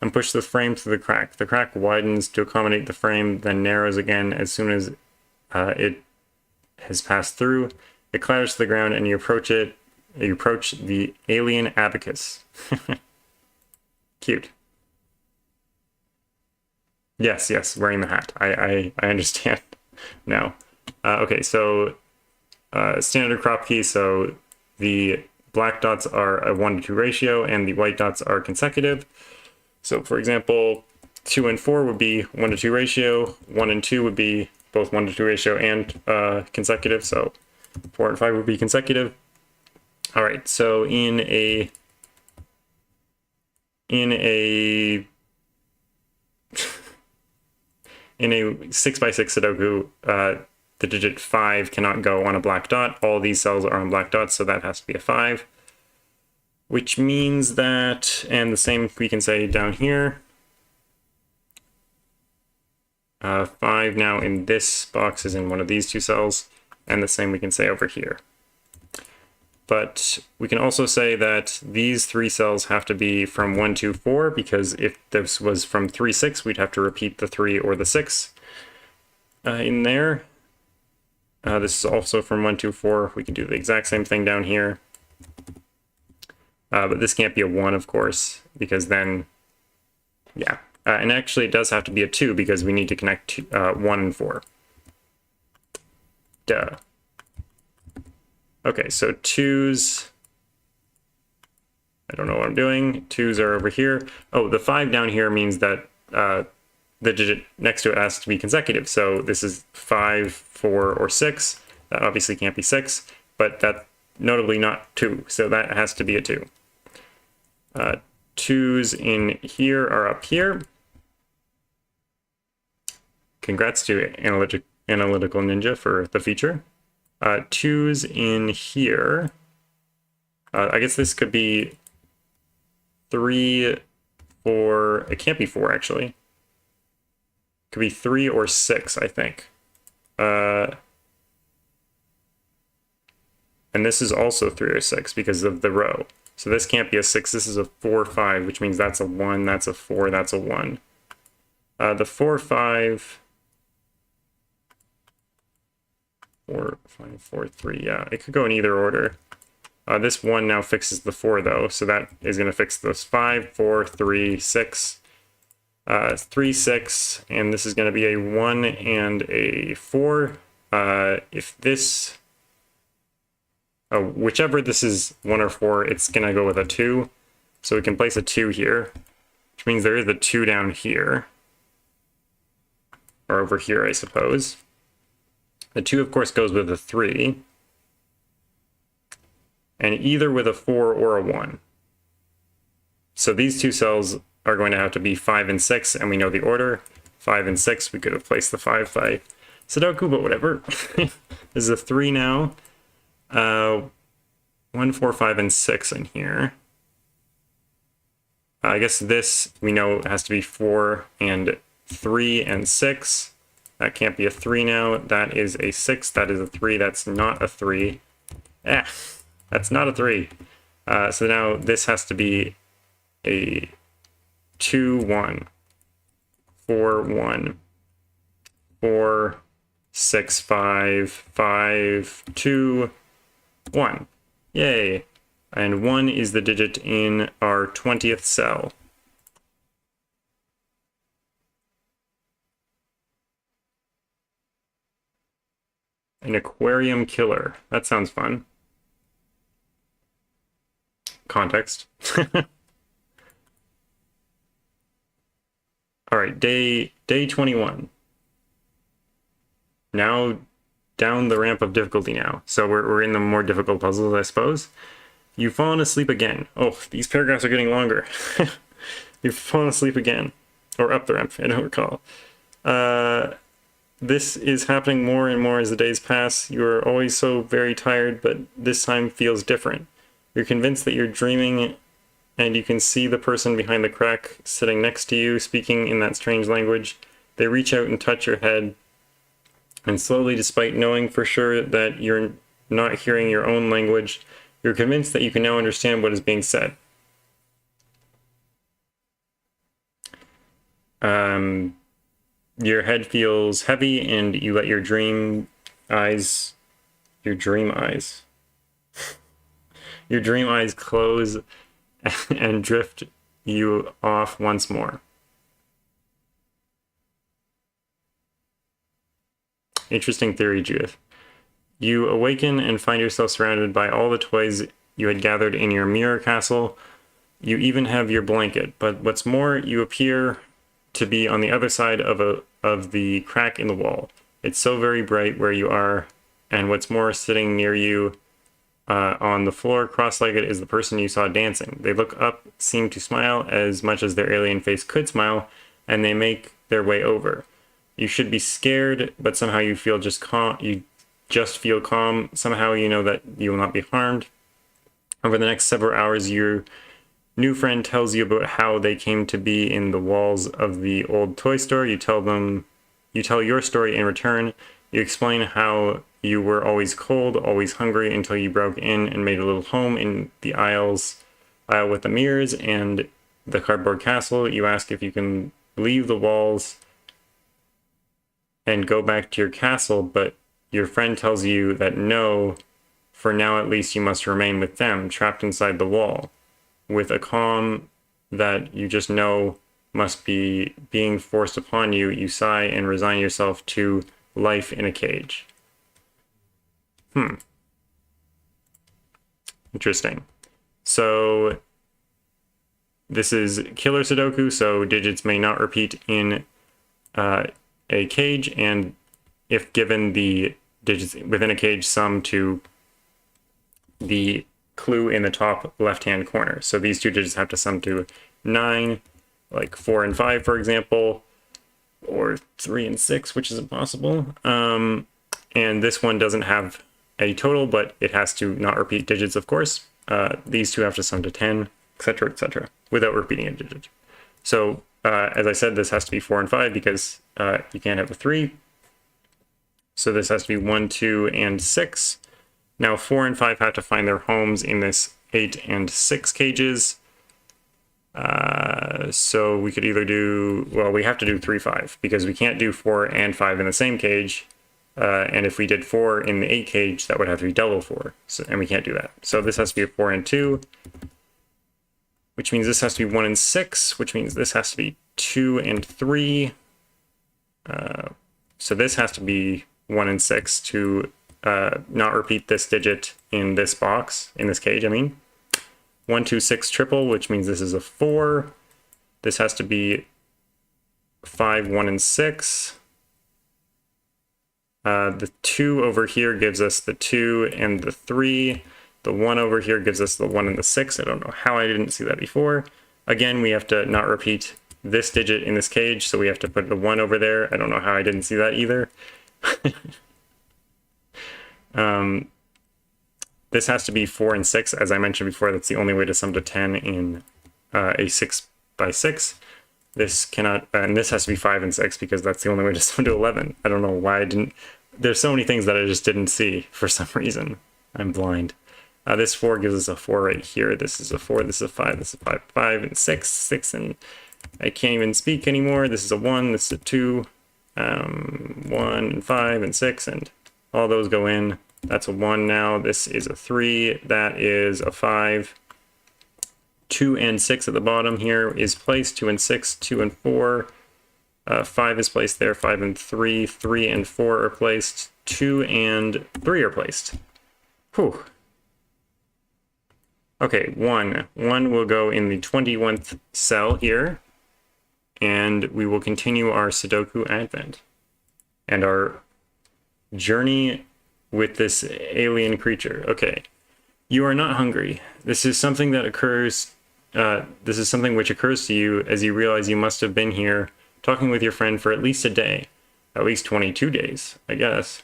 and push the frame through the crack. The crack widens to accommodate the frame, then narrows again as soon as it has passed through. It clatters to the ground, and you approach it. You approach the alien Abacus. Cute. Yes, wearing the hat. I understand now. Okay, so standard crop key. So the black dots are a 1 to 2 ratio, and the white dots are consecutive. So for example, 2 and 4 would be 1 to 2 ratio. 1 and 2 would be both 1 to 2 ratio and consecutive. So 4 and 5 would be consecutive. All right, so in a 6x6 Sudoku, the digit 5 cannot go on a black dot. All these cells are on black dots, so that has to be a 5. Which means that, and the same we can say down here, 5 now in this box is in one of these 2 cells, and the same we can say over here. But we can also say that these 3 cells have to be from 1 to 4, because if this was from 3, 6, we'd have to repeat the 3 or the 6 in there. This is also from 1 to 4. We can do the exact same thing down here. But this can't be a 1, of course, because then, yeah. And actually, it does have to be a 2, because we need to connect 1 and 4. Duh. Okay, so 2s, I don't know what I'm doing. 2s are over here. Oh, the 5 down here means that the digit next to it has to be consecutive. So this is 5, 4, or 6. That obviously can't be 6, but that's notably not 2. So that has to be a 2. 2s in here are up here. Congrats to Analytical Ninja for the feature. 2s in here. I guess this could be 3, 4. It can't be 4, actually. It could be 3 or 6, I think. And this is also 3 or 6 because of the row. So this can't be a 6. This is a 4, 5, which means that's a 1, that's a 4, that's a 1. The 4, 5... 4, 5, 4, 3, yeah. It could go in either order. This 1 now fixes the 4 though, so that is going to fix those 5, 4, 3, 6, 3, 6, and this is going to be a 1 and a 4. If this, whichever this is 1 or 4, it's going to go with a 2. So we can place a 2 here, which means there is a 2 down here, or over here, I suppose. The 2, of course, goes with a 3, and either with a 4 or a 1. So these two cells are going to have to be 5 and 6, and we know the order. 5 and 6, we could have placed the 5 by Sudoku, but whatever. This is a 3 now. 1, 4, 5, and 6 in here. I guess this, we know, has to be 4 and 3 and 6. That can't be a 3 now. That is a 6. That is a 3. That's not a 3. That's not a 3. So now this has to be a 2, 1, 4, 1, 4, 6, 5, 5, 2, 1. Yay. And 1 is the digit in our 20th cell. An aquarium killer. That sounds fun. Context. All right, day 21. Now down the ramp of difficulty now. So we're in the more difficult puzzles, I suppose. You've fallen asleep again. Oh, these paragraphs are getting longer. You've fallen asleep again. Or up the ramp, I don't recall. This is happening more and more as the days pass. You're always so very tired, but this time feels different. You're convinced that you're dreaming, and you can see the person behind the crack sitting next to you, speaking in that strange language. They reach out and touch your head, and slowly, despite knowing for sure that you're not hearing your own language, you're convinced that you can now understand what is being said. Your head feels heavy, and you let your dream eyes close and drift you off once more. Interesting theory, Judith. You awaken and find yourself surrounded by all the toys you had gathered in your mirror castle. You even have your blanket, but what's more, you appear to be on the other side of the crack in the wall. It's so very bright where you are, and what's more, sitting near you on the floor, cross-legged, is the person you saw dancing. They look up, seem to smile as much as their alien face could smile, and they make their way over. You should be scared, but somehow you feel just calm. You just feel calm. Somehow you know that you will not be harmed. Over the next several hours, your new friend tells you about how they came to be in the walls of the old toy store. You tell your story in return. You explain how you were always cold, always hungry, until you broke in and made a little home in the aisle with the mirrors and the cardboard castle. You ask if you can leave the walls and go back to your castle, but your friend tells you that no, for now at least you must remain with them, trapped inside the wall, with a calm that you just know must be being forced upon you. You sigh and resign yourself to life in a cage. Interesting. So this is killer Sudoku, so digits may not repeat in a cage, and if given the digits within a cage, sum to the clue in the top left-hand corner. So these two digits have to sum to 9, like 4 and 5, for example, or 3 and 6, which is impossible. And this one doesn't have a total, but it has to not repeat digits, of course. These two have to sum to 10, etc., without repeating a digit. So as I said, this has to be 4 and 5 because you can't have a 3. So this has to be 1, 2, and 6. Now 4 and 5 have to find their homes in this 8 and 6 cages. So we could either do, well, we have to do 3, 5 because we can't do 4 and 5 in the same cage. And if we did 4 in the 8 cage, that would have to be double 4. So, and we can't do that. So this has to be a 4 and 2, which means this has to be 1 and 6, which means this has to be 2 and 3. So this has to be 1 and 6 to not repeat this digit in this box, in this cage, I mean. 1, 2, 6 triple, which means this is a 4. This has to be 5, 1, and 6. The 2 over here gives us the 2 and the 3. The 1 over here gives us the 1 and the 6. I don't know how I didn't see that before. Again, we have to not repeat this digit in this cage, so we have to put the 1 over there. I don't know how I didn't see that either. This has to be 4 and 6. As I mentioned before, that's the only way to sum to 10 in a 6 by 6. This cannot, and this has to be 5 and 6 because that's the only way to sum to 11. I don't know why I didn't, there's so many things that I just didn't see for some reason. I'm blind. This 4 gives us a 4 right here. This is a 4, this is a 5, this is a 5, 5 and 6, 6 and I can't even speak anymore. This is a 1, this is a 2, 1 and 5 and 6 and all those go in. That's a 1 now. This is a 3, that is a 5. 2 and 6 at the bottom here is placed, 2 and 6, 2 and 4. 5 is placed there, 5 and 3, 3 and 4 are placed, 2 and 3 are placed. Whew. Okay, 1. 1 will go in the 21st cell here, and we will continue our Sudoku advent and our journey with this alien creature. Okay, you are not hungry. This is something that occurs. This is something which occurs to you as you realize you must have been here talking with your friend for at least a day, at least 22 days, I guess.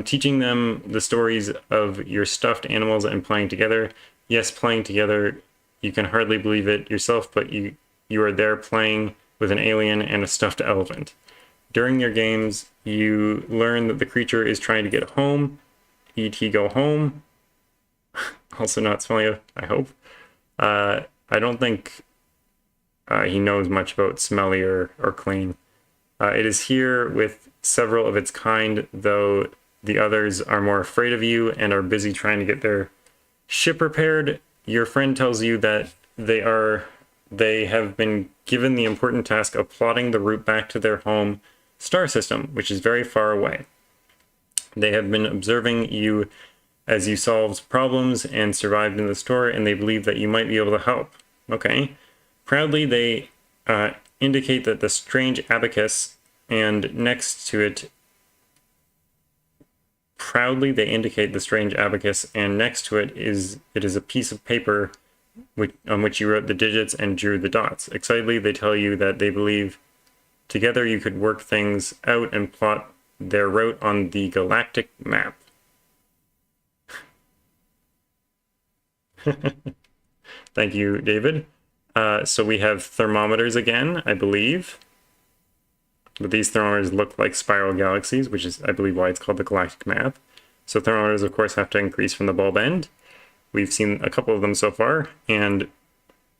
Teaching them the stories of your stuffed animals and playing together. Yes, playing together. You can hardly believe it yourself, but you are there playing with an alien and a stuffed elephant. During your games, you learn that the creature is trying to get home. E.T. go home. Also not smelly, I hope. I don't think he knows much about smelly or clean. It is here with several of its kind, though the others are more afraid of you and are busy trying to get their ship repaired. Your friend tells you that they have been given the important task of plotting the route back to their home star system, which is very far away. They have been observing you as you solved problems and survived in the store, and they believe that you might be able to help. Okay. Proudly, they indicate that the strange abacus, and next to it, is a piece of paper on which you wrote the digits and drew the dots. Excitedly, they tell you that they believe together you could work things out and plot their route on the galactic map. Thank you, David. So we have thermometers again, I believe. But these thermometers look like spiral galaxies, which is, I believe, why it's called the galactic map. So thermometers, of course, have to increase from the bulb end. We've seen a couple of them so far, and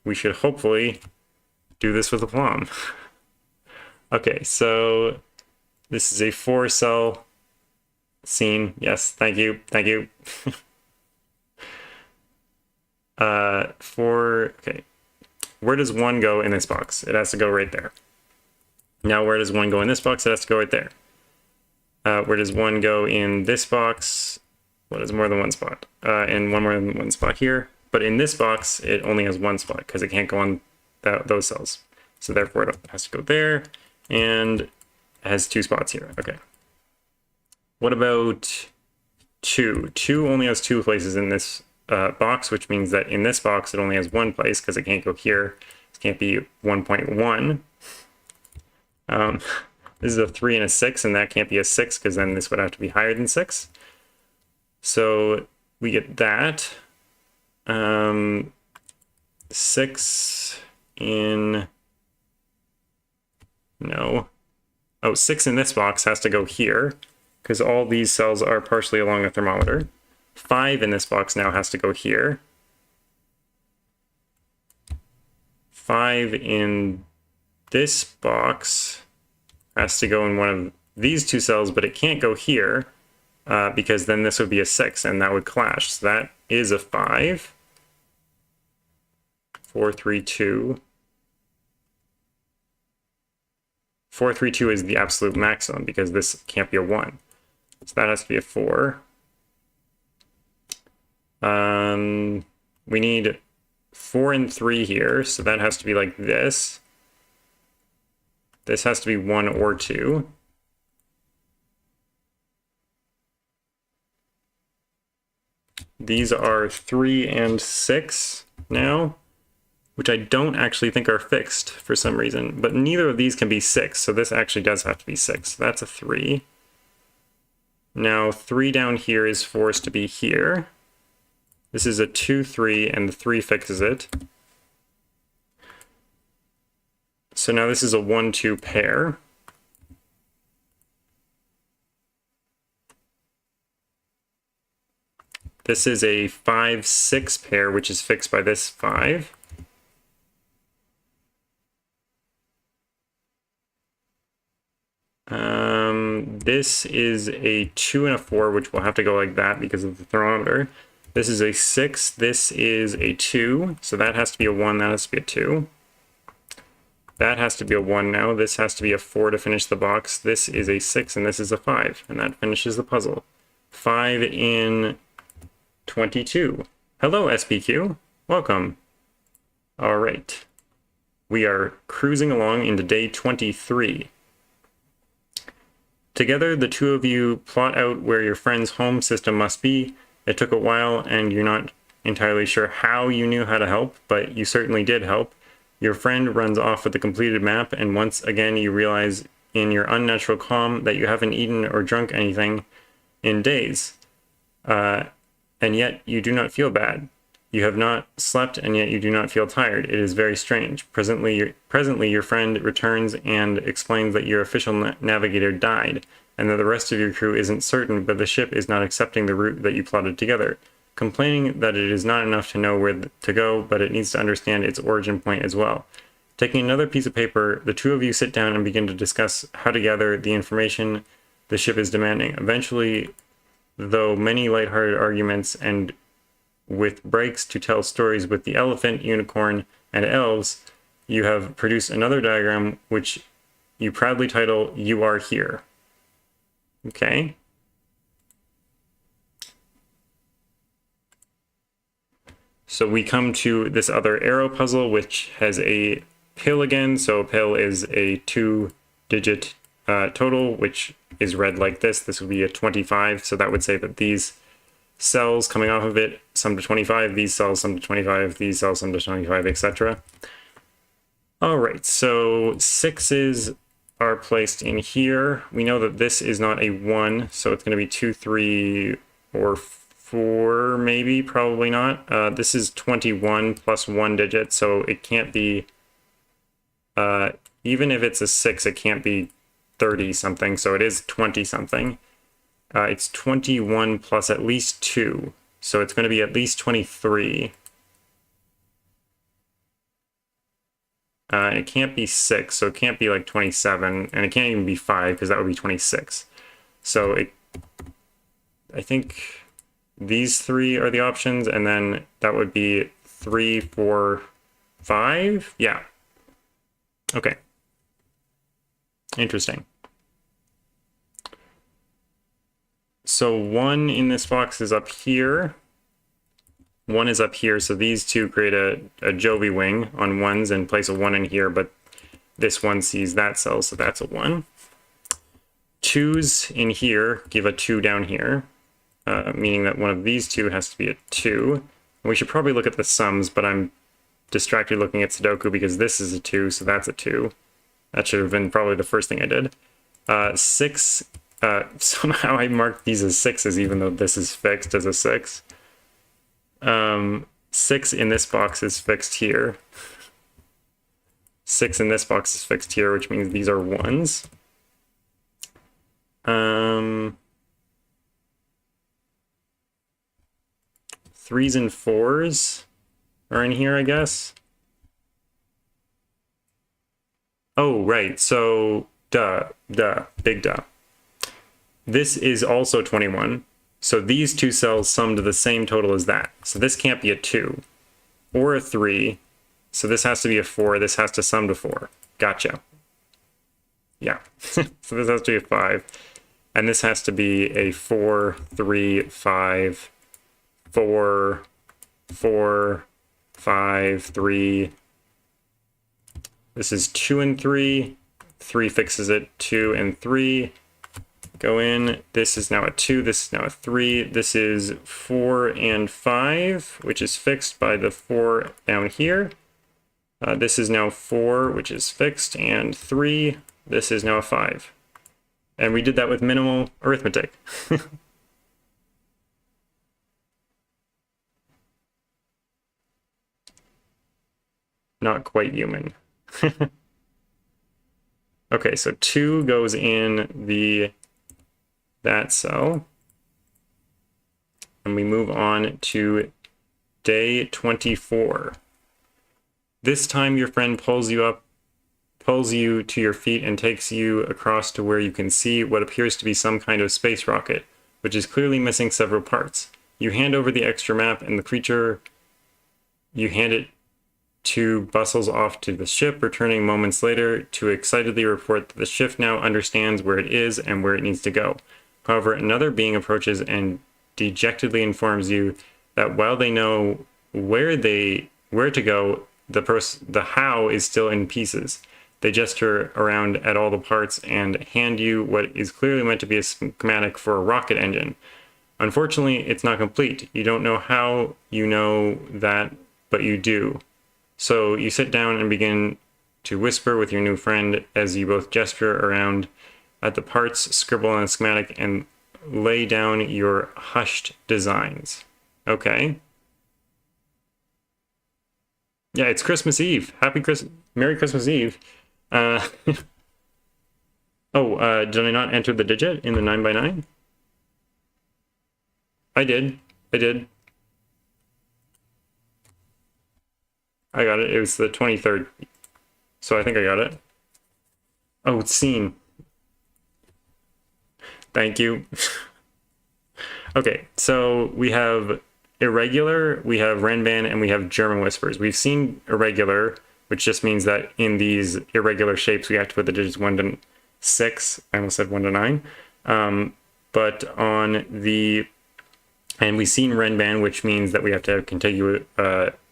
we should hopefully do this with aplomb. Okay, so this is a 4-cell scene. Yes, thank you, thank you. Okay. Where does 1 go in this box? It has to go right there. Now, where does 1 go in this box? It has to go right there. Where does 1 go in this box? Well, there's more than one spot. And one more than one spot here. But in this box, it only has 1 spot because it can't go on those cells. So therefore, it has to go there. And it has 2 spots here. Okay. What about 2? 2 only has 2 places in this box, which means that in this box, it only has 1 place because it can't go here. It can't be 1.1. This is a 3 and a 6, and that can't be a 6 because then this would have to be higher than 6. So we get that. 6 in... No. Oh, 6 in this box has to go here because all these cells are partially along a thermometer. 5 in this box now has to go here. 5 in this box has to go in one of these two cells, but it can't go here because then this would be a 6 and that would clash. So that is a 5. 4, 3, 2. 4, 3, 2 is the absolute maximum because this can't be a 1. So that has to be a 4. We need 4 and 3 here, so that has to be like this. This has to be 1 or 2. These are 3 and 6 now, which I don't actually think are fixed for some reason, but neither of these can be 6, so this actually does have to be 6. So that's a 3. Now 3 down here is forced to be here. This is a 2, 3, and the 3 fixes it. So now this is a 1, 2 pair. This is a 5, 6 pair, which is fixed by this 5. This is a 2 and a 4, which will have to go like that because of the thermometer. This is a 6, this is a 2, so that has to be a 1, that has to be a 2. That has to be a 1 now, this has to be a 4 to finish the box. This is a 6 and this is a 5, and that finishes the puzzle. 5 in 22. Hello, SPQ. Welcome. All right. We are cruising along into day 23. Together, the two of you plot out where your friend's home system must be. It took a while, and you're not entirely sure how you knew how to help, but you certainly did help. Your friend runs off with the completed map, and once again you realize in your unnatural calm that you haven't eaten or drunk anything in days. And yet you do not feel bad. You have not slept, and yet you do not feel tired. It is very strange. Presently, your friend returns and explains that your official navigator died, and that the rest of your crew isn't certain, but the ship is not accepting the route that you plotted together, complaining that it is not enough to know where to go, but it needs to understand its origin point as well. Taking another piece of paper, the two of you sit down and begin to discuss how to gather the information the ship is demanding. Eventually, though many lighthearted arguments and with breaks to tell stories with the elephant, unicorn, and elves, you have produced another diagram which you proudly title "You Are Here." Okay. So we come to this other arrow puzzle, which has a pill again. So a pill is a 2-digit total, which is read like this. This would be a 25. So that would say that these cells coming off of it sum to 25, these cells sum to 25, these cells sum to 25, etc. All right, so 6s are placed in here. We know that this is not a 1, so it's going to be 2, 3, or 4, maybe, probably not. This is 21 plus 1 digit, so it can't be, even if it's a 6, it can't be 30 something, so it is 20 something. It's 21 plus at least 2, so it's going to be at least 23. It can't be 6, so it can't be like 27, and it can't even be 5, because that would be 26. So I think these 3 are the options, and then that would be 3, 4, 5? Yeah. Okay. Interesting. So 1 in this box is up here. 1 is up here, so these two create a Jovi wing on 1s and place a 1 in here, but this one sees that cell, so that's a 1. 2s in here give a 2 down here, meaning that one of these two has to be a 2. And we should probably look at the sums, but I'm distracted looking at Sudoku because this is a 2, so that's a 2. That should have been probably the first thing I did. 6, somehow I marked these as 6s even though this is fixed as a 6. 6 in this box is fixed here. 6 in this box is fixed here, which means these are 1s. 3s and 4s are in here, I guess. Oh, right, so big duh. this is also 21. So these two cells sum to the same total as that. So this can't be a 2 or a 3. So this has to be a 4. This has to sum to 4. Gotcha. Yeah. So this has to be a 5. And this has to be a 4, 3, 5, 4, 4, 5, 3. This is 2 and 3. 3 fixes it. 2 and 3 go in. This is now a 2. This is now a 3. This is 4 and 5, which is fixed by the 4 down here. This is now 4, which is fixed, and 3. This is now a 5. And we did that with minimal arithmetic. Not quite human. Okay, so 2 goes in that cell. And we move on to day 24. This time your friend pulls you to your feet and takes you across to where you can see what appears to be some kind of space rocket, which is clearly missing several parts. You hand over the extra map, and the creature you hand it to bustles off to the ship, returning moments later to excitedly report that the ship now understands where it is and where it needs to go. However, another being approaches and dejectedly informs you that while they know where to go, the how is still in pieces. They gesture around at all the parts and hand you what is clearly meant to be a schematic for a rocket engine. Unfortunately, it's not complete. You don't know how you know that, but you do. So you sit down and begin to whisper with your new friend as you both gesture around at the parts, scribble on a schematic, and lay down your hushed designs. Okay. Yeah, it's Christmas Eve. Merry Christmas Eve. Did I not enter the digit in the 9x9? I did. I got it. It was the 23rd. So I think I got it. Oh, it's seen. Thank you. Okay, so we have Irregular, we have Renban, and we have German Whispers. We've seen Irregular, which just means that in these irregular shapes, we have to put the digits 1 to 6. I almost said 1 to 9. And we've seen Renban, which means that we have to have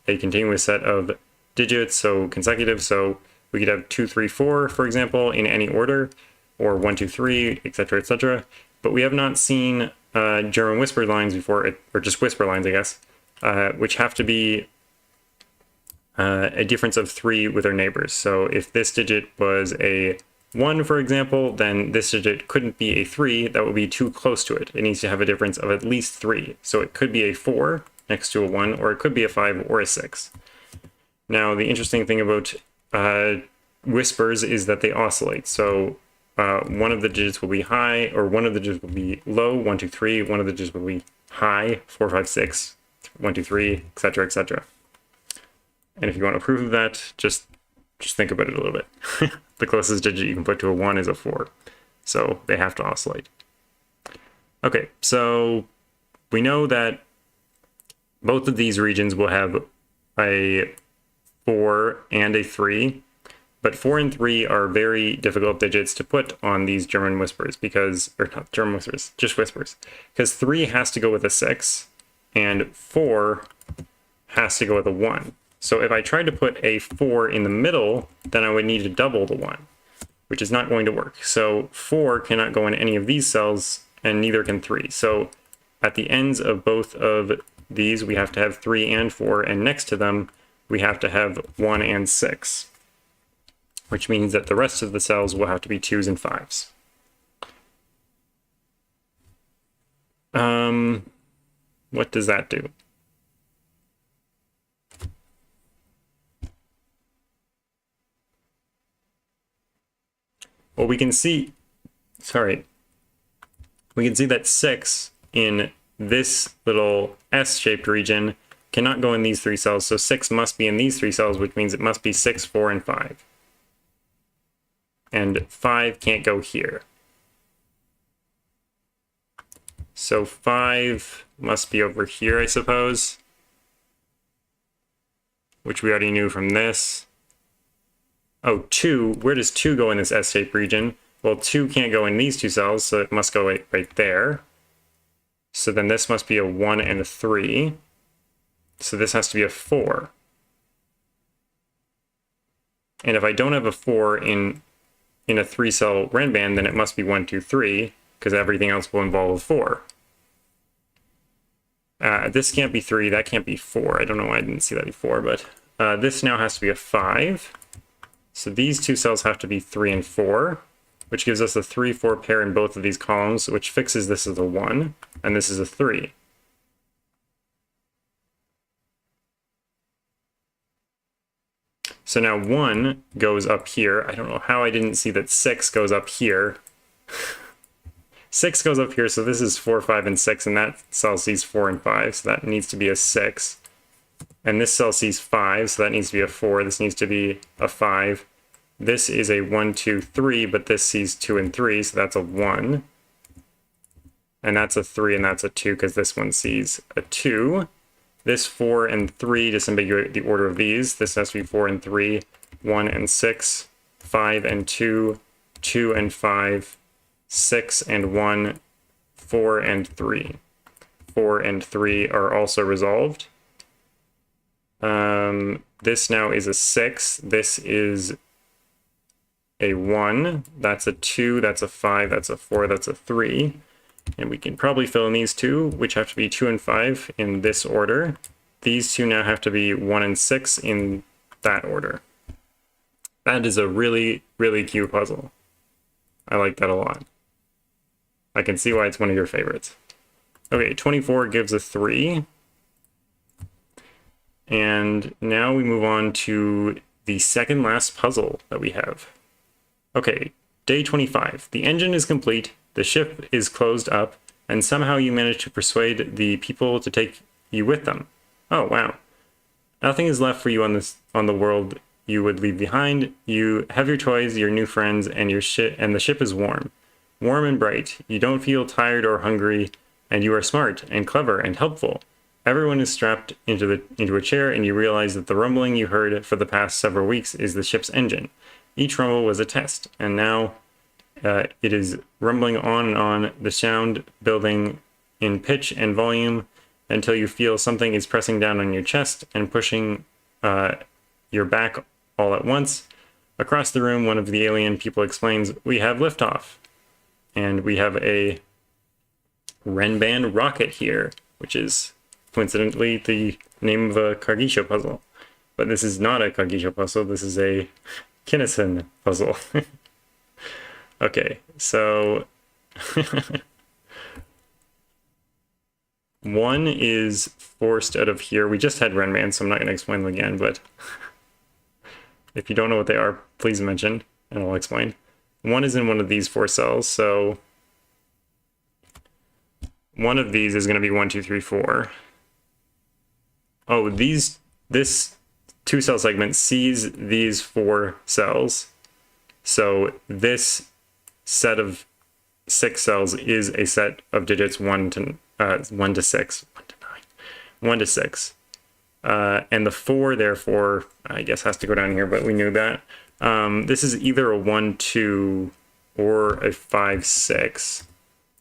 a continuous set of digits, so consecutive. So we could have 2, 3, 4, for example, in any order, or 1, 2, 3, etc., etc. But we have not seen German whisper lines before, or just whisper lines, I guess, which have to be a difference of 3 with their neighbors. So if this digit was a 1, for example, then this digit couldn't be a 3. That would be too close to it. It needs to have a difference of at least 3. So it could be a 4 next to a 1, or it could be a 5 or a 6. Now, the interesting thing about whispers is that they oscillate. So one of the digits will be high, or one of the digits will be low, 1, 2, 3. One of the digits will be high, 4, 5, 6, 1, 2, 3, etc., etc. And if you want a proof of that, just think about it a little bit. The closest digit you can put to a 1 is a 4. So they have to oscillate. Okay, so we know that both of these regions will have a 4 and a 3, but 4 and 3 are very difficult digits to put on these German whispers or not German whispers, just whispers, because 3 has to go with a 6 and 4 has to go with a 1. So if I tried to put a 4 in the middle, then I would need to double the 1, which is not going to work. So 4 cannot go in any of these cells, and neither can 3. So at the ends of both of these, we have to have 3 and 4, and next to them, we have to have 1 and 6, which means that the rest of the cells will have to be 2s and 5s. What does that do? Well, we can see that 6 in this little S-shaped region cannot go in these 3 cells, so 6 must be in these 3 cells, which means it must be 6, 4, and 5. And 5 can't go here. So 5 must be over here, I suppose, which we already knew from this. Oh, 2, where does 2 go in this S-shape region? Well, 2 can't go in these two cells, so it must go right there. So then this must be a 1 and a 3. So this has to be a 4. And if I don't have a 4 in a 3-cell Renban, then it must be 1, 2, 3, because everything else will involve a 4. This can't be 3, that can't be 4. I don't know why I didn't see that before, but this now has to be a 5. So these two cells have to be 3 and 4, which gives us a 3-4 pair in both of these columns, which fixes this as a 1, and this is a 3. So now 1 goes up here. I don't know how I didn't see that 6 goes up here. 6 goes up here, so this is 4, 5, and 6, and that cell sees 4 and 5, so that needs to be a 6. And this cell sees 5, so that needs to be a 4. This needs to be a 5. This is a 1, 2, 3, but this sees 2 and 3, so that's a 1. And that's a 3, and that's a 2, because this one sees a 2. This 4 and 3 disambiguate the order of these. This has to be 4 and 3, 1 and 6, 5 and 2, 2 and 5, 6 and 1, 4 and 3. 4 and 3 are also resolved. This now is a 6. This is a 1. That's a 2. That's a 5. That's a 4. That's a 3. And we can probably fill in these two, which have to be 2 and 5 in this order. These two now have to be 1 and 6 in that order. That is a really, really cute puzzle. I like that a lot. I can see why it's one of your favorites. Okay, 24 gives a 3. And now we move on to the second last puzzle that we have. Okay, day 25. The engine is complete, the ship is closed up, and somehow you manage to persuade the people to take you with them. Oh, wow. Nothing is left for you on the world you would leave behind. You have your toys, your new friends, and the ship is warm. Warm and bright. You don't feel tired or hungry, and you are smart and clever and helpful. Everyone is strapped into a chair, and you realize that the rumbling you heard for the past several weeks is the ship's engine. Each rumble was a test, and now it is rumbling on and on, the sound building in pitch and volume until you feel something is pressing down on your chest and pushing your back all at once. Across the room, one of the alien people explains, "We have liftoff." And we have a Renban rocket here, which is coincidentally the name of a Kagisho puzzle. But this is not a Kagisho puzzle, this is a Kinnison puzzle. Okay, so 1 is forced out of here. We just had Renban, so I'm not going to explain them again, but if you don't know what they are, please mention, and I'll explain. 1 is in one of these 4 cells, so one of these is going to be 1, 2, 3, 4. Oh, this 2-cell segment sees these 4 cells, so this set of 6 cells is a set of digits 1 to 6, 1 to 9, 1 to 6. And the 4, therefore, I guess has to go down here, but we knew that. This is either a 1, 2, or a 5, 6,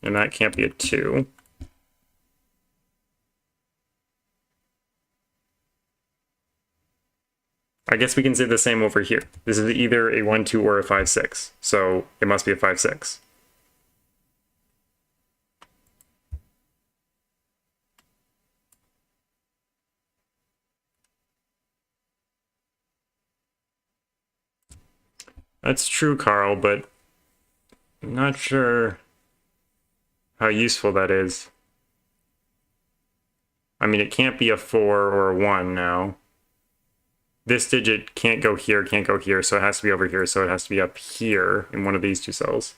and that can't be a 2. I guess we can say the same over here. This is either a 1, 2, or a 5, 6, so it must be a 5, 6. That's true, Carl, but I'm not sure how useful that is. I mean, it can't be a 4 or a 1 now. This digit can't go here, so it has to be over here, so it has to be up here in one of these 2 cells.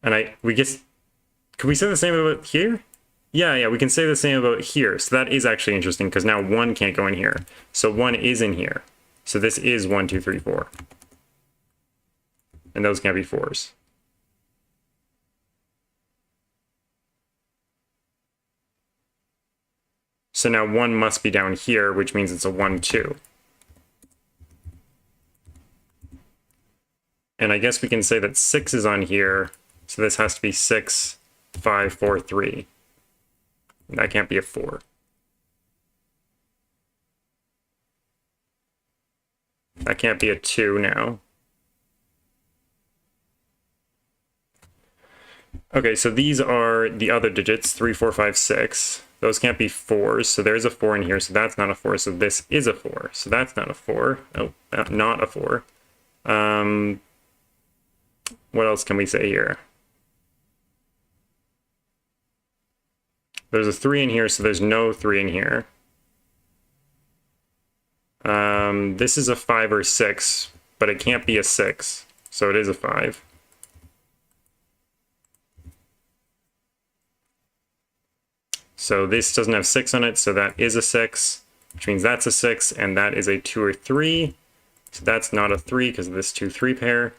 And could we say the same about here? Yeah, we can say the same about here. So that is actually interesting, because now 1 can't go in here. So 1 is in here. So this is 1, 2, 3, 4. And those can't be 4s. So now 1 must be down here, which means it's a 1, 2. And I guess we can say that 6 is on here, so this has to be 6, 5, 4, 3. That can't be a 4. That can't be a 2 now. Okay, so these are the other digits, 3, 4, 5, 6. Those can't be 4s, so there's a 4 in here, so that's not a 4, so this is a 4. So that's not a 4. Oh, not a 4. What else can we say here? There's a 3 in here, so there's no 3 in here. This is a 5 or 6, but it can't be a 6, so it is a 5. So this doesn't have 6 on it, so that is a 6, which means that's a 6, and that is a 2 or 3. So that's not a 3 because of this 2, 3 pair.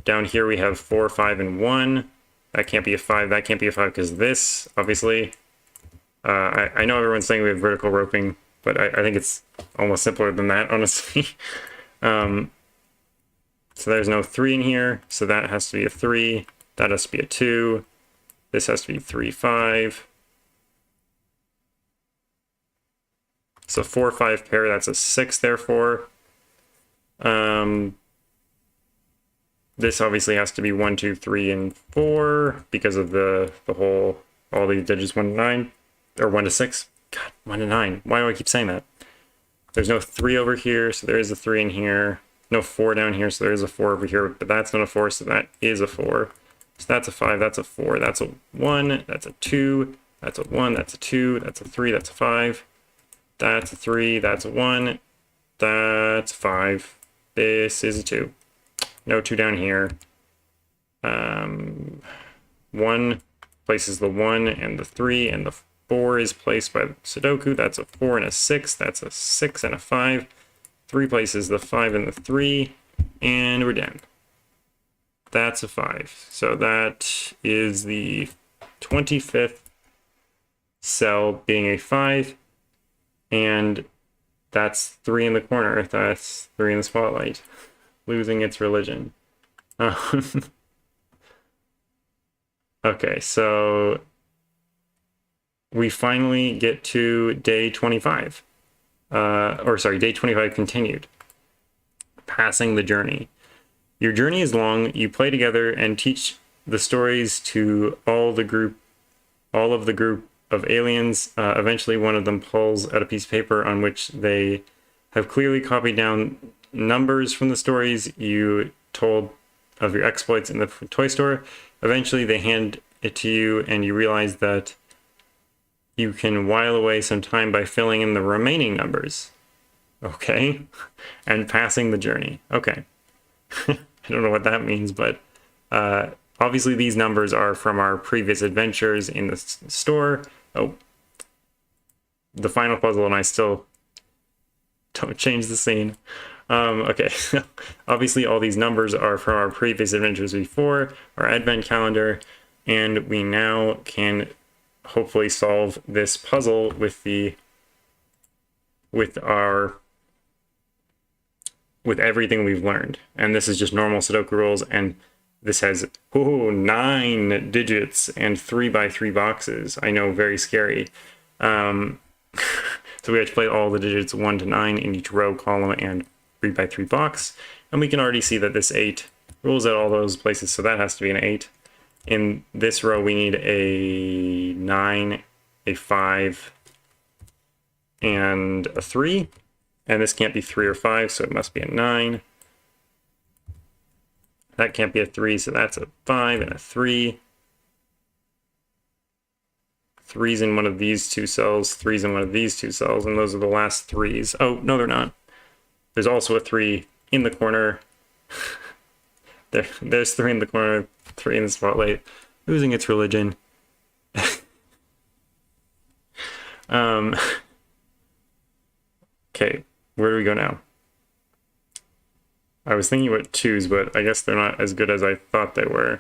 Down here we have 4, 5, and 1. That can't be a 5, that can't be a 5 because this, obviously. I know everyone's saying we have vertical roping, but I think it's almost simpler than that, honestly. So there's no 3 in here, so that has to be a 3. That has to be a 2. This has to be 3, 5. So 4, 5 pair, that's a 6, therefore. This obviously has to be 1, 2, 3, and 4 because of the whole, all these digits 1 to 9, or 1 to 6. God, 1 to 9. Why do I keep saying that? There's no 3 over here, so there is a 3 in here. No 4 down here, so there is a 4 over here, but that's not a 4, so that is a 4. So that's a 5, that's a 4, that's a 1, that's a 2, that's a 1, that's a 2, that's a 3, that's a 5. That's a 3, that's a 1, that's a 5. This is a 2. No 2 down here. 1 places the 1 and the 3, and the 4 is placed by Sudoku. That's a 4 and a 6. That's a 6 and a 5. 3 places the 5 and the 3, and we're done. That's a 5. So that is the 25th cell being a 5. And that's 3 in the corner. That's 3 in the spotlight. Losing its religion. Okay, so we finally get to day 25. Day 25 continued. Passing the journey. Your journey is long. You play together and teach the stories to all of the group of aliens. Eventually one of them pulls out a piece of paper on which they have clearly copied down numbers from the stories you told of your exploits in the toy store. Eventually they hand it to you and you realize that you can while away some time by filling in the remaining numbers. Okay. And passing the journey. Okay. I don't know what that means, but obviously these numbers are from our previous adventures in the store. Oh, the final puzzle, and I still don't change the scene. Okay, obviously all these numbers are from our previous adventures before, our advent calendar, and we now can hopefully solve this puzzle with everything we've learned. And this is just normal Sudoku rules, and this has 9 digits and 3x3 boxes. I know, very scary. So we have to play all the digits 1 to 9 in each row, column, and 3x3 box. And we can already see that this 8 rules out all those places, so that has to be an 8. In this row, we need a 9, a 5, and a 3. And this can't be 3 or 5, so it must be a 9. That can't be a 3, so that's a 5 and a 3. 3's in one of these 2 cells, 3's in one of these 2 cells, and those are the last 3's. Oh, no, they're not. There's also a 3 in the corner. There's 3 in the corner, 3 in the spotlight. Losing its religion. Okay, where do we go now? I was thinking about 2's, but I guess they're not as good as I thought they were.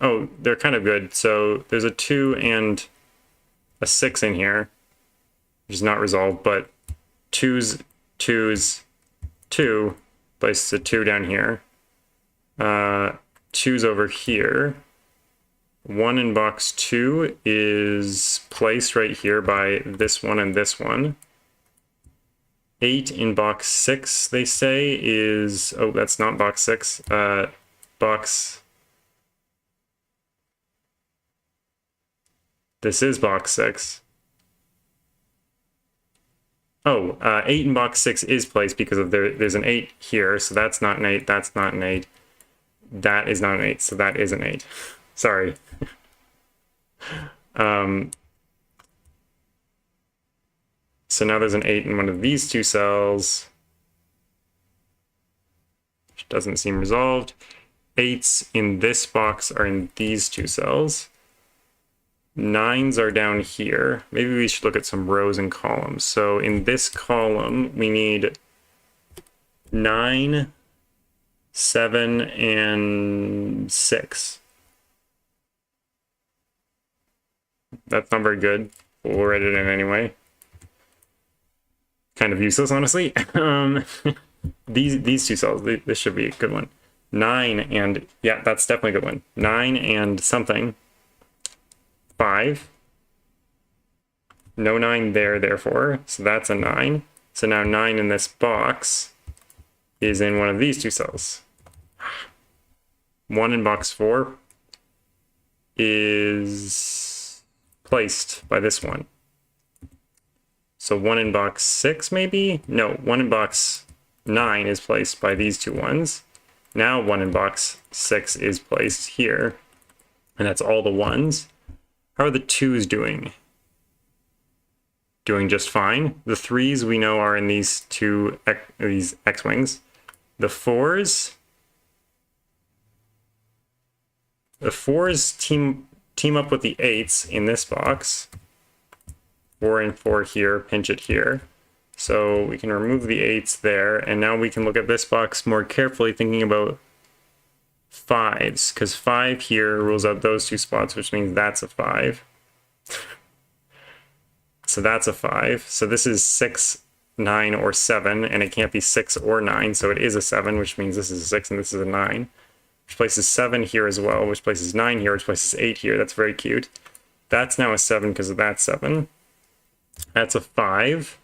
Oh, they're kind of good. So there's a 2 and a 6 in here. which is not resolved, but 2's, 2's, 2, places a 2 down here. 2's over here. 1 in box 2 is placed right here by this one and this one. 8 in box 6, they say, is... Oh, that's not box 6. Box... This is box 6. Oh, 8 in box 6 is placed because of there's an 8 here, so that's not an 8, that's not an 8. That is not an 8, so that is an 8. Sorry. So now there's an 8 in one of these two cells, which doesn't seem resolved. 8s in this box are in these two cells. 9s are down here. Maybe we should look at some rows and columns. So in this column, we need 9, 7, and 6. That's not very good. We'll write it in anyway. Kind of useless, honestly. These two cells, this should be a good one. 9 and, yeah, that's definitely a good one. 9 and something. 5. No 9 there, therefore. So that's a 9. So now 9 in this box is in one of these two cells. 1 in box 4 is placed by this one. So 1 in box 6, maybe? No, 1 in box 9 is placed by these two ones. Now 1 in box 6 is placed here. And that's all the 1s. How are the 2s doing? Doing just fine. The 3s we know are in these two these X-wings. The 4s team up with the 8s in this box. 4 and 4 here, pinch it here. So we can remove the 8s there, and now we can look at this box more carefully, thinking about 5s, because 5 here rules out those two spots, which means that's a 5. So that's a 5. So this is 6, 9, or 7, and it can't be 6 or 9, so it is a 7, which means this is a 6 and this is a 9. Which places 7 here as well, which places 9 here, which places 8 here. That's very cute. That's now a 7 because of that 7. That's a 5.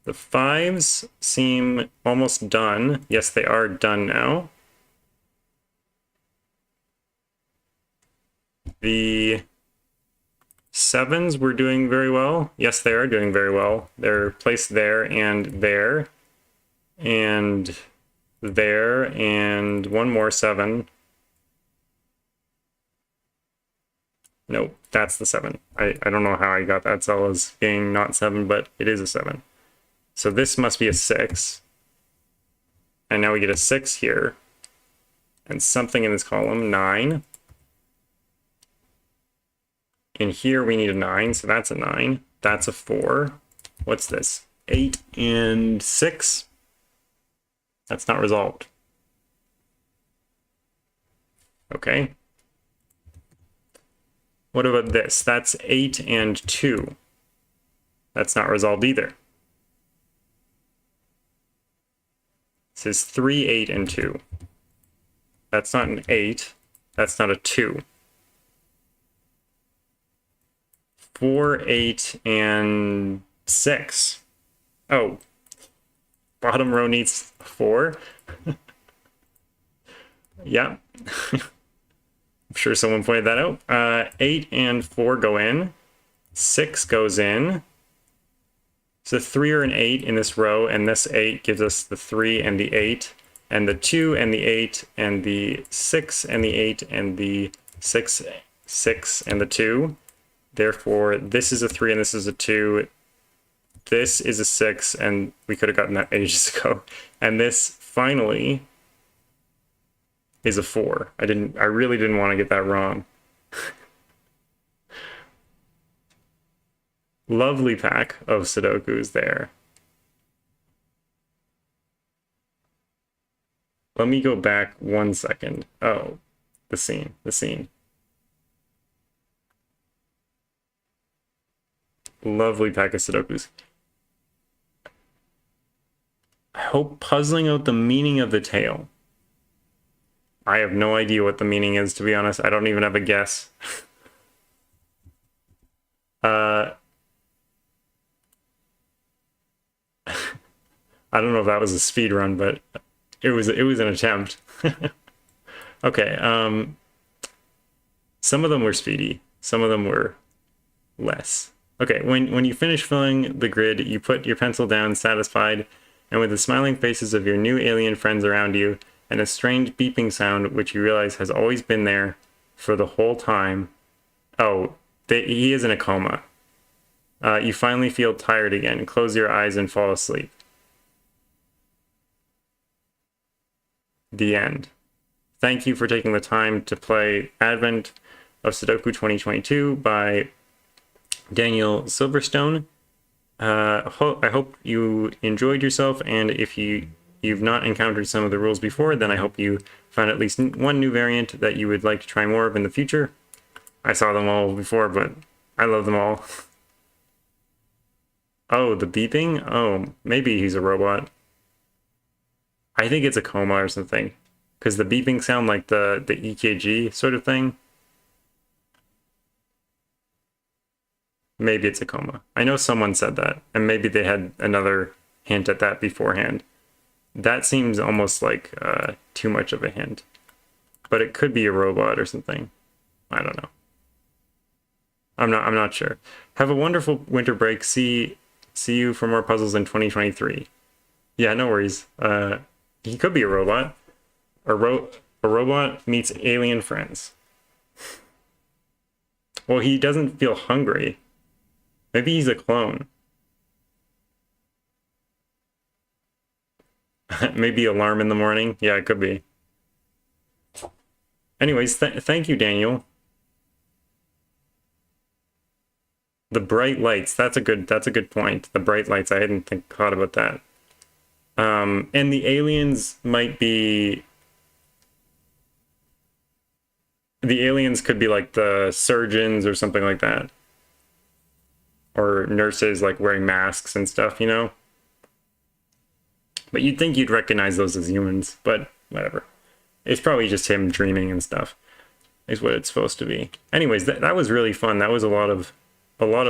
The 5s seem almost done. Yes, they are done now. The 7s were doing very well. Yes, they are doing very well. They're placed there and there. And there, and one more 7. Nope, that's the 7. I don't know how I got that cell as being not 7, but it is a 7. So this must be a 6. And now we get a 6 here. And something in this column, 9. In here we need a 9, so that's a 9. That's a 4. What's this? 8 and 6. That's not resolved. Okay. What about this? That's 8 and 2. That's not resolved either. This is 3, 8, and 2. That's not an 8. That's not a 2. 4, 8, and 6. Oh. Bottom row needs 4. Yeah. I'm sure someone pointed that out. 8 and 4 go in. 6 goes in. So 3 or an 8 in this row, and this 8 gives us the 3 and the 8, and the 2 and the 8, and the 6 and the 8, and the 6, 6 and the 2. Therefore, this is a 3 and this is a 2. This is a 6, and we could have gotten that ages ago. And this, finally, is a 4. I really didn't want to get that wrong. Lovely pack of Sudokus there. Let me go back 1 second. Oh, the scene. Lovely pack of Sudokus. I hope puzzling out the meaning of the tale. I have no idea what the meaning is, to be honest. I don't even have a guess. I don't know if that was a speed run, but it was an attempt. Okay, some of them were speedy, some of them were less. Okay, when you finish filling the grid, you put your pencil down, satisfied, and with the smiling faces of your new alien friends around you, and a strange beeping sound which you realize has always been there for the whole time. Oh, he is in a coma. You finally feel tired again. Close your eyes and fall asleep. The end. Thank you for taking the time to play Advent of Sudoku 2022 by Daniel Silverstone. I hope you enjoyed yourself, and if you've not encountered some of the rules before, then I hope you found at least one new variant that you would like to try more of in the future. I saw them all before, but I love them all. Oh, the beeping? Oh, maybe he's a robot. I think it's a coma or something, because the beeping sound like the EKG sort of thing. Maybe it's a coma. I know someone said that, and maybe they had another hint at that beforehand. That seems almost like too much of a hint. But it could be a robot or something. I don't know. I'm not sure. Have a wonderful winter break. See you for more puzzles in 2023. Yeah, no worries. He could be a robot. A robot meets alien friends. Well, he doesn't feel hungry. Maybe he's a clone. Maybe alarm in the morning. Yeah, it could be. Anyways, thank you, Daniel. The bright lights. That's a good point. The bright lights. I hadn't thought about that. And the aliens might be. The aliens could be like the surgeons or something like that. Or nurses like wearing masks and stuff, you know? But you'd think you'd recognize those as humans, but whatever. It's probably just him dreaming and stuff, is what it's supposed to be. Anyways, that was really fun. That was a lot of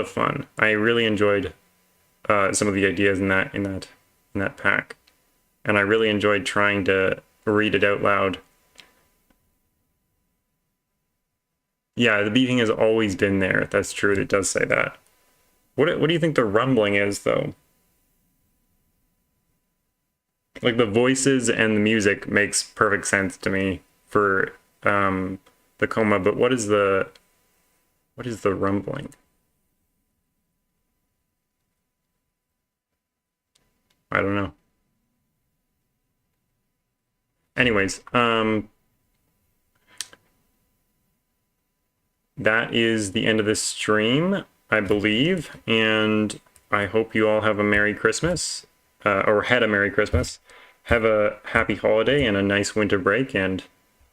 fun. I really enjoyed some of the ideas in that pack. And I really enjoyed trying to read it out loud. Yeah, the beeping has always been there. That's true. It does say that. What do you think the rumbling is, though? Like, the voices and the music makes perfect sense to me for the coma, but what is the rumbling? I don't know. Anyways, that is the end of this stream, I believe, and I hope you all have a Merry Christmas, or had a Merry Christmas. Have a happy holiday and a nice winter break, and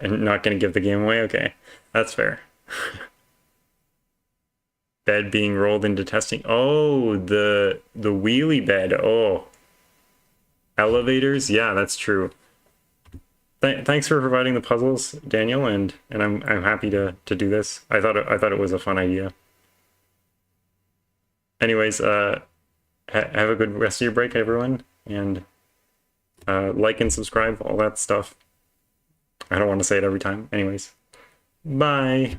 not gonna give the game away? Okay, that's fair. Bed being rolled into testing. Oh, the wheelie bed. Oh. Elevators? Yeah, that's true. Thanks for providing the puzzles, Daniel, and I'm happy to do this. I thought it was a fun idea. Anyways, have a good rest of your break, everyone, and like and subscribe, all that stuff. I don't want to say it every time. Anyways, bye.